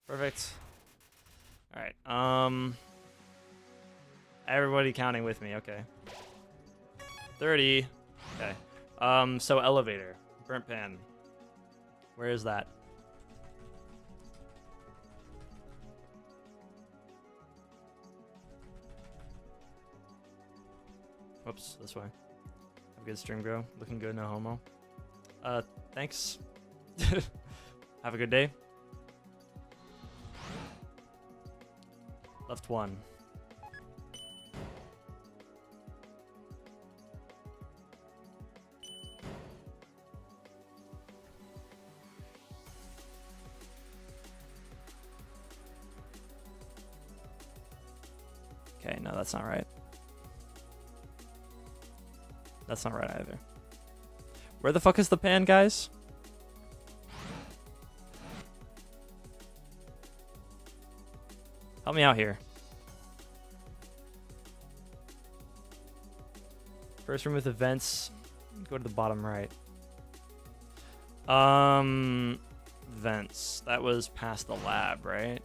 Perfect. Alright, everybody counting with me, okay. 30. Okay. So elevator. Burnt pan. Where is that? Whoops, this way. Have a good stream, bro. Looking good, no homo. Thanks. Have a good day. Left one. Okay, no, that's not right. That's not right either. Where the fuck is the pan, guys? Help me out here. First room with events. Go to the bottom right. Vents. That was past the lab, right?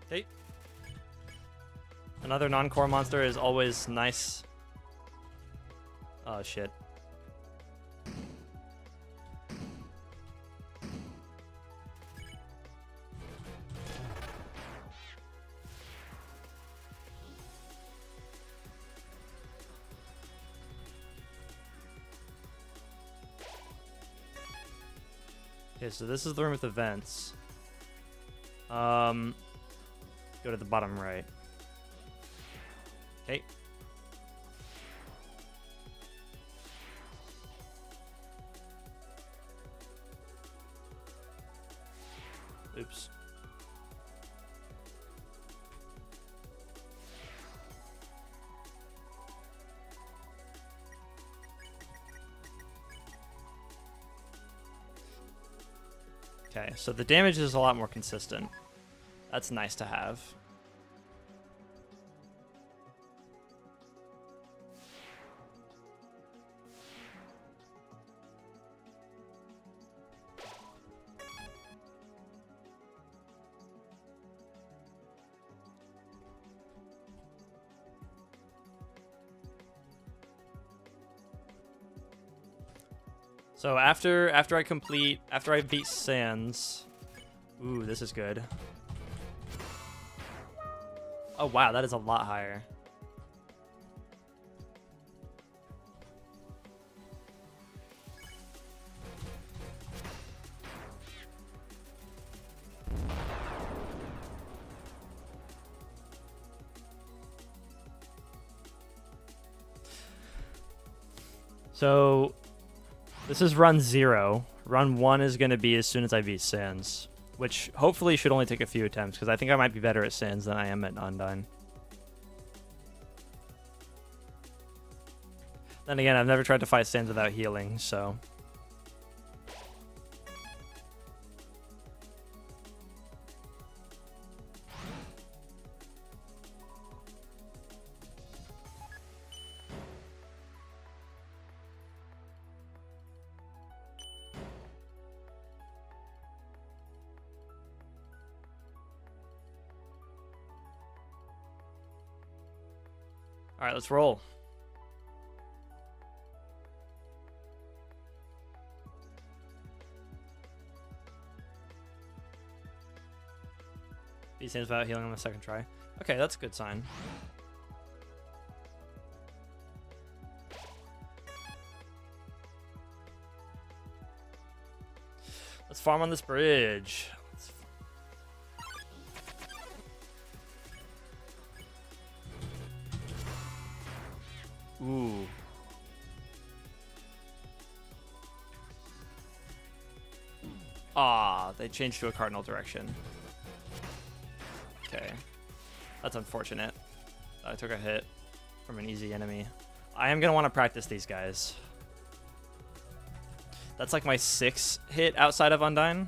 Okay. Another non-core monster is always nice. Oh, shit. Okay, so this is the room with events. Go to the bottom right. Okay. Oops. Okay, so the damage is a lot more consistent. That's nice to have. So after I beat Sans, ooh, this is good. Oh wow, that is a lot higher. So this is run 0. Run 1 is going to be as soon as I beat Sans, which hopefully should only take a few attempts, because I think I might be better at Sans than I am at Undying. Then again, I've never tried to fight Sans without healing, so... All right, let's roll. Beat Sans without healing on the second try. Okay, that's a good sign. Let's farm on this bridge. Ooh. Ah, they changed to a cardinal direction. Okay. That's unfortunate. I took a hit from an easy enemy. I am going to want to practice these guys. That's like my 6th hit outside of Undying.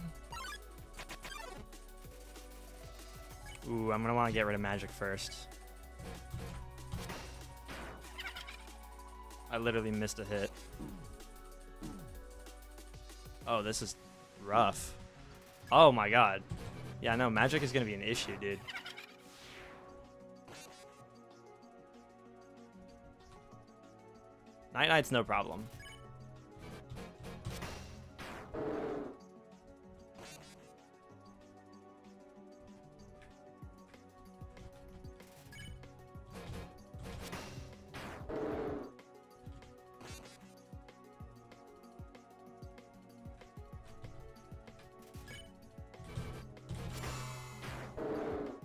Ooh, I'm gonna want to get rid of magic first. I literally missed a hit. Oh, this is rough. Oh my god. Yeah, no, magic is gonna be an issue, dude. Night-Night's no problem.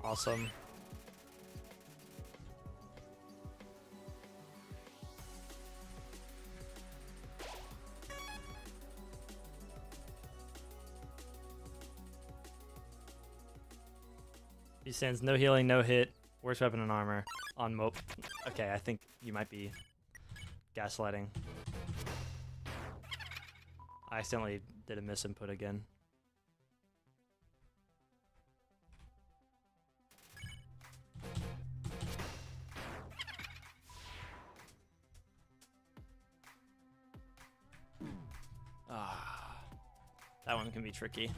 Awesome. He stands no healing, no hit, worst weapon and armor on Mope. Okay, I think you might be gaslighting. I accidentally did a misinput again. Ah, that one can be tricky.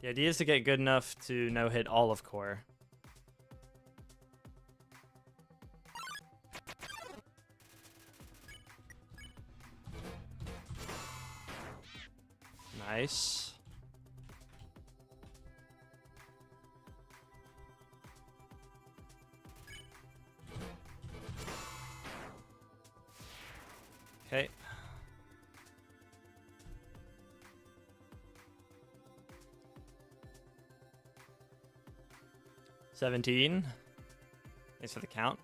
The idea is to get good enough to no-hit all of core. Nice. Okay. $17. Thanks for the count.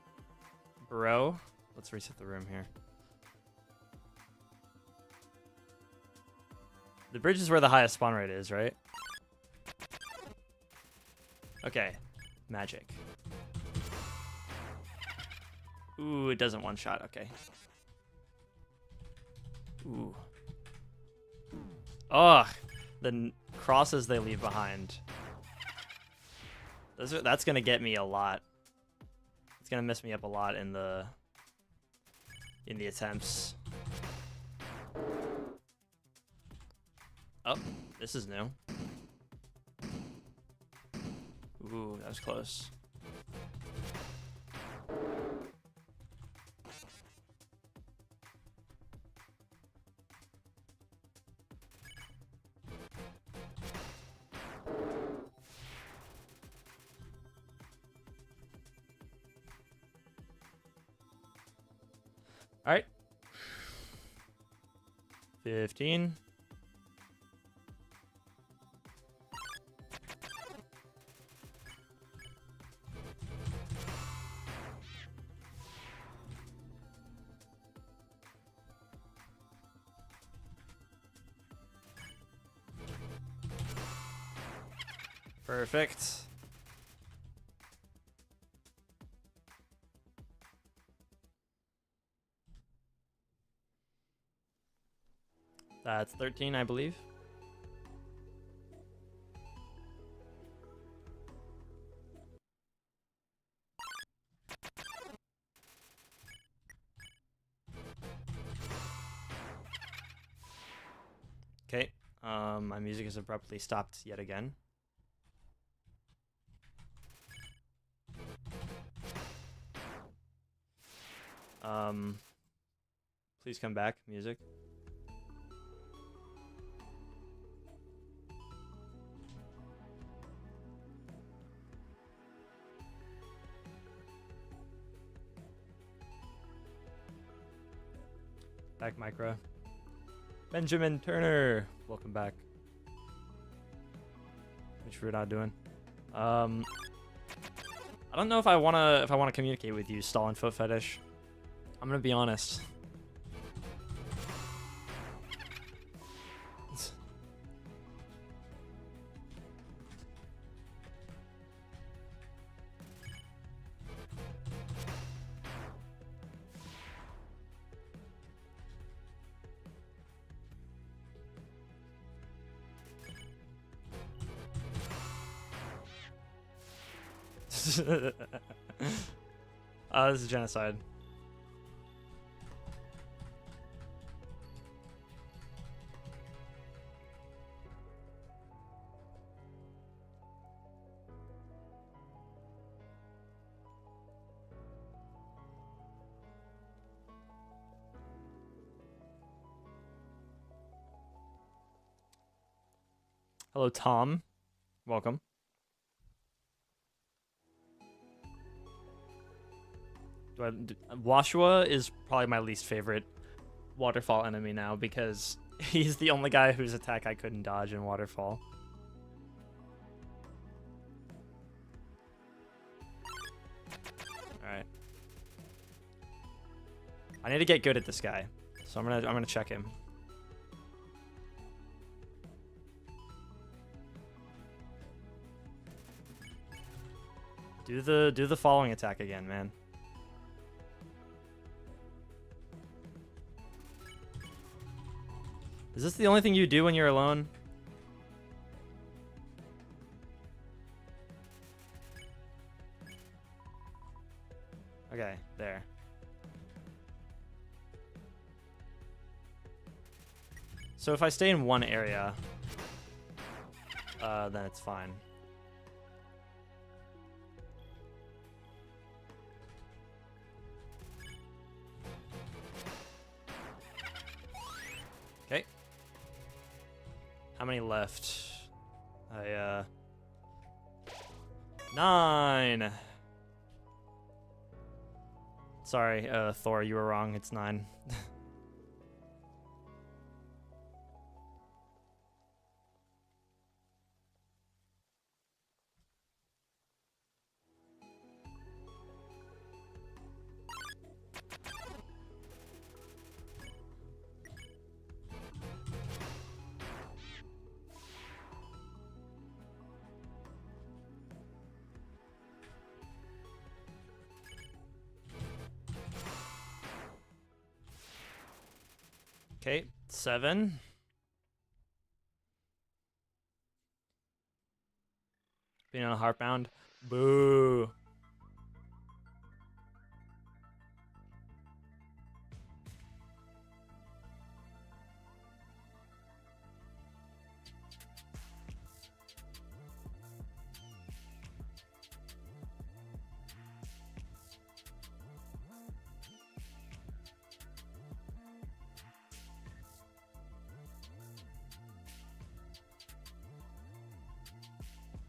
Bro. Let's reset the room here. The bridge is where the highest spawn rate is, right? Okay. Magic. Ooh, it doesn't one-shot. Okay. Ooh. Ugh. The crosses they leave behind. That's gonna get me a lot. It's gonna mess me up a lot in the attempts. Oh, this is new. Ooh, that was close. All right. 15. Perfect. That's 13, I believe. Okay. My music has abruptly stopped yet again. Please come back, music. Back, Micro. Benjamin Turner, welcome back. Which we're not doing. I don't know if I wanna communicate with you, Stall and Foot Fetish. I'm gonna be honest. This is Genocide. Hello, Tom. Welcome. Washua is probably my least favorite Waterfall enemy now because he's the only guy whose attack I couldn't dodge in Waterfall. All right. I need to get good at this guy, so I'm gonna check him. Do the following attack again, man. Is this the only thing you do when you're alone? Okay, there. So if I stay in one area, then it's fine. Okay. How many left? 9. Sorry, Thor, you were wrong. It's 9. Okay, 7. Being on a heartbound. Boo.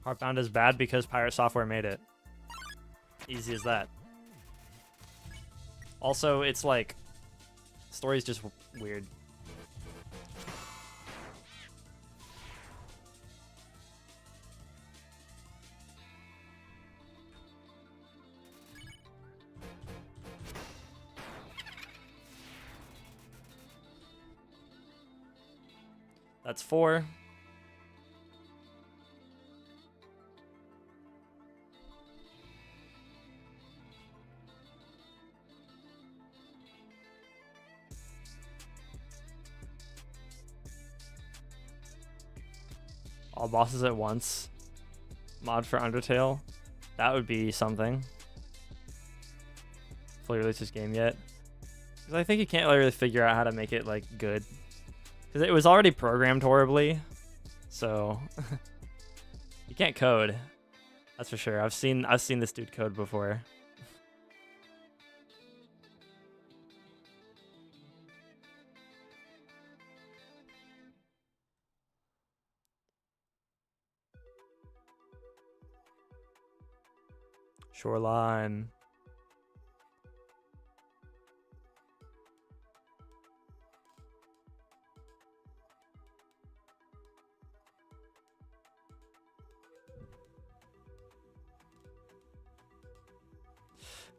Heartbound is bad because Pirate Software made it. Easy as that. Also, it's like, story's just weird. That's 4. All bosses at once. Mod for Undertale. That would be something. Fully released this game yet? Because I think you can't really figure out how to make it like good. Because it was already programmed horribly, so you can't code. That's for sure. I've seen this dude code before. Shoreline.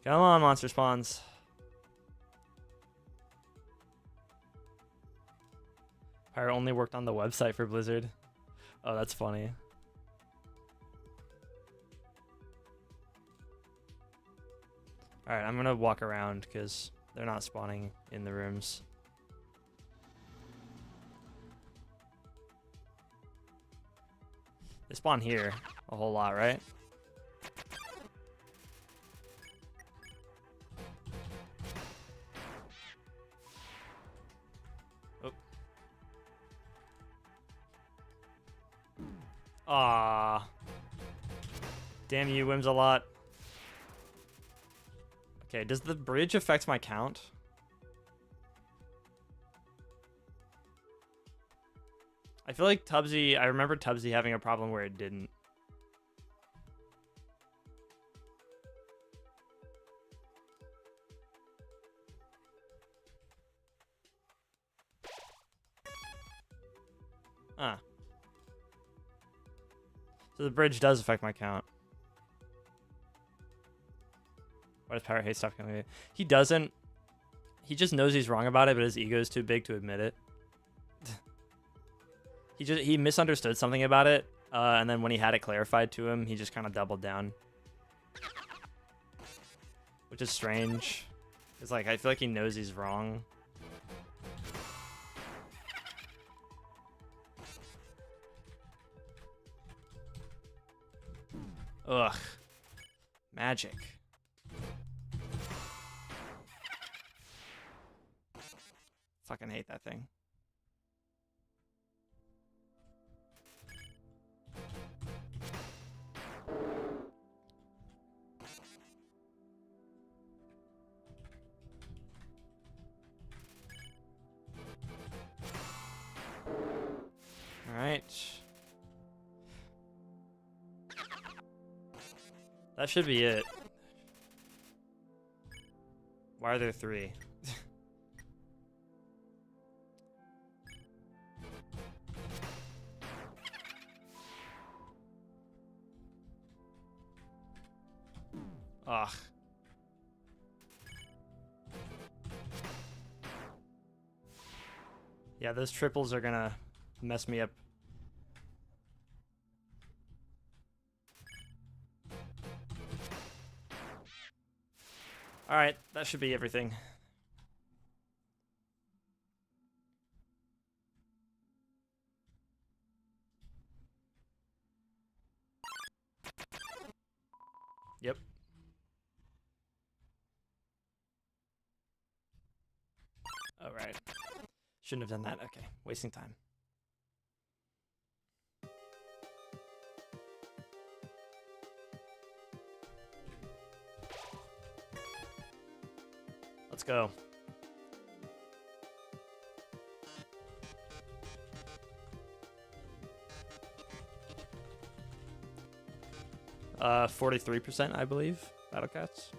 Come on, monster spawns. Pyro only worked on the website for Blizzard. Oh, that's funny. Alright, I'm gonna walk around because they're not spawning in the rooms. They spawn here a whole lot, right? Ah. Damn you, Whims a lot. Okay, does the bridge affect my count? I feel like Tubbsy, I remember Tubbsy having a problem where it didn't. Ah. So the bridge does affect my count. Why does Power Hate stop killing me? He doesn't. He just knows he's wrong about it, but his ego is too big to admit it. He misunderstood something about it, and then when he had it clarified to him, he just kind of doubled down. Which is strange. It's like, I feel like he knows he's wrong. Ugh. Magic. Fucking hate that thing. All right. That should be it. Why are there 3? Ugh. Yeah, those triples are gonna mess me up. Alright, that should be everything. Yep. Alright. Shouldn't have done that. Okay, wasting time. Let's go. Uh, 43%, I believe. Battle Cats.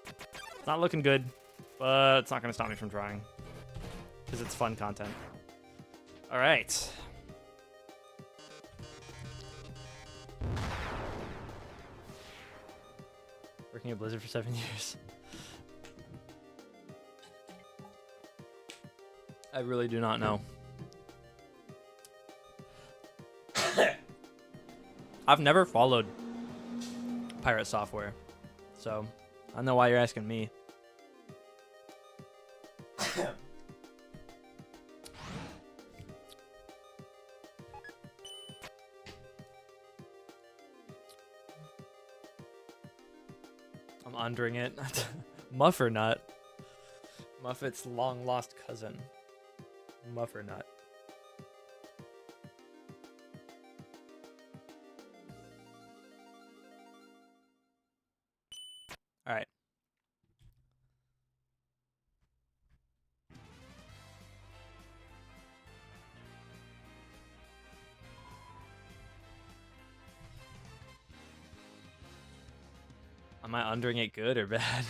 It's not looking good, but it's not going to stop me from trying. Because it's fun content. Alright. Working at Blizzard for 7 years. I really do not know. I've never followed Pirate Software, so I don't know why you're asking me. I'm undering it. Muffernut. Muffet's long lost cousin. Muffernut. All right. Am I undering it good or bad?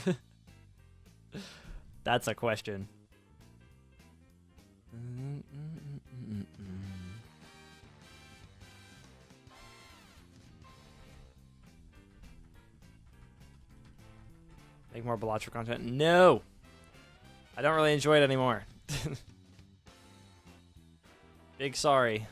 That's a question. Make more Balatro content? No! I don't really enjoy it anymore. Big sorry.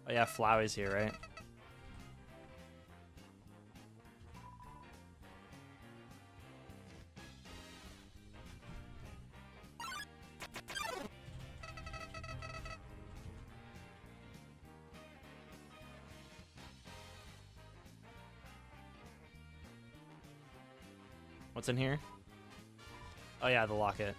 Oh yeah, Flowey's here, right? What's in here? Oh yeah, the locket.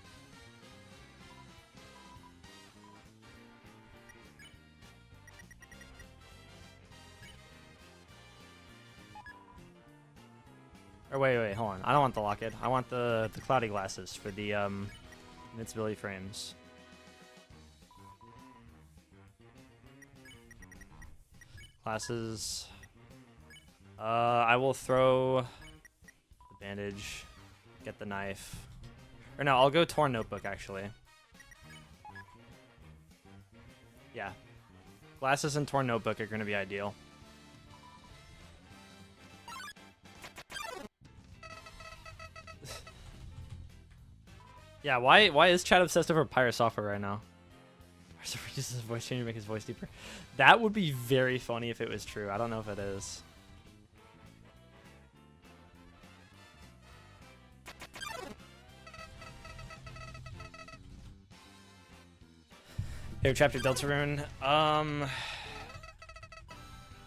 Or wait, hold on. I don't want the locket. I want the cloudy glasses for the invincibility frames. Glasses. I will throw the bandage, get the knife. Or no, I'll go torn notebook actually. Yeah. Glasses and torn notebook are gonna be ideal. Yeah, why is Chad obsessed over pirate software right now? So he uses his voice changer to make his voice deeper. That would be very funny if it was true. I don't know if it is. Favorite chapter Deltarune?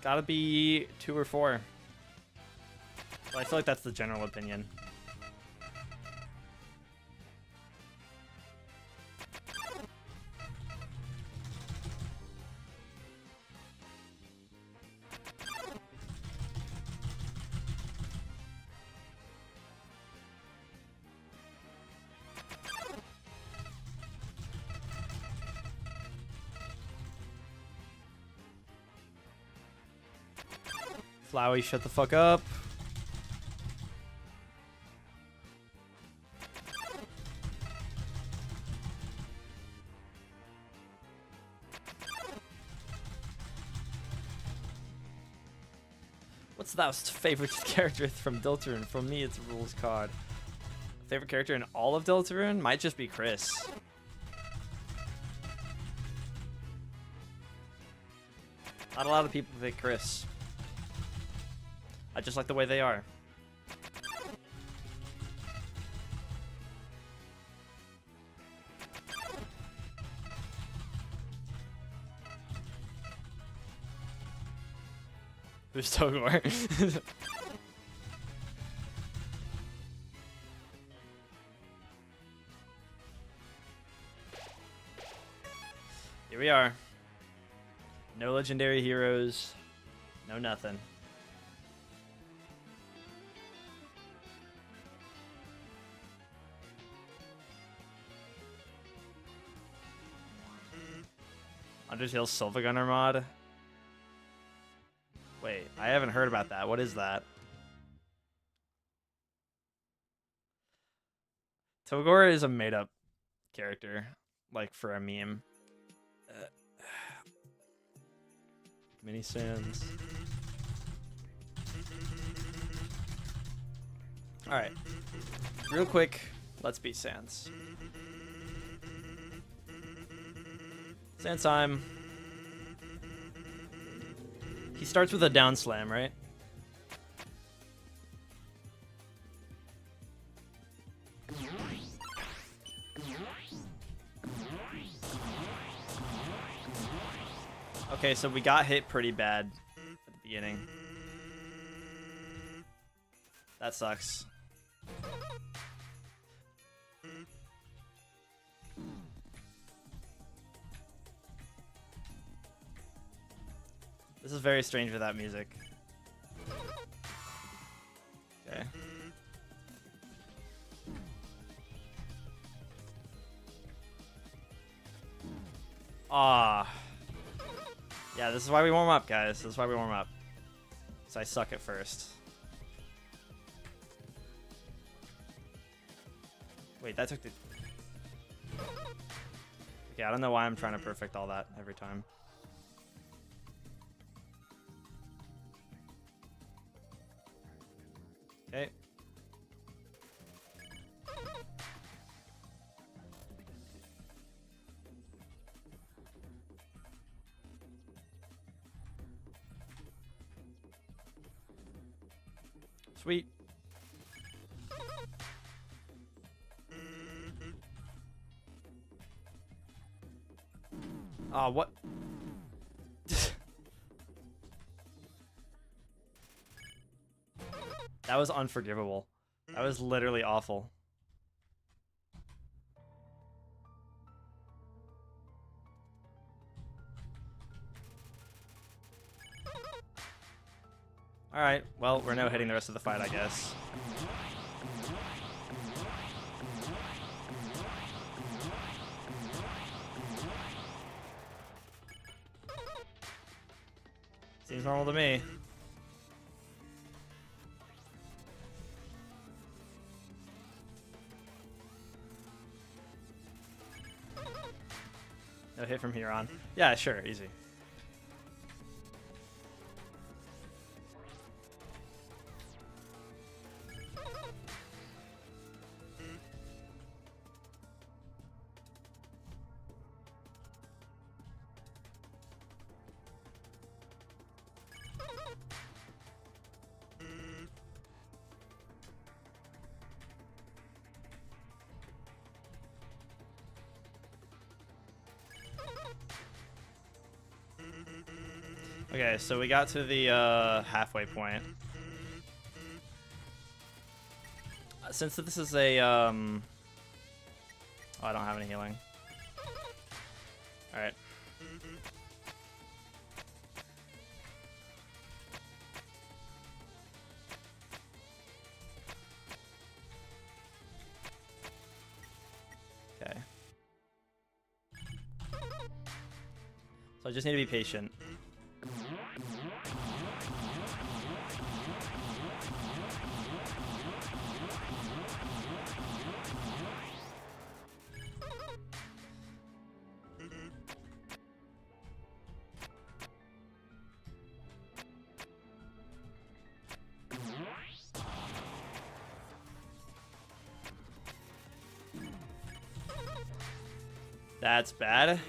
Gotta be 2 or 4. Well, I feel like that's the general opinion. Flowey, shut the fuck up. What's that favorite character from Deltarune? From me, it's Rules Card. Favorite character in all of Deltarune might just be Chris. Not a lot of people pick Chris. I just like the way they are. Who's Togor? Here we are. No legendary heroes. No nothing. Undertale Silva Gunner mod? Wait, I haven't heard about that. What is that? Togor is a made-up character, like for a meme. Mini Sans. Alright. Real quick, let's beat Sans. Sans time. He starts with a down slam, right? Okay, so we got hit pretty bad at the beginning. That sucks. This is very strange without music. Okay. Ah. Yeah, this is why we warm up, guys. This is why we warm up. So I suck at first. Wait, that took the... Okay, I don't know why I'm trying to perfect all that every time. Okay. Sweet. Oh, what? That was unforgivable. That was literally awful. Alright, well, we're no hitting the rest of the fight, I guess. Seems normal to me. No hit from here on. Yeah, sure, easy. Okay, so we got to the halfway point. Since this is a oh, I don't have any healing. All right. Okay. So I just need to be patient. That's bad.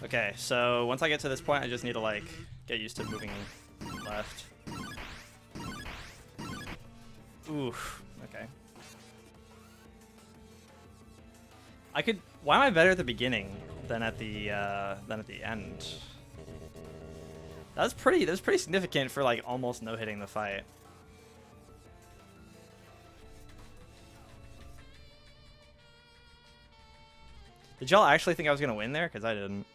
Okay, so once I get to this point, I just need to, like, get used to moving left. Oof. Okay. I could... Why am I better at the beginning than at the end? That's pretty significant for, like, almost no hitting the fight. Did y'all actually think I was gonna win there? Because I didn't.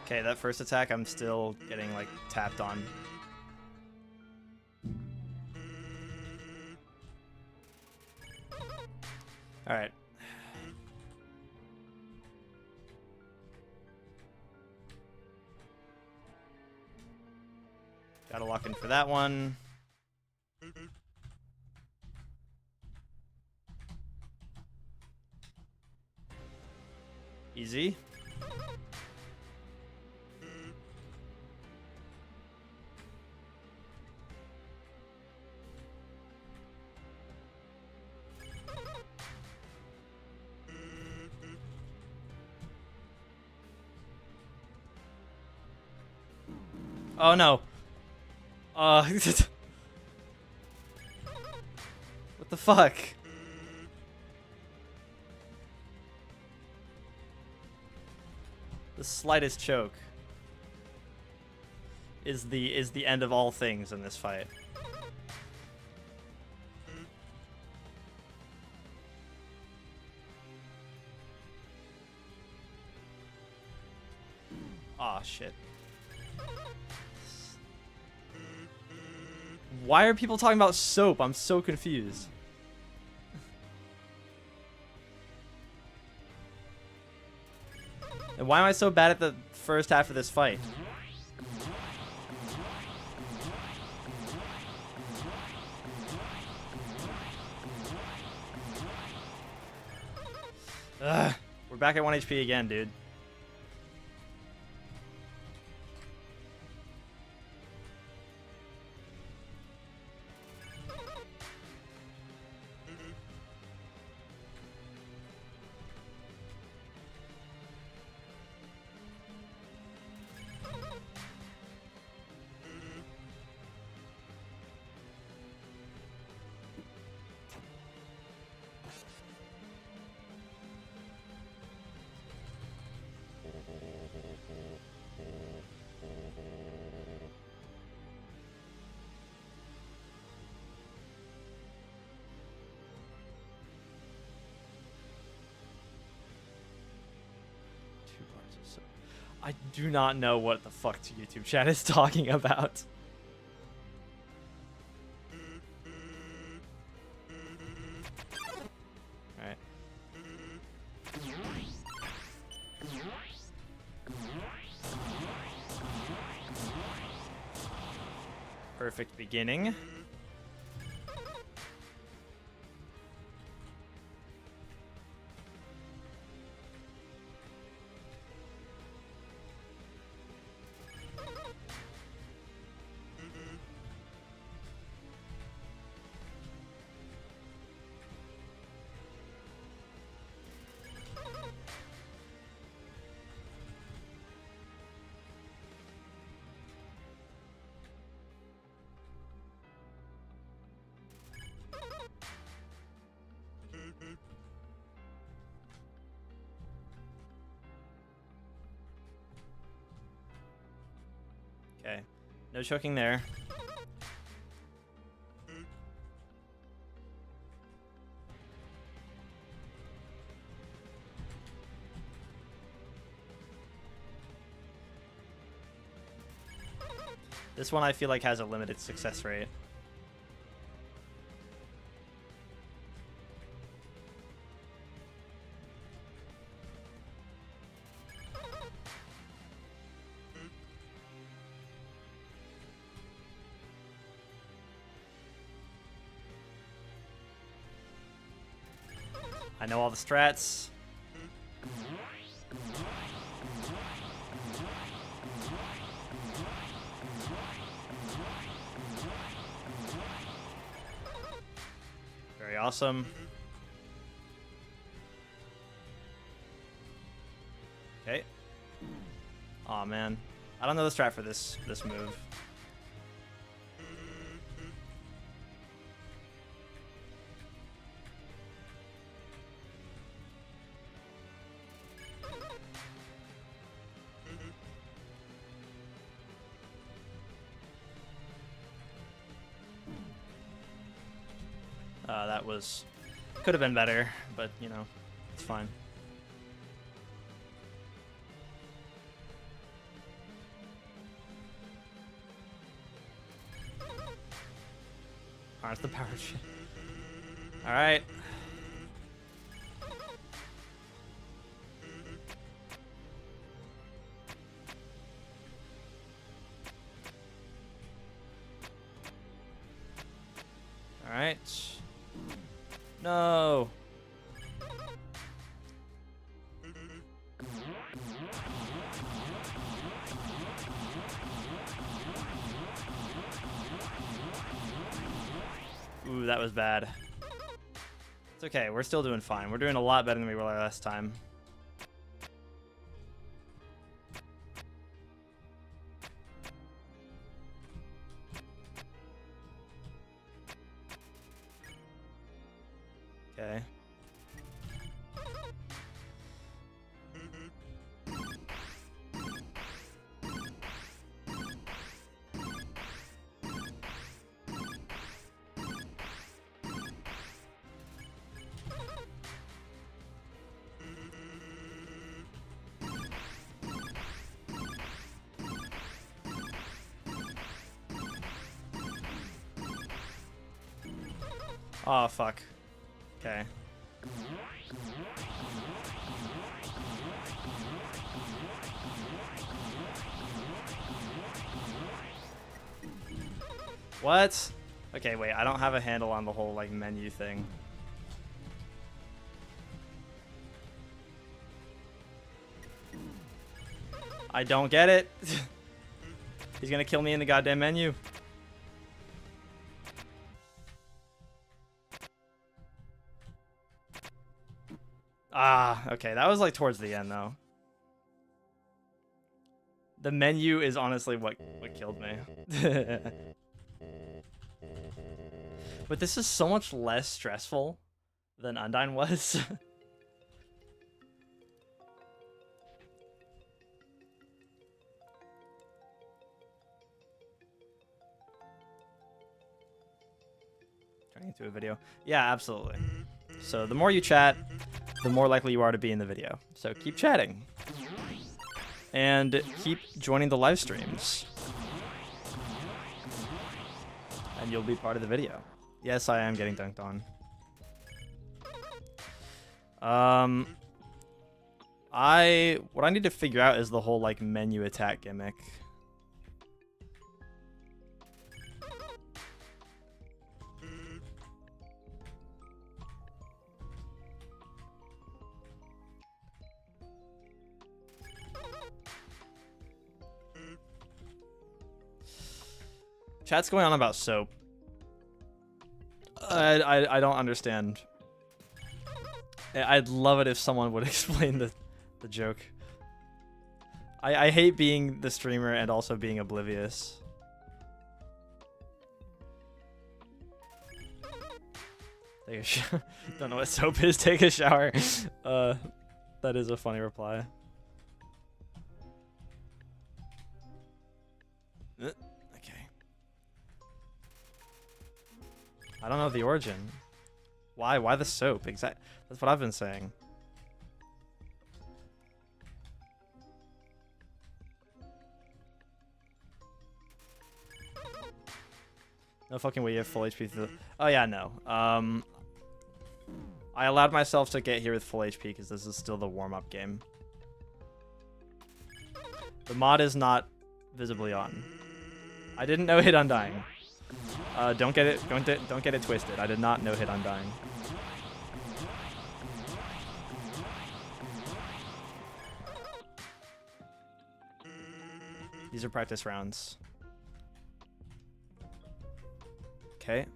Okay, that first attack I'm still getting, like, tapped on. Alright. Gotta lock in for that one. Easy. Oh no. What the fuck? The slightest choke is the end of all things in this fight. Aw, shit. Why are people talking about soap? I'm so confused. And why am I so bad at the first half of this fight? Ugh, we're back at 1 HP again, dude. I do not know what the fuck YouTube chat is talking about. Alright. Perfect beginning. Okay, no choking there. This one I feel like has a limited success rate. I know all the strats. Very awesome. Okay. Aw, man. I don't know the strat for this move. That was... could have been better, but, you know, it's fine. Harness the power shit. Alright. Alright. No. Ooh, that was bad. It's okay, we're still doing fine. We're doing a lot better than we were last time. Okay. Oh, fuck. Okay. What? Okay, wait, I don't have a handle on the whole, like, menu thing. I don't get it. He's gonna kill me in the goddamn menu. Ah, okay, that was like towards the end though. The menu is honestly what killed me. But this is so much less stressful than Undying was. Turning into a video. Yeah, absolutely. So the more you chat, the more likely you are to be in the video. So keep chatting. and keep joining the live streams. And you'll be part of the video. Yes, I am getting dunked on. What I need to figure out is the whole like menu attack gimmick. Chat's going on about soap. I don't understand. I'd love it if someone would explain the joke. I hate being the streamer and also being oblivious. Take a shower. Don't know what soap is. Take a shower. That is a funny reply. Okay. I don't know the origin. Why? Why the soap? Exactly. That's what I've been saying. No fucking way you have full HP through the... Oh yeah, no. I allowed myself to get here with full HP because this is still the warm-up game. The mod is not visibly on. I didn't know hit Undying. Don't get it twisted. I did not know hit Undying. These are practice rounds. Okay.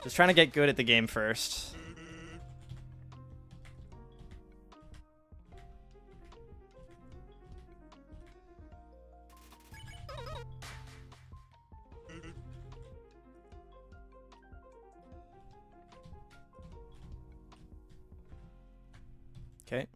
Just trying to get good at the game first. Okay.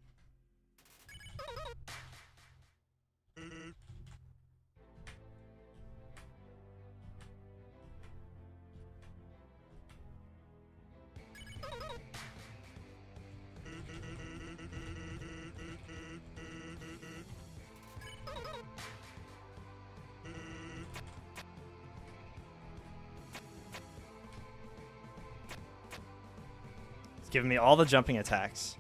It's giving me all the jumping attacks.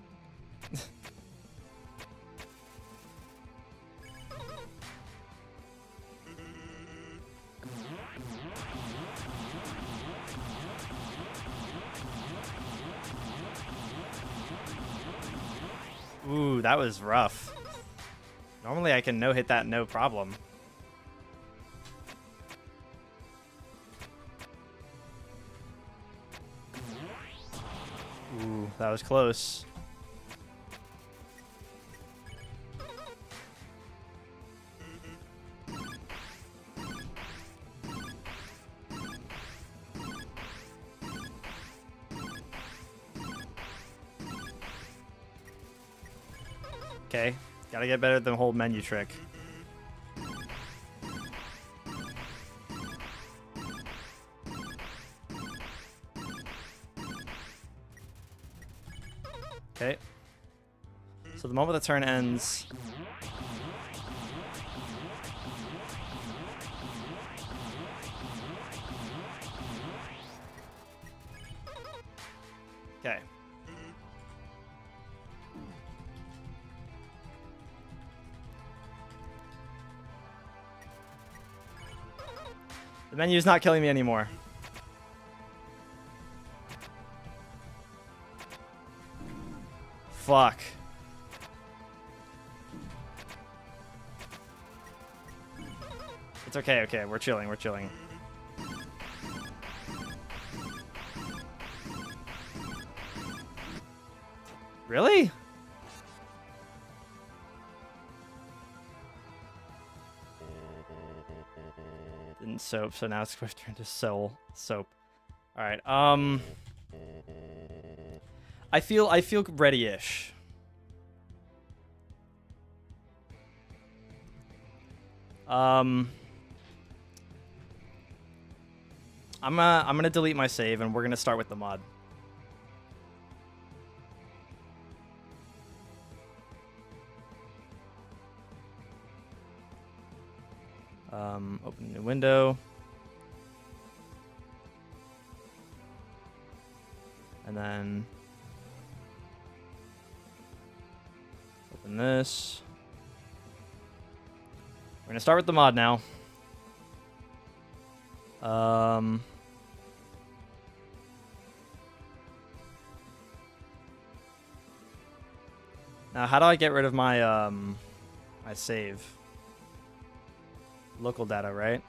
Ooh, that was rough. Normally I can no-hit that no problem. Ooh, that was close. Okay, gotta get better at the whole menu trick. Okay. So the moment the turn ends... Okay. The menu's not killing me anymore. Fuck. It's okay, okay. We're chilling, we're chilling. Really? Didn't soap, so now it's going to turn to soap. All right. I feel ready-ish. I'm gonna delete my save and we're gonna start with the mod. Open a new window. And then open this. We're gonna start with the mod now. Now, how do I get rid of my my save? Local data, right?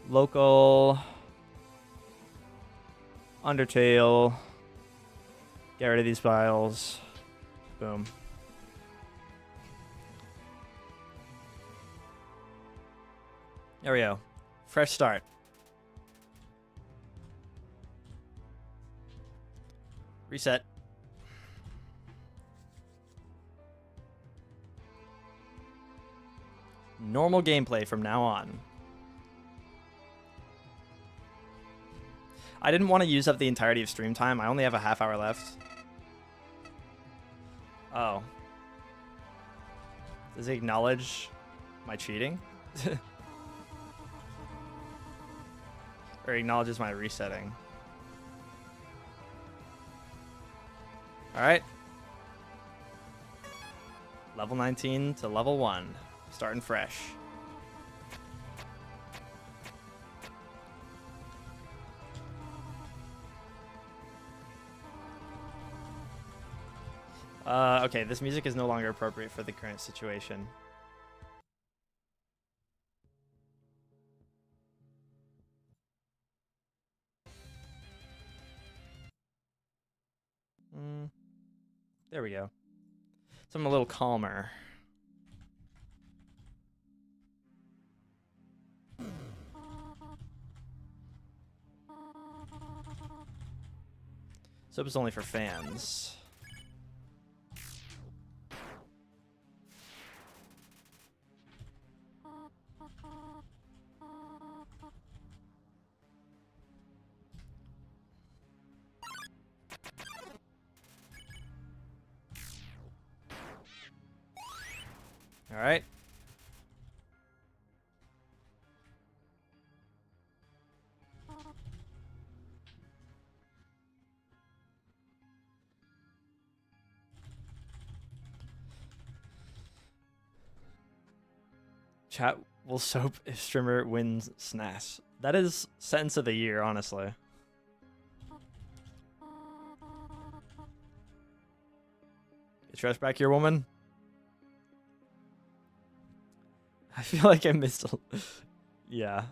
Local Undertale. Get rid of these files. Boom. There we go. Fresh start. Reset. Normal gameplay from now on. I didn't want to use up the entirety of stream time. I only have a half hour left. Oh. Does it acknowledge my cheating? Or acknowledges my resetting? Alright. Level 19 to level 1. Starting fresh. Okay, this music is no longer appropriate for the current situation. There we go. Something a little calmer. Soap is only for fans. All right. Chat will soap if streamer wins SNAS. That is sentence of the year, honestly. Get trash back here, woman. I feel like I missed a... Yeah.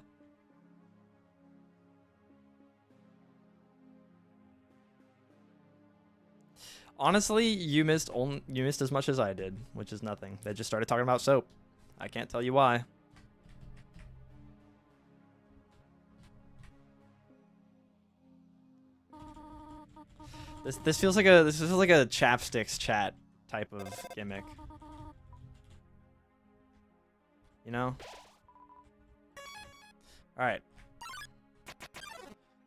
Honestly, you missed as much as I did, which is nothing. They just started talking about soap. I can't tell you why. This feels like a chapsticks chat type of gimmick. You know? All right.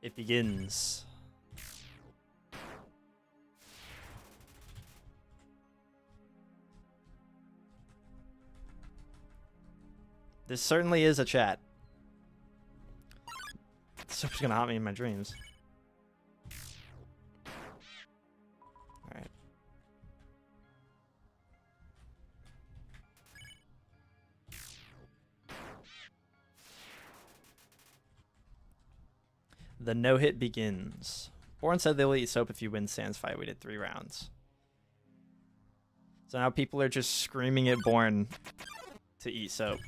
It begins. This certainly is a chat. Soap's gonna haunt me in my dreams. Alright. The no-hit begins. Bourne said they'll eat soap if you win Sans fight. We did 3 rounds. So now people are just screaming at Bourne to eat soap.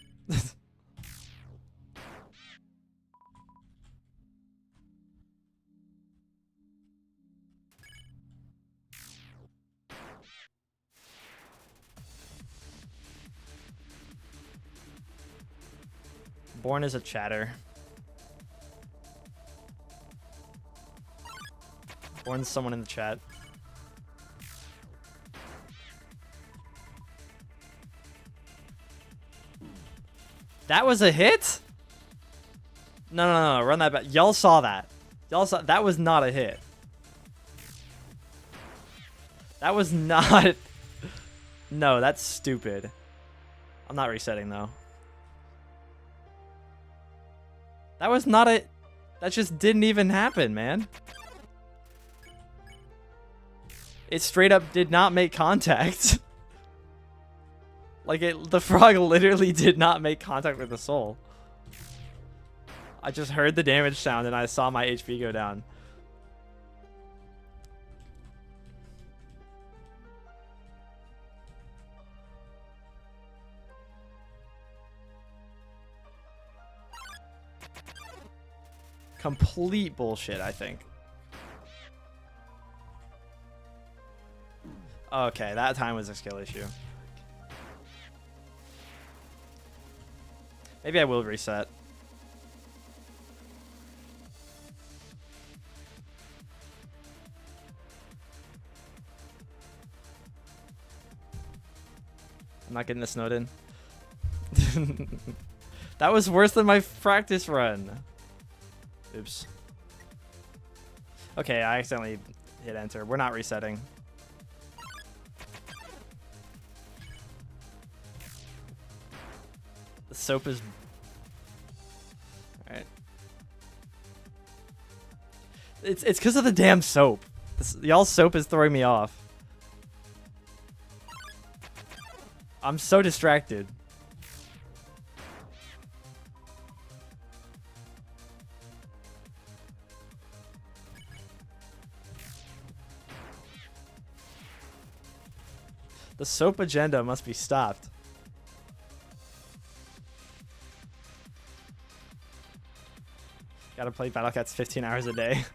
Bourne is a chatter. Bourne's someone in the chat. That was a hit? No, run that back. Y'all saw that. Y'all saw that was not a hit. That was not... No, that's stupid. I'm not resetting, though. That was not a... That just didn't even happen, man. It straight up did not make contact. Like, the frog literally did not make contact with the soul. I just heard the damage sound and I saw my HP go down. Complete bullshit, I think. Okay, that time was a skill issue. Maybe I will reset. I'm not getting the snowdin. That was worse than my practice run. Oops. Okay, I accidentally hit enter. We're not resetting. The soap is... Alright. It's because of the damn soap. Y'all soap is throwing me off. I'm so distracted. The soap agenda must be stopped. Gotta play Battle Cats 15 hours a day.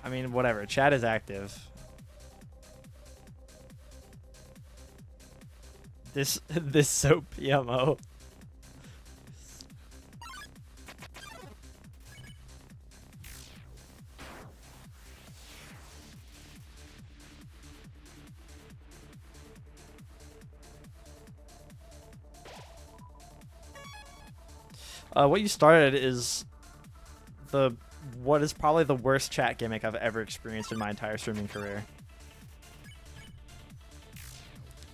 I mean, whatever. Chat is active. This soap PMO. What you started is what is probably the worst chat gimmick I've ever experienced in my entire streaming career.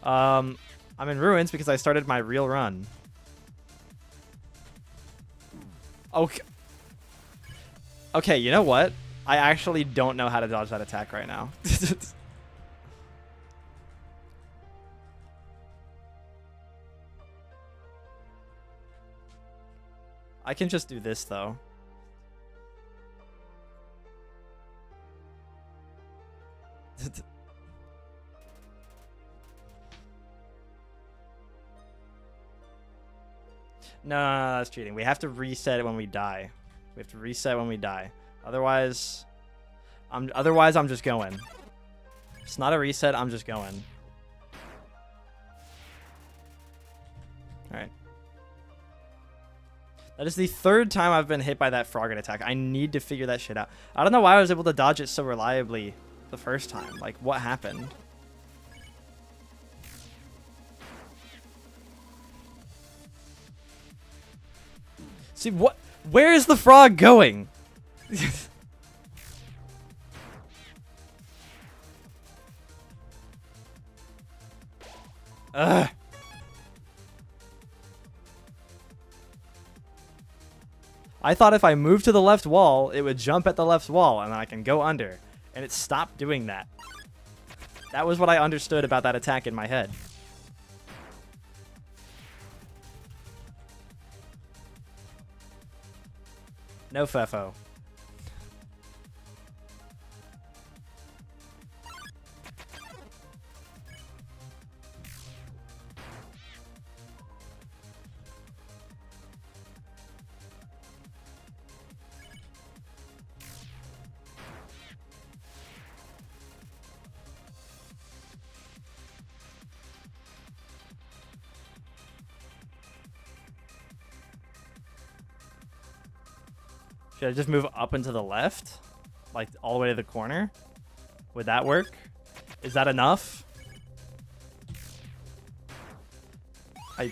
I'm in ruins because I started my real run. Okay. Okay, you know what? I actually don't know how to dodge that attack right now. I can just do this, though. No, that's cheating. We have to reset it when we die. We have to reset when we die. Otherwise, I'm just going. It's not a reset. I'm just going. All right. That is the third time I've been hit by that frogget attack. I need to figure that shit out. I don't know why I was able to dodge it so reliably the first time. Like, what happened? See, what? Where is the frog going? Ugh. I thought if I moved to the left wall, it would jump at the left wall and then I can go under. And it stopped doing that. That was what I understood about that attack in my head. No Fefo. Should I just move up and to the left? Like, all the way to the corner? Would that work? Is that enough? The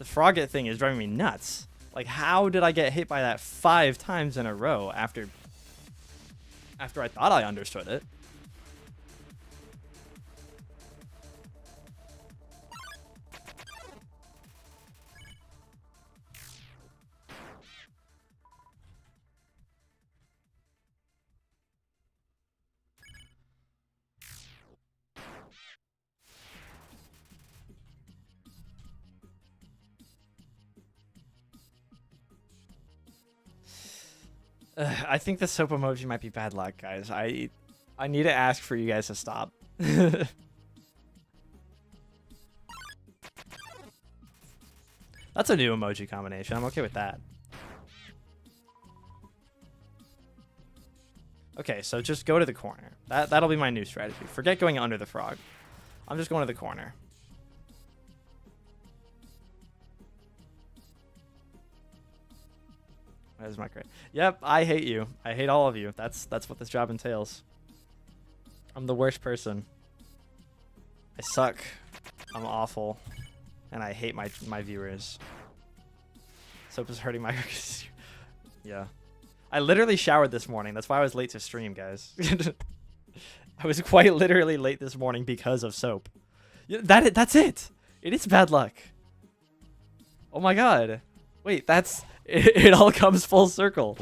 frogget thing is driving me nuts. Like, how did I get hit by that 5 times in a row after I thought I understood it? I think the soap emoji might be bad luck, guys. I need to ask for you guys to stop. That's a new emoji combination. I'm okay with that. Okay, so just go to the corner. That'll be my new strategy. Forget going under the frog. I'm just going to the corner. That is my crit. Yep, I hate you. I hate all of you. That's what this job entails. I'm the worst person. I suck. I'm awful. And I hate my viewers. Soap is hurting my... Yeah. I literally showered this morning. That's why I was late to stream, guys. I was quite literally late this morning because of soap. That's it. It is bad luck. Oh my god. Wait, that's... It all comes full circle.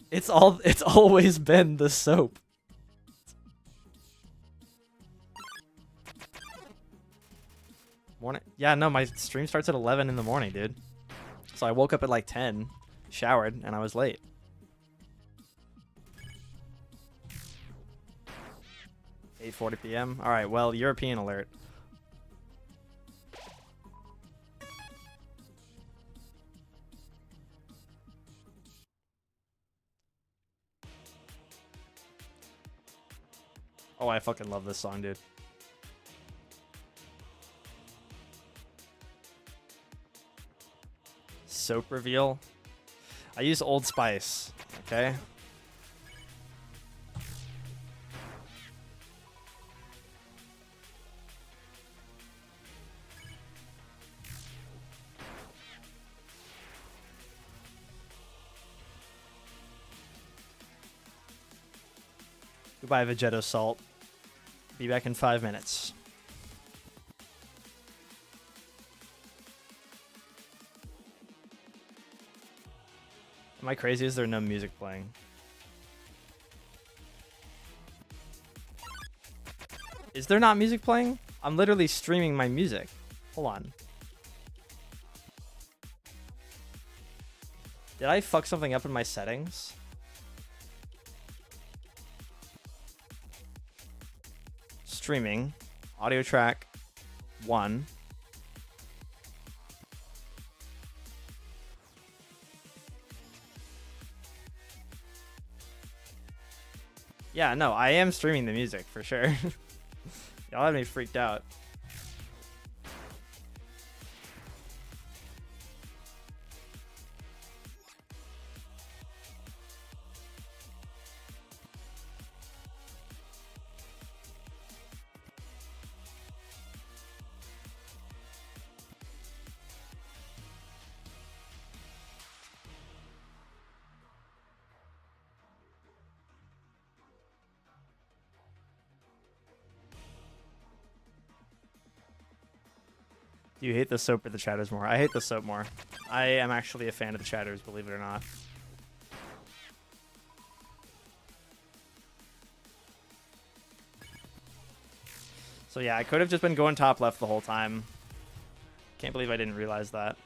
It's always been the soap. Morning. Yeah, no, my stream starts at 11 in the morning, dude. So I woke up at like 10, showered, and I was late. $8:40 p.m. All right, well, European alert. Oh, I fucking love this song, dude. Soap reveal. I use Old Spice, okay? Goodbye, Vegeto Salt. Be back in 5 minutes. Am I crazy? Is there no music playing? Is there not music playing? I'm literally streaming my music. Hold on. Did I fuck something up in my settings? Streaming. Audio track 1. Yeah, no, I am streaming the music for sure. Y'all had me freaked out. Do you hate the soap or the chatters more? I hate the soap more. I am actually a fan of the chatters, believe it or not. So yeah, I could have just been going top left the whole time. Can't believe I didn't realize that.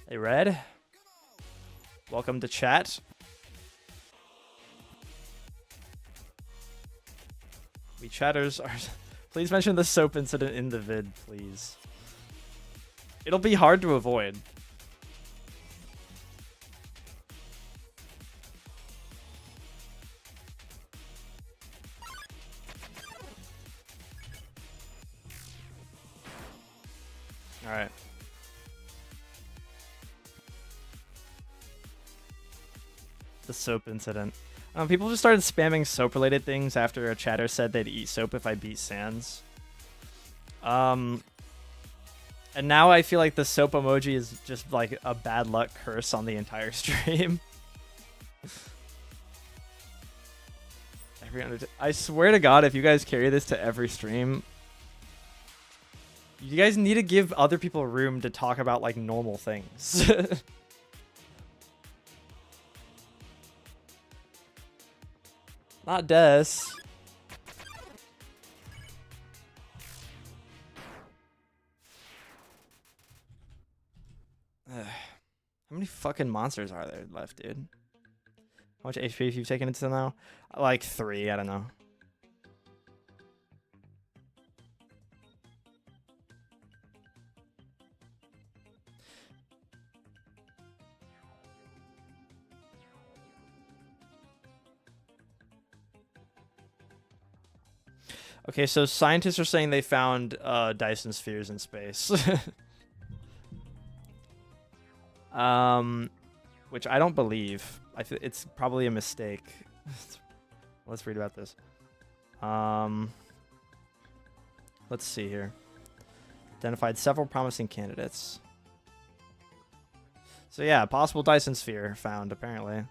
Hey, Red. Welcome to chat. We chatters are... Please mention the soap incident in the vid, please. It'll be hard to avoid. All right. The soap incident. People just started spamming soap-related things after a chatter said they'd eat soap if I beat Sans. And now I feel like the soap emoji is just like a bad luck curse on the entire stream. I swear to God, if you guys carry this to every stream, you guys need to give other people room to talk about like normal things. Not Des. How many fucking monsters are there left, dude? How much HP have you taken into now? Like 3, I don't know. Okay, so scientists are saying they found Dyson spheres in space. Which I don't believe. It's probably a mistake. Let's read about this. Let's see here. Identified several promising candidates. So yeah, possible Dyson sphere found apparently.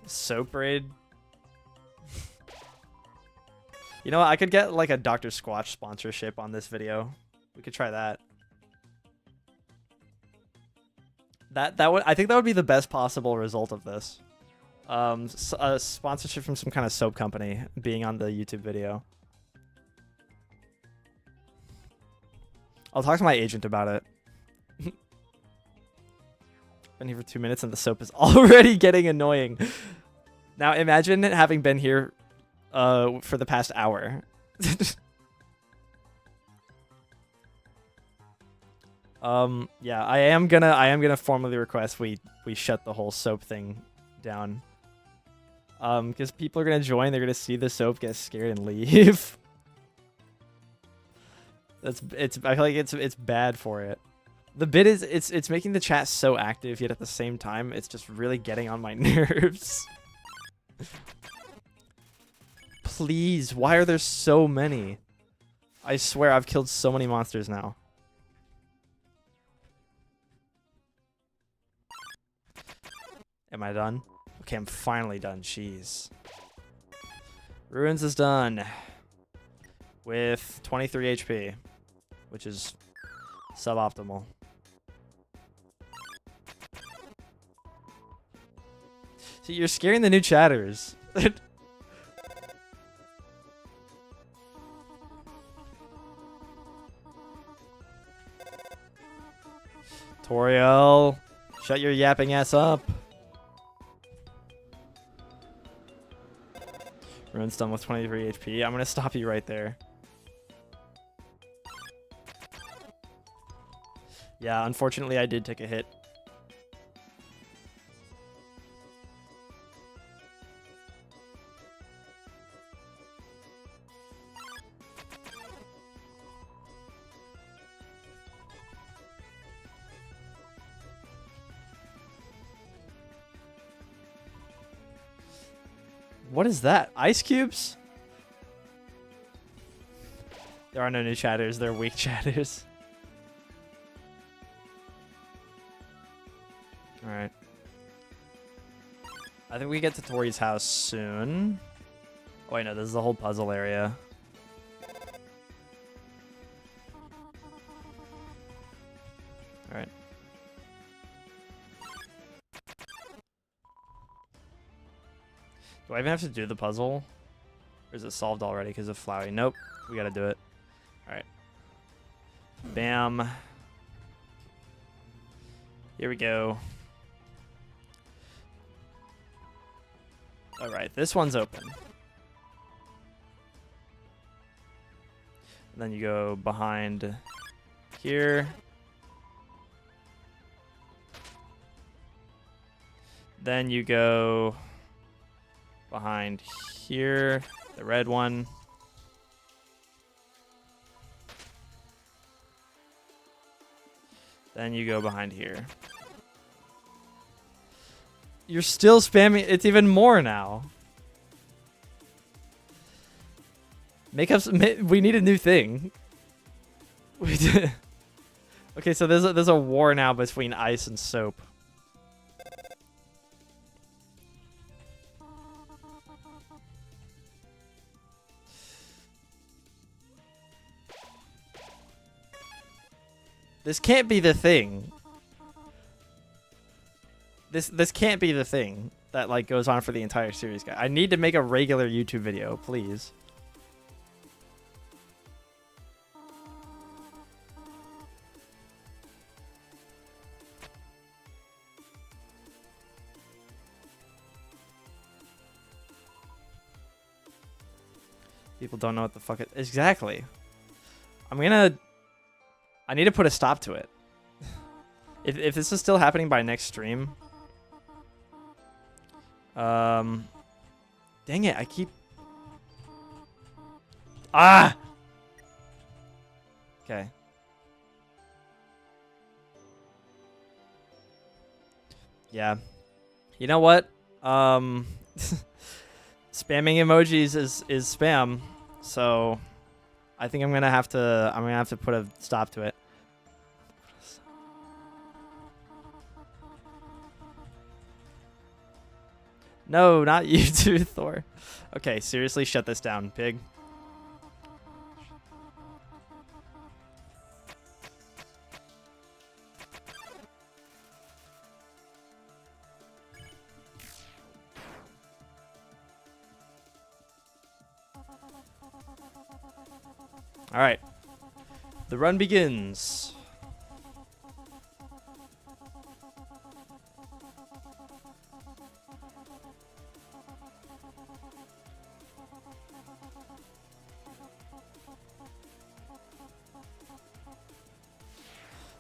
Soap raid. You know what? I could get like a Dr. Squatch sponsorship on this video. We could try that. That would, I think that would be the best possible result of this. A sponsorship from some kind of soap company being on the YouTube video. I'll talk to my agent about it. Been here for 2 minutes and the soap is already getting annoying. Now imagine having been here for the past hour. Yeah, I am gonna formally request we shut the whole soap thing down. Because people are gonna join, they're gonna see the soap, get scared, and leave. I feel like it's bad for it. The bit is it's making the chat so active, yet at the same time it's just really getting on my nerves. Please, why are there so many? I swear I've killed so many monsters now. Am I done? Okay, I'm finally done. Jeez. Ruins is done. With 23 HP. Which is suboptimal. See, you're scaring the new chatters. Toriel, shut your yapping ass up. Ruin's done with 23 HP. I'm gonna stop you right there. Yeah, unfortunately I did take a hit. What is that? Ice cubes? There are no new chatters. They're weak chatters. Alright. I think we get to Tori's house soon. Oh, wait, no. This is the whole puzzle area. Alright. Do I even have to do the puzzle? Or is it solved already because of Flowey? Nope. We gotta do it. Alright. Bam. Here we go. Alright, this one's open. And then you go behind here. Then you go behind here, the red one. Then you go behind here. You're still spamming. It's even more now. Make up. We need a new thing. We did. Okay, so there's a war now between ice and soap. This can't be the thing. This can't be the thing that like goes on for the entire series, guys. I need to make a regular YouTube video, please. People don't know what the fuck it exactly. I need to put a stop to it. If this is still happening by next stream. Dang it, I keep Okay. Yeah. You know what? Spamming emojis is spam. So I think I'm gonna have to put a stop to it. No, not you too, Thor. Okay, seriously, shut this down, pig. All right. The run begins.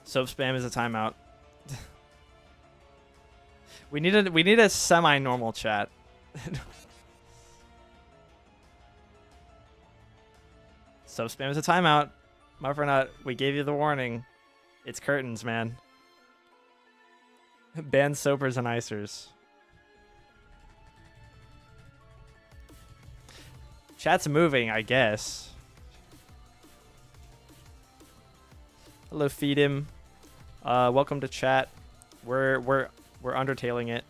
Soap spam is a timeout. we need a semi-normal chat. Soap spam is a timeout. Muffernut, we gave you the warning. It's curtains, man. Ban soapers and icers. Chat's moving, I guess. Hello, feed him. Welcome to chat. We're undertaling it.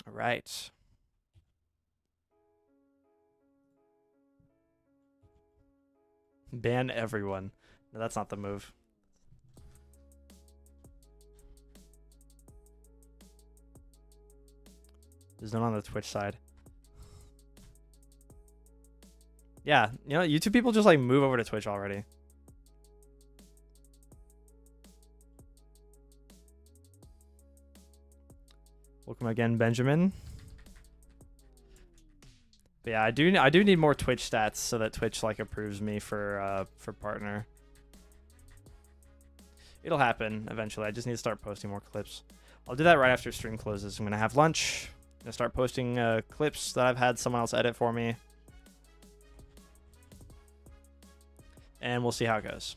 All right. Ban everyone. No, that's not the move. There's none on the Twitch side. Yeah, you know, YouTube people just like move over to Twitch already. Welcome again, Benjamin. But yeah, I do need more Twitch stats so that Twitch like approves me for partner. It'll happen eventually. I just need to start posting more clips. I'll do that right after stream closes. I'm gonna have lunch. I'm gonna start posting clips that I've had someone else edit for me. And we'll see how it goes.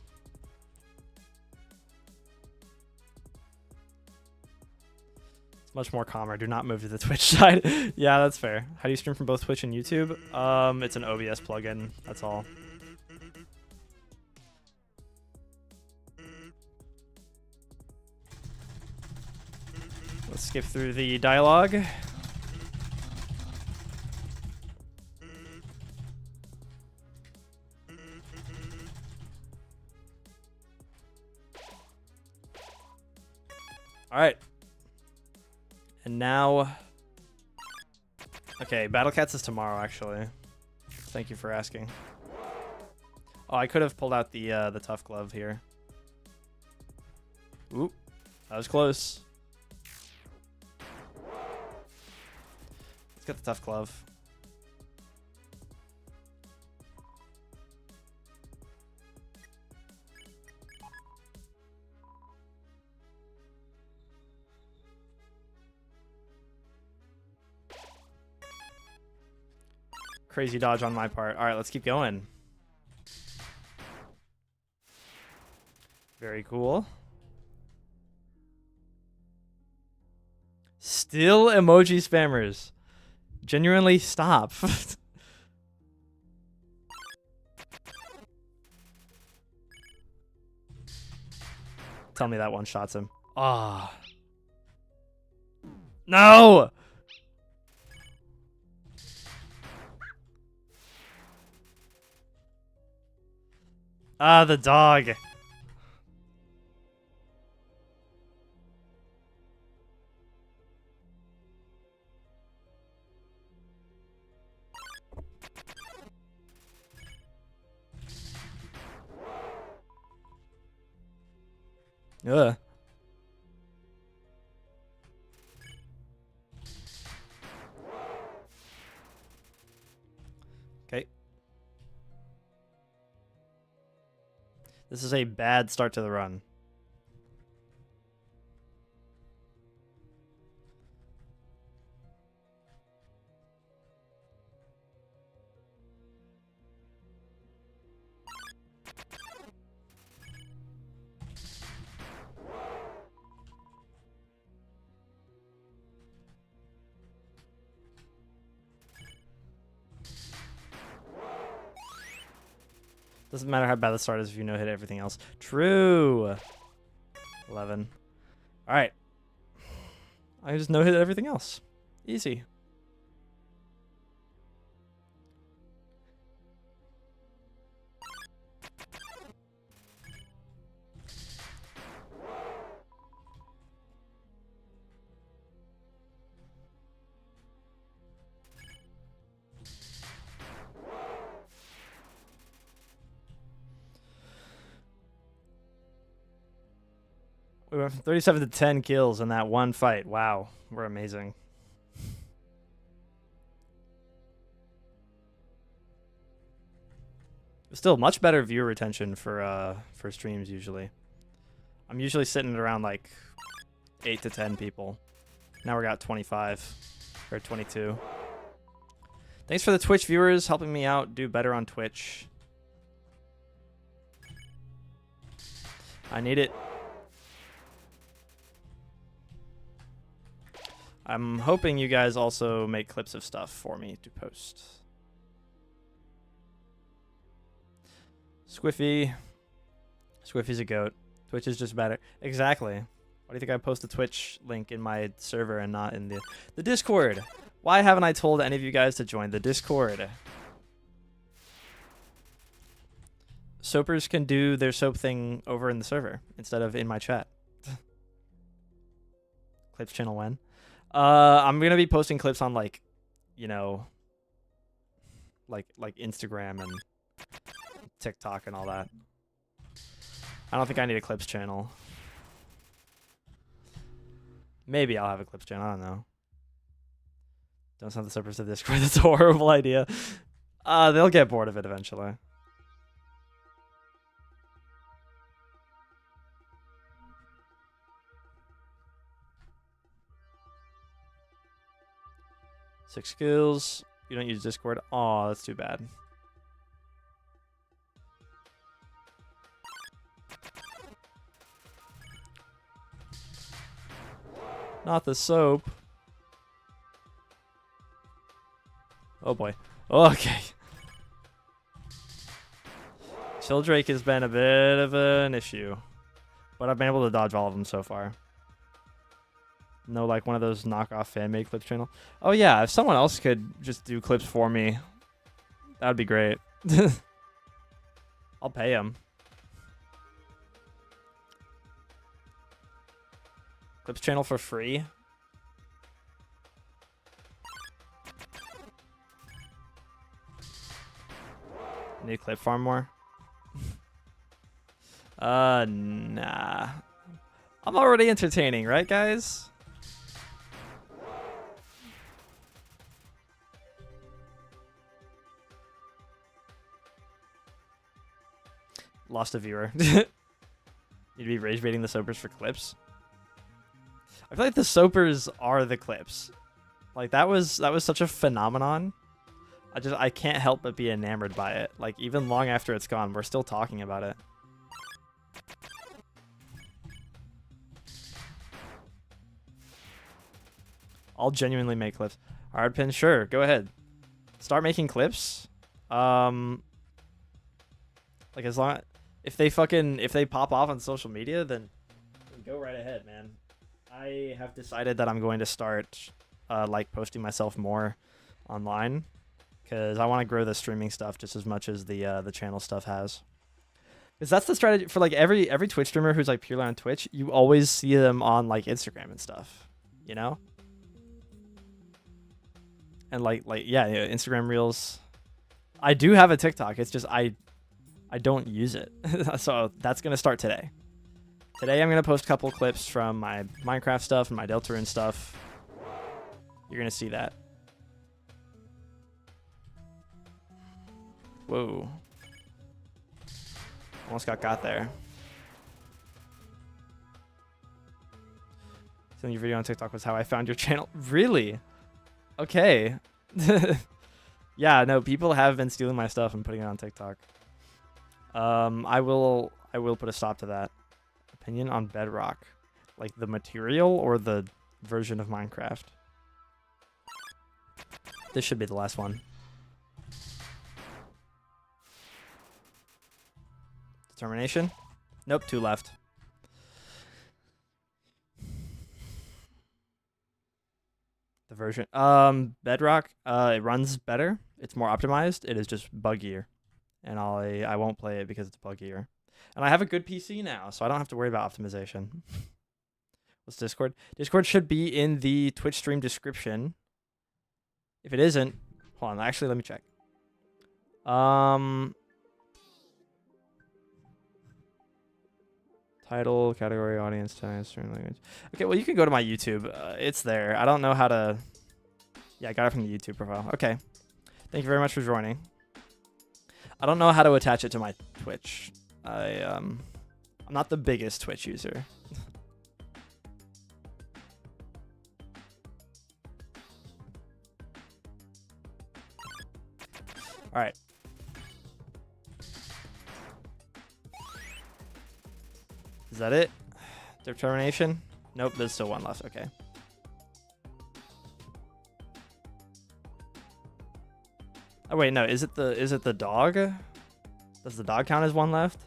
It's much more calmer. Do not move to the Twitch side. Yeah, that's fair. How do you stream from both Twitch and YouTube? It's an OBS plugin. That's all. Let's skip through the dialogue. All right. And now, okay, Battle Cats is tomorrow, actually. Thank you for asking. Oh, I could have pulled out the tough glove here. Oop, that was close. Let's get the tough glove. Crazy dodge on my part. All right, let's keep going. Very cool. Still emoji spammers. Genuinely stop. Tell me that one shots him. Ah. No! Ah, the dog. Ugh. Okay. This is a bad start to the run. Doesn't matter how bad the start is if you no-hit everything else. True. 11. All right. I just no-hit everything else. Easy. We went from 37 to 10 kills in that one fight. Wow, we're amazing. Still much better viewer retention for streams usually. I'm usually sitting at around like 8 to 10 people. Now we got 25 or 22. Thanks for the Twitch viewers helping me out do better on Twitch. I need it. I'm hoping you guys also make clips of stuff for me to post. Squiffy. Squiffy's a goat. Twitch is just better. Exactly. Why do you think I post a Twitch link in my server and not in the Discord? Why haven't I told any of you guys to join the Discord? Soapers can do their soap thing over in the server instead of in my chat. Clips channel when? I'm gonna be posting clips on like, you know, like Instagram and TikTok and all that. I don't think I need a clips channel. Maybe I'll have a clips channel. I don't know. Don't send the servers to Discord. That's a horrible idea. They'll get bored of it eventually. Six skills. You don't use Discord. Aw, that's too bad. Not the soap. Oh boy. Okay. Childrake has been a bit of an issue. But I've been able to dodge all of them so far. No, like one of those knockoff fan-made clips channel. Oh yeah, if someone else could just do clips for me, that would be great. I'll pay him. Clips channel for free. Need clip farm more. Nah. I'm already entertaining, right, guys? Lost a viewer. You'd be rage baiting the soapers for clips. I feel like the soapers are the clips. Like that was such a phenomenon I can't help but be enamored by it. Like, even long after it's gone, we're still talking about it. I'll genuinely make clips. Hardpin, sure, go ahead. Start making clips. Like, as long if they pop off on social media, then go right ahead, man. I have decided that I'm going to start like posting myself more online because I want to grow the streaming stuff just as much as the channel stuff has. Because that's the strategy for like every Twitch streamer who's like purely on Twitch. You always see them on like Instagram and stuff, you know. And like yeah, Instagram Reels. I do have a TikTok. It's just I don't use it. So that's gonna start today. Today I'm gonna post a couple clips from my Minecraft stuff and my Deltarune stuff. You're gonna see that. Whoa. Almost got there. Sending your video on TikTok was how I found your channel. Really? Okay. Yeah, no, people have been stealing my stuff and putting it on TikTok. I will put a stop to that. Opinion on Bedrock. Like the material or the version of Minecraft? This should be the last one. Determination? Nope, 2 left. The version Bedrock, it runs better. It's more optimized. It is just buggier. And I won't play it because it's buggier. And I have a good PC now, so I don't have to worry about optimization. What's Discord? Discord should be in the Twitch stream description. If it isn't, hold on, actually let me check. Title, category, audience, time, stream language. Okay, well, you can go to my YouTube. It's there. I don't know how to... Yeah, I got it from the YouTube profile. Okay. Thank you very much for joining. I don't know how to attach it to my Twitch. I'm not the biggest Twitch user. All right. Is that it? Determination? Nope, there's still one left. Okay. Oh wait, no. Is it the dog? Does the dog count as one left?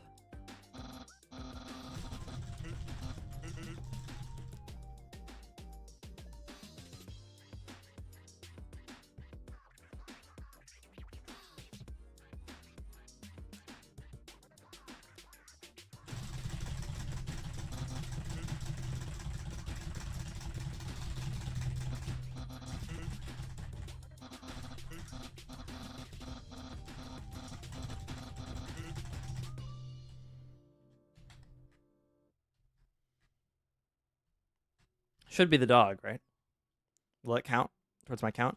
Should be the dog, right? Will it count towards my count?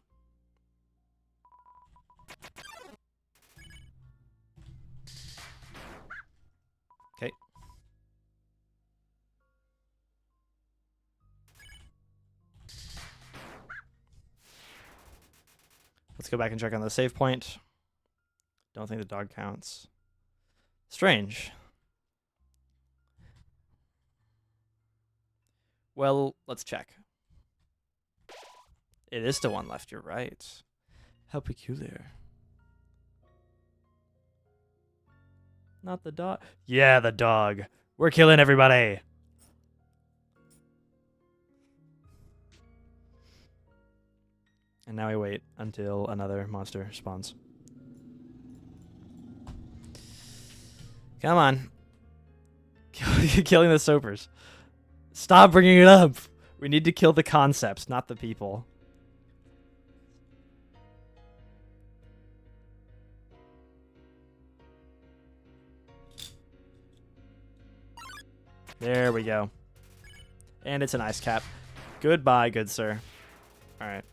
Okay. Let's go back and check on the save point. Don't think the dog counts. Strange. Well, let's check. It is still one left, you're right. How peculiar. Not the dog. Yeah, the dog. We're killing everybody. And now we wait until another monster spawns. Come on. Killing the soapers. Stop bringing it up. We need to kill the concepts, not the people. There we go. And it's an ice cap. Goodbye, good sir. All right.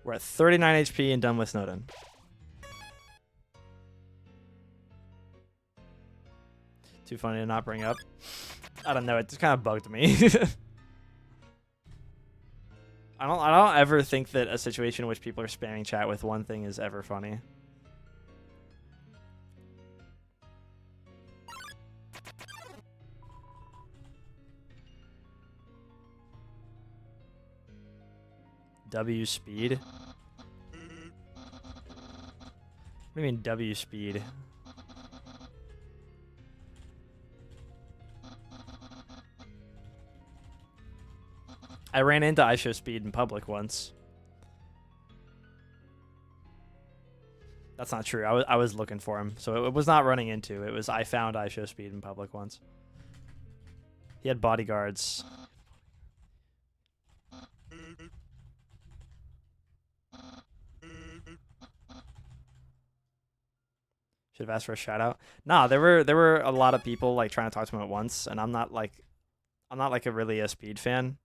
We're at 39 HP and done with Snowdin. Too funny to not bring up. I don't know. It just kind of bugged me. I don't ever think that a situation in which people are spamming chat with one thing is ever funny. W speed? What do you mean W speed? I ran into IShowSpeed in public once. That's not true. I was looking for him, so it was not running into. It was I found IShowSpeed in public once. He had bodyguards. Should have asked for a shout out. Nah, there were a lot of people like trying to talk to him at once, and I'm not like a really a speed fan.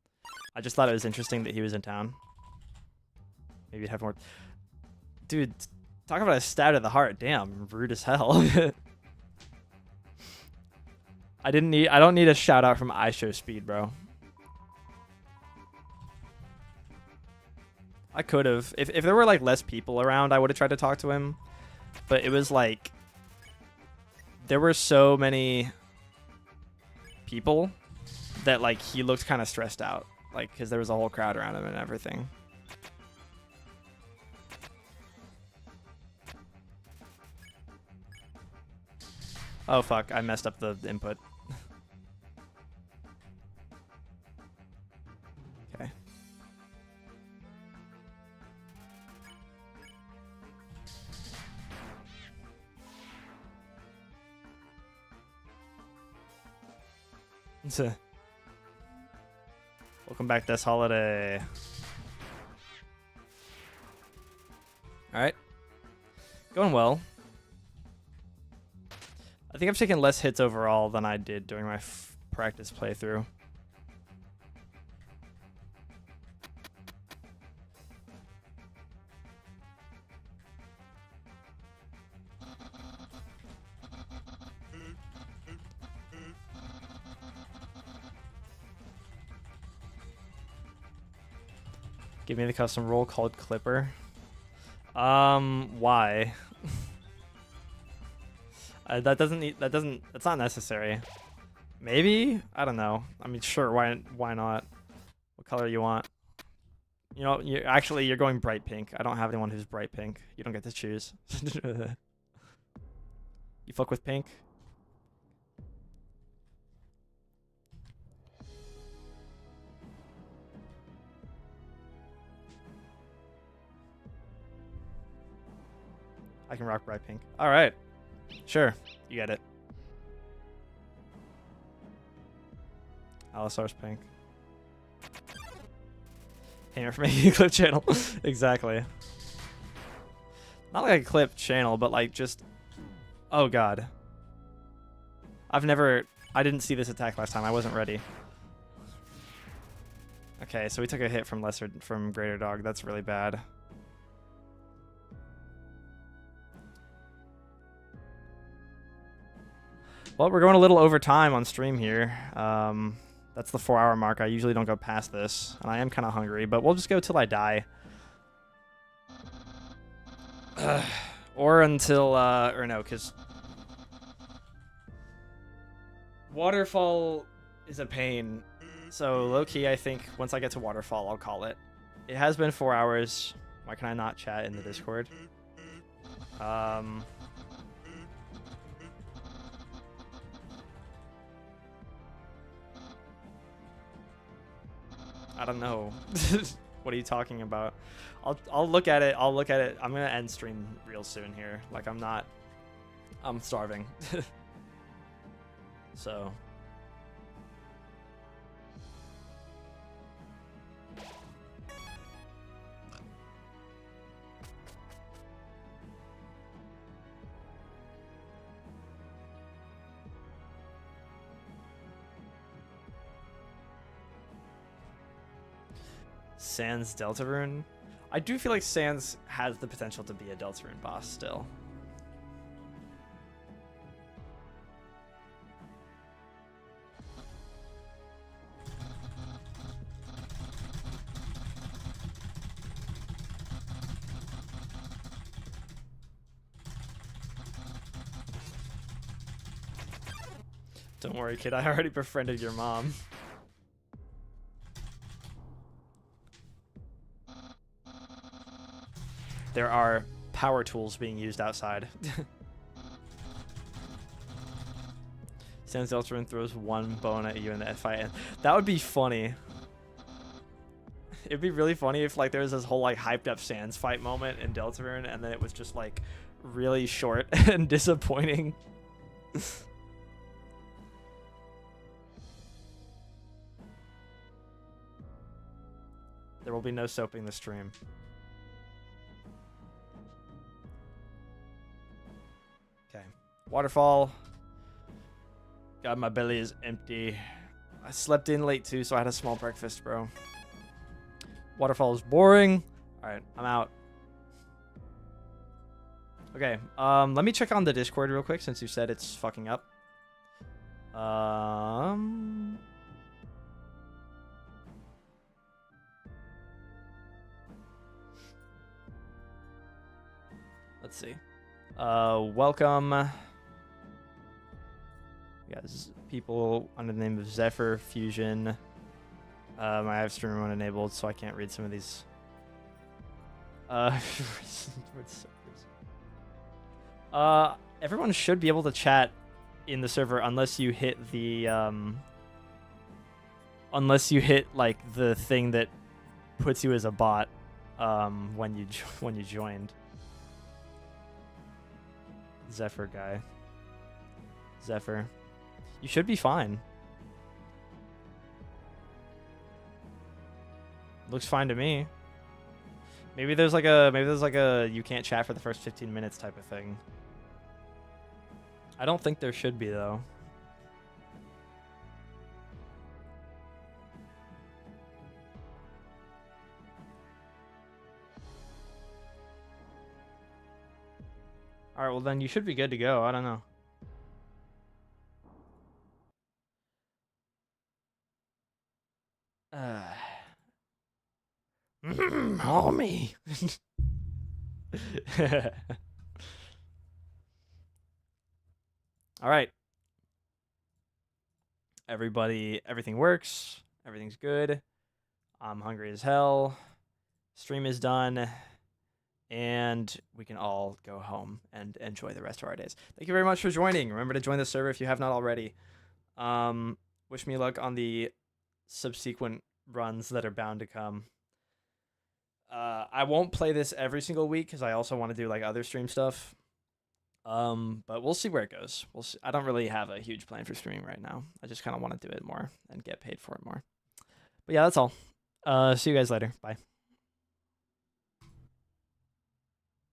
I just thought it was interesting that he was in town. Maybe he'd have more. Dude, talk about a stab to the heart. Damn, rude as hell. I don't need a shout out from IShowSpeed, bro. I could have. If there were like less people around, I would have tried to talk to him. But it was like there were so many people that like he looked kind of stressed out, like because there was a whole crowd around him and everything. Oh fuck, I messed up the input. Okay. Welcome back this holiday. Alright. Going well. I think I've taken less hits overall than I did during my practice playthrough. Give me the custom role called Clipper. Why? That's not necessary. Maybe? I don't know. I mean, sure, why not? What color you want? You know, you're going bright pink. I don't have anyone who's bright pink. You don't get to choose. You fuck with pink? I can rock bright pink. All right. Sure. You get it. Allosaurus pink. Payment for making a clip channel. Exactly. Not like a clip channel, but like just... Oh god. I didn't see this attack last time. I wasn't ready. Okay, so we took a hit from Greater Dog. That's really bad. Well, we're going a little over time on stream here. That's the 4-hour mark. I usually don't go past this, and I am kind of hungry, but we'll just go till I die. Or until, or no, because Waterfall is a pain. So low-key, I think once I get to Waterfall, I'll call it. It has been 4 hours. Why can I not chat in the Discord? I don't know. What are you talking about? I'll look at it. I'm gonna end stream real soon here. Like I'm starving. So. Sans Deltarune? I do feel like Sans has the potential to be a Deltarune boss still. Don't worry, kid. I already befriended your mom. There are power tools being used outside. Sans Deltarune throws one bone at you in the fight. That would be funny. It'd be really funny if like there was this whole like hyped up Sans fight moment in Deltarune, and then it was just like really short and disappointing. There will be no soaping the stream. Okay. Waterfall. God, my belly is empty. I slept in late too, so I had a small breakfast, bro. Waterfall is boring. Alright, I'm out. Okay, let me check on the Discord real quick since you said it's fucking up. Let's see. Welcome. Guys, people under the name of Zephyr, Fusion. I have stream mode enabled, so I can't read some of these. Everyone should be able to chat in the server unless you hit the like the thing that puts you as a bot when you joined. Zephyr guy. Zephyr. You should be fine. Looks fine to me. Maybe there's like a you can't chat for the first 15 minutes type of thing. I don't think there should be though. All right, well then you should be good to go. I don't know. Homie. All right. Everybody, everything works. Everything's good. I'm hungry as hell. Stream is done. And we can all go home and enjoy the rest of our days. Thank you very much for joining. Remember to join the server if you have not already. Wish me luck on the subsequent runs that are bound to come. I won't play this every single week because I also want to do like other stream stuff. But we'll see where it goes. We'll see. I don't really have a huge plan for streaming right now. I just kind of want to do it more and get paid for it more. But yeah, that's all. See you guys later. Bye.